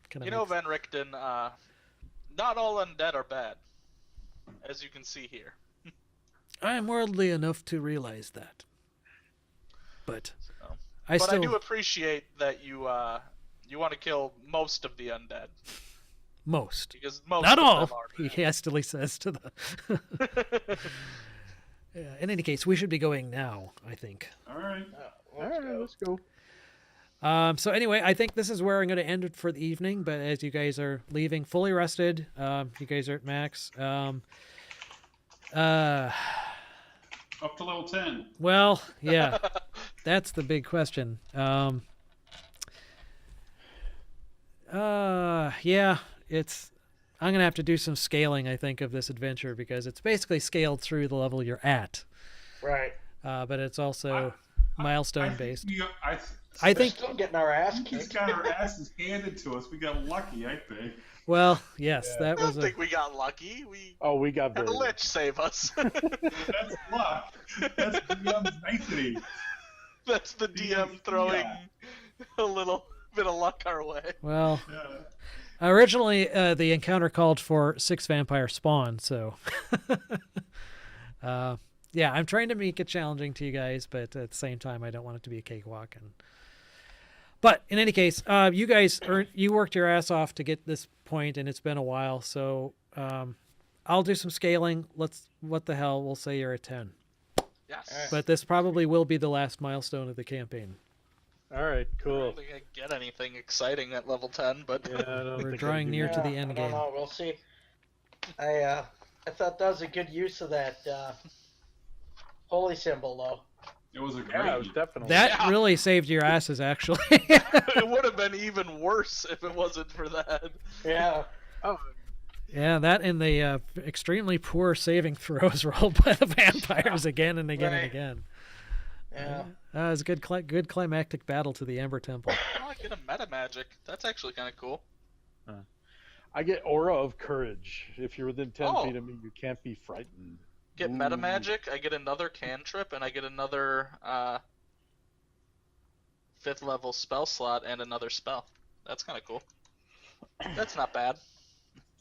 kind of. You know, Van Richten, not all undead are bad, as you can see here. I am worldly enough to realize that, but So. I But still I do appreciate that you want to kill most of the undead, most. because most Not of all, them are he bad. hastily says to the. Yeah, in any case, we should be going now, I think. All right. all right, let's go. So anyway, I think this is where I'm going to end it for the evening. But as you guys are leaving, fully rested, you guys are at max. Up to level 10. Well, yeah, that's the big question. Yeah, it's. I'm gonna have to do some scaling, I think, of this adventure because it's basically scaled through the level you're at, Right. but it's also milestone based. I think. Still getting our ass We just kicked. got our asses handed to us. We got lucky, I think. Well, yes, that I don't was a. think we got lucky. We Oh, we got had very a lich save us. That's luck. That's DM's nicety. That's the DM throwing Yeah. a little bit of luck our way. Well, Yeah. originally the encounter called for 6 vampire spawn, so. Yeah, I'm trying to make it challenging to you guys, but at the same time, I don't want it to be a cakewalk. But in any case, you guys you worked your ass off to get this point, and it's been a while. So I'll do some scaling. What the hell? We'll say you're at 10. Yes. But this probably will be the last milestone of the campaign. All right, I cool. don't think I get anything exciting at level 10, but Yeah, I don't We're think drawing I do near to that. the end I don't game. know. We'll see. I thought that was a good use of that holy symbol, though. It was a great. Yeah, it was definitely. That Yeah. really saved your asses, actually. it would have been even worse if it wasn't for that. Yeah. Oh, Yeah, that and the extremely poor saving throws rolled by the vampires again and again and Right. again. Yeah. It was a good climactic battle to the Ember Temple. Oh, I get a meta magic. That's actually kind of cool. I get Aura of Courage. If you're within 10 Oh. feet of me, you can't be frightened. Get meta Ooh. magic. I get another cantrip, and I get another 5th level spell slot and another spell. That's kind of cool. That's not bad.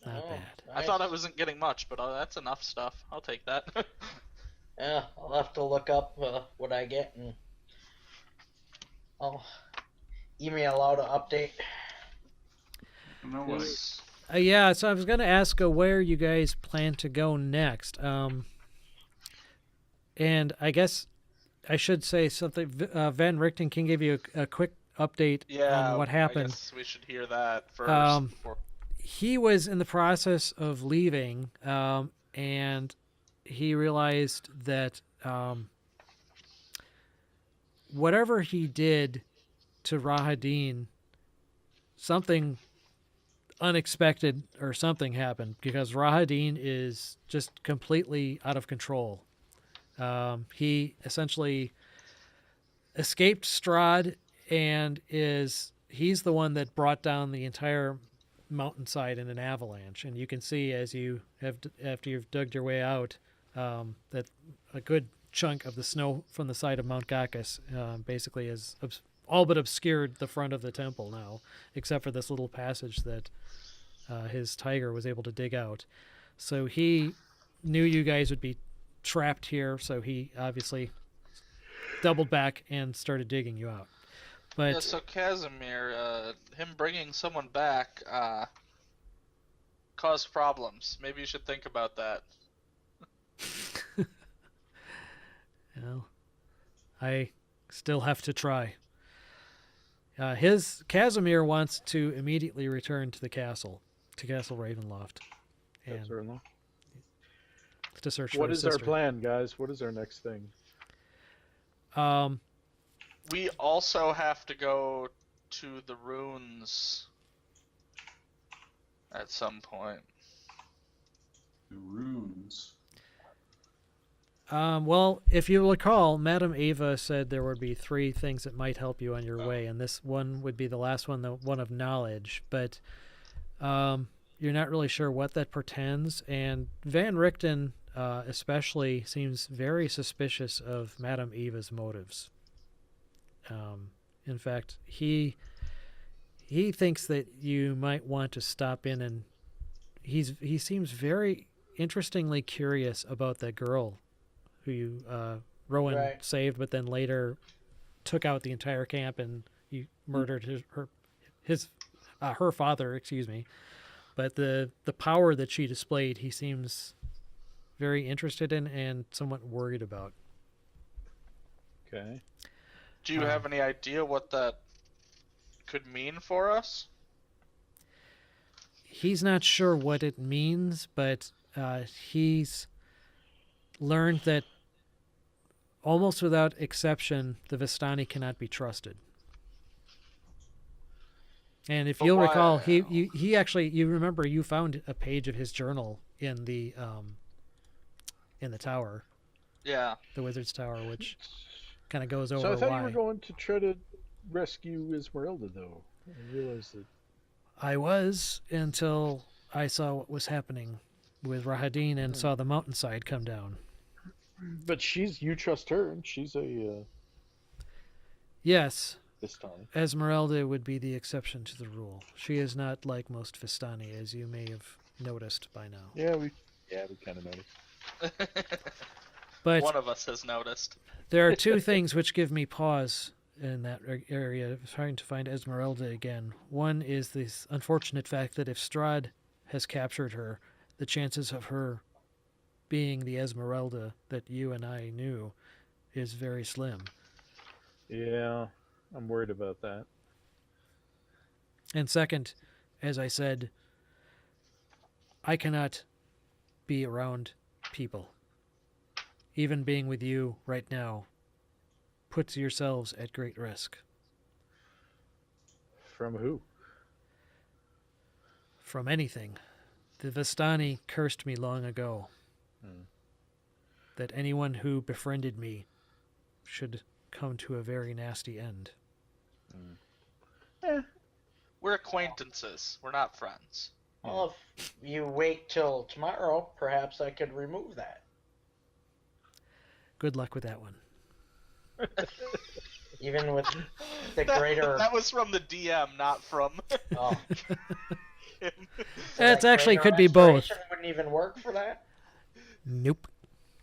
Not Oh, bad. I nice. thought I wasn't getting much, but that's enough stuff. I'll take that. Yeah, I'll have to look up what I get and I'll email out an update. No way. Yeah, so I was going to ask where you guys plan to go next. And I guess I should say something. Van Richten can give you a quick update Yeah. on what I happened. guess we should hear that first. Before... He was in the process of leaving, and he realized that whatever he did to Rahadin, something unexpected or something happened because Rahadin is just completely out of control. He essentially escaped Strahd and he's the one that brought down the entire mountainside in an avalanche. And you can see as after you've dug your way out, that a good chunk of the snow from the side of Mount Gakis basically has all but obscured the front of the temple now, except for this little passage that his tiger was able to dig out. So he knew you guys would be trapped here, so he obviously doubled back and started digging you out. But yeah, so Casimir, him bringing someone back caused problems. Maybe you should think about that. well, I still have to try. Casimir wants to immediately return to the castle, to Castle Ravenloft, and to search for What his is our sister. plan, guys? What is our next thing? We also have to go to the ruins at some point. The runes. Well, if you recall, Madame Ava said there would be 3 things that might help you on your way, and this one would be the last one, the one of knowledge. But you're not really sure what that portends, and Van Richten especially seems very suspicious of Madame Eva's motives. In fact, he thinks that you might want to stop in, and he seems very interestingly curious about that girl who you Rowan saved, but then later took out the entire camp and you murdered her father, excuse me. But the power that she displayed, he seems very interested in and somewhat worried about. Okay. Do you have any idea what that could mean for us? He's not sure what it means, but he's learned that almost without exception, the Vistani cannot be trusted. And if you'll recall, he actually, you remember you found a page of his journal in the tower. Yeah. The Wizard's Tower, which kind of goes over So I thought why. you were going to try to rescue Esmeralda, though. I realized that. I was until I saw what was happening with Rahadin and saw the mountainside come down. But you trust her, and she's a Yes, Vistani. Esmeralda would be the exception to the rule. She is not like most Vistani, as you may have noticed by now. Yeah, we kind of noticed. But one of us has noticed. there are 2 things which give me pause in that area, trying to find Esmeralda again. One is this unfortunate fact that if Strahd has captured her, the chances of her being the Esmeralda that you and I knew is very slim. Yeah, I'm worried about that. And second, as I said, I cannot be around people. Even being with you right now puts yourselves at great risk. From who? From anything. The Vistani cursed me long ago. That anyone who befriended me should come to a very nasty end. We're acquaintances. We're not friends. Well, if you wait till tomorrow, perhaps I could remove that. Good luck with that one. Even with the greater... That was from the DM, not from Oh. him. It actually greater could be both. restoration wouldn't even work for that? Nope.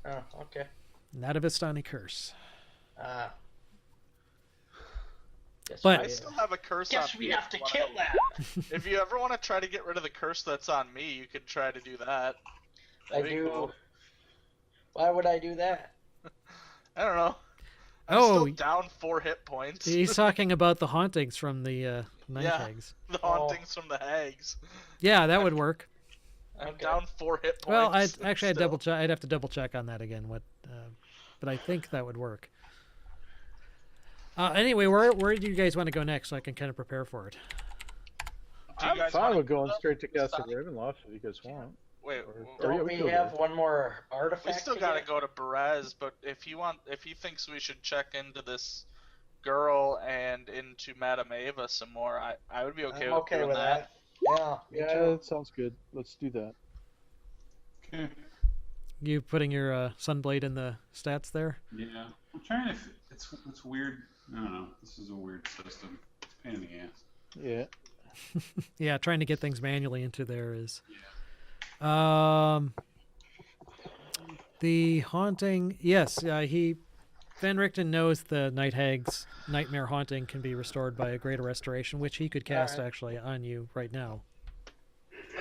Oh, okay. Not a Vistani curse. Guess But- I still have a curse Guess on we me. have to if you kill wanna- that. If you ever want to try to get rid of the curse that's on me, you could try to do that. I That'd be do. cool. Why would I do that? I don't know. I'm Oh, still down 4 hit points. he's talking about the hauntings from the Night Yeah. Hags. The hauntings from the hags. Yeah, that would work. I'm Okay. down 4 hit points. Well, I'd still. have to double check on that again. What but I think that would work. Anyway, where do you guys want to go next so I can kind of prepare for it? Do you I'm guys fine wanna with go going up? straight to Castle Stop. Ravenloft if you guys want. Wait, Or yeah, Don't we we can go have there. one more artifact? we still to gotta get? go to Perez, but if he thinks we should check into this girl and into Madame Ava some more, I would be okay I'm with okay doing with that. Yeah, me Yeah, too. that sounds good. Let's do that. Okay. You putting your Sunblade in the stats there? Yeah. I'm trying to. It's weird. I don't know. This is a weird system. It's a pain in the ass. Yeah. Yeah, trying to get things manually into there is. The haunting. Yes, Van Richten knows the Night Hag's nightmare haunting can be restored by a greater restoration, which he could cast Alright. actually on you right now.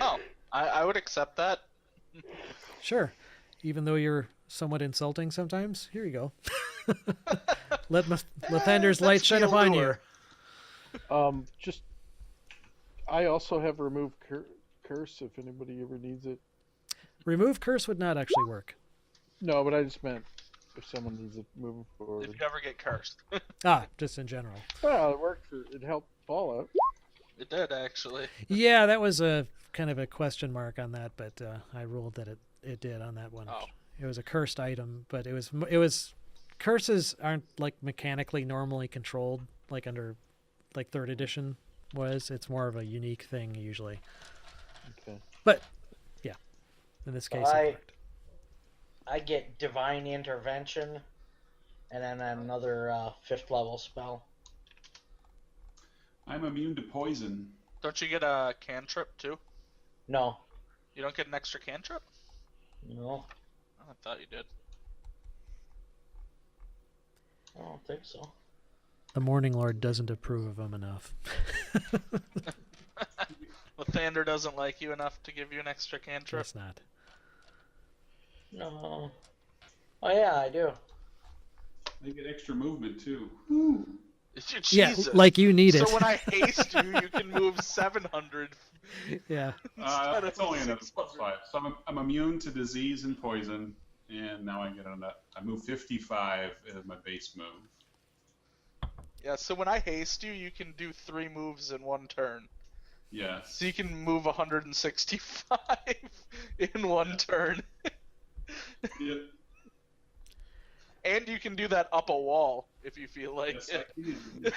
Oh, I would accept that. Sure, even though you're somewhat insulting sometimes. Here you go. Let Lathander's light That's shine the upon you. allure. Just I also have remove curse if anybody ever needs it. Remove curse would not actually work. No, but I just meant if someone needs it moving forward. If you ever get cursed. Just in general. Well, it worked for it helped Fallout. It did, actually. Yeah, that was a kind of a question mark on that, but I ruled that it did on that one. Oh. It was a cursed item, but it was curses aren't like mechanically normally controlled like under like 3rd edition was. It's more of a unique thing usually. Okay. But yeah, in this case, it worked. I get divine intervention, and then another 5th level spell. I'm immune to poison. Don't you get a cantrip, too? No, You don't get an extra cantrip? no, I thought you did. I don't think so. The Morning Lord doesn't approve of him enough. Lathander doesn't like you enough to give you an extra cantrip. It's not. No. Oh yeah, I do. They get extra movement too. Woo. Jesus. Yeah, like you need it. So when I haste you, you can move 700. Yeah. instead It's of only another 600. +5. So I'm immune to disease and poison, and now I get on that. I move 55 as my base move. Yeah, so when I haste you, you can do 3 moves in 1 turn. Yes. So you can move 165 in 1 turn. Yep. And you can do that up a wall if you feel like Yes, it. I can.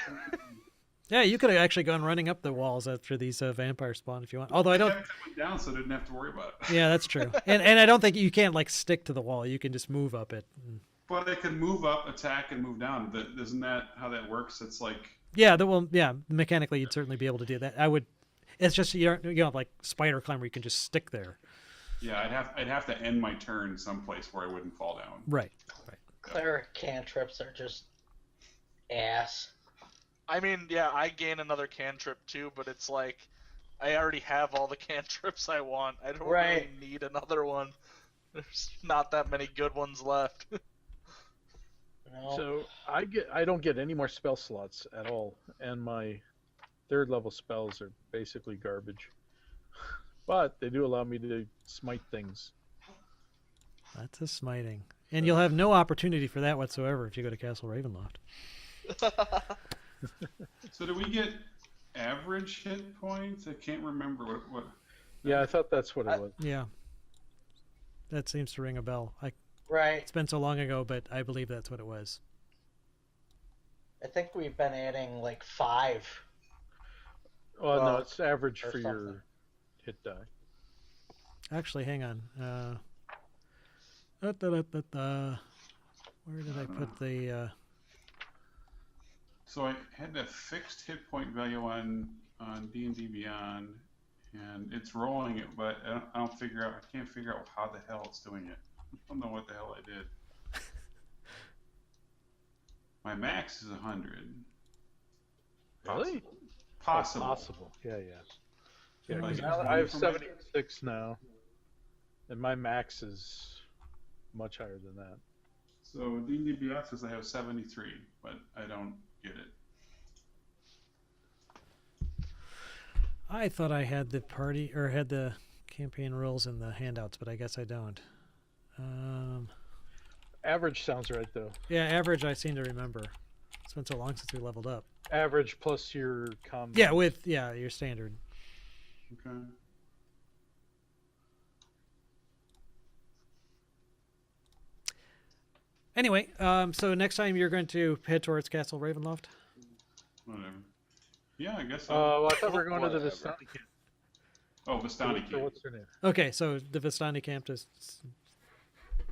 Yeah, you could have actually gone running up the walls after these vampire spawn if you want. Although I don't. I went down, so I didn't have to worry about it. Yeah, that's true. And I don't think you can't like stick to the wall. You can just move up it. But I can move up, attack, and move down. Isn't that how that works? It's like Yeah, mechanically you'd certainly be able to do that. I would. It's just you don't have like spider climb where you can just stick there. yeah, I'd have to end my turn someplace where I wouldn't fall down. Right. Cleric cantrips are just ass. I mean, yeah, I gain another cantrip too, but it's like I already have all the cantrips I want. I don't Right. really need another one. There's not that many good ones left. No. So I don't get any more spell slots at all, and my 3rd level spells are basically garbage. But they do allow me to smite things. That's a smiting. And you'll have no opportunity for that whatsoever if you go to Castle Ravenloft. So do we get average hit points? I can't remember what. Yeah, I thought that's what it was. Yeah. That seems to ring a bell. Right. It's been so long ago, but I believe that's what it was. I think we've been adding like 5. Oh no, Well, it's average or for something. your hit die. Actually, hang on. Where did I put the... So I had a fixed hit point value on D&D Beyond, and it's rolling it, but I can't figure out how the hell it's doing it. I don't know what the hell I did. My max is 100. Really? Possible. Possible. Yeah. Yeah, Like, 'cause I have for my- 76 now, and my max is much higher than that. So D&D Beyond says I have 73, but I don't get it. I thought I had the party, or had the campaign rules in the handouts, but I guess I don't. Average sounds right though. Yeah, average I seem to remember. It's been so long since we leveled up. Average plus your combat. Yeah, with your standard. Okay. Anyway, so next time you're going to head towards Castle Ravenloft. Whatever. Yeah, I guess so. Well, I thought we were going to the Whatever. Vistani camp. Oh, Vistani So camp. what's her name? Okay, so the Vistani camp is,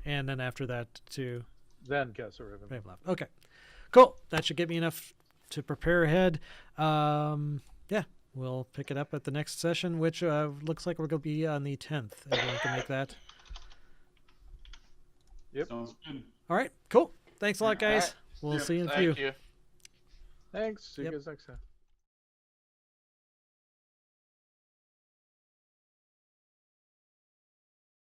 and then after that to Then Castle Raven. Ravenloft. Okay, cool. That should get me enough to prepare ahead. Yeah, we'll pick it up at the next session, which looks like we're going to be on the 10th. Everyone can make that. Yep. Sounds good. All right, cool. Thanks a lot, guys. Alright. We'll Yep. see you in a Thank few. you. Thanks. See Yep. you guys next time.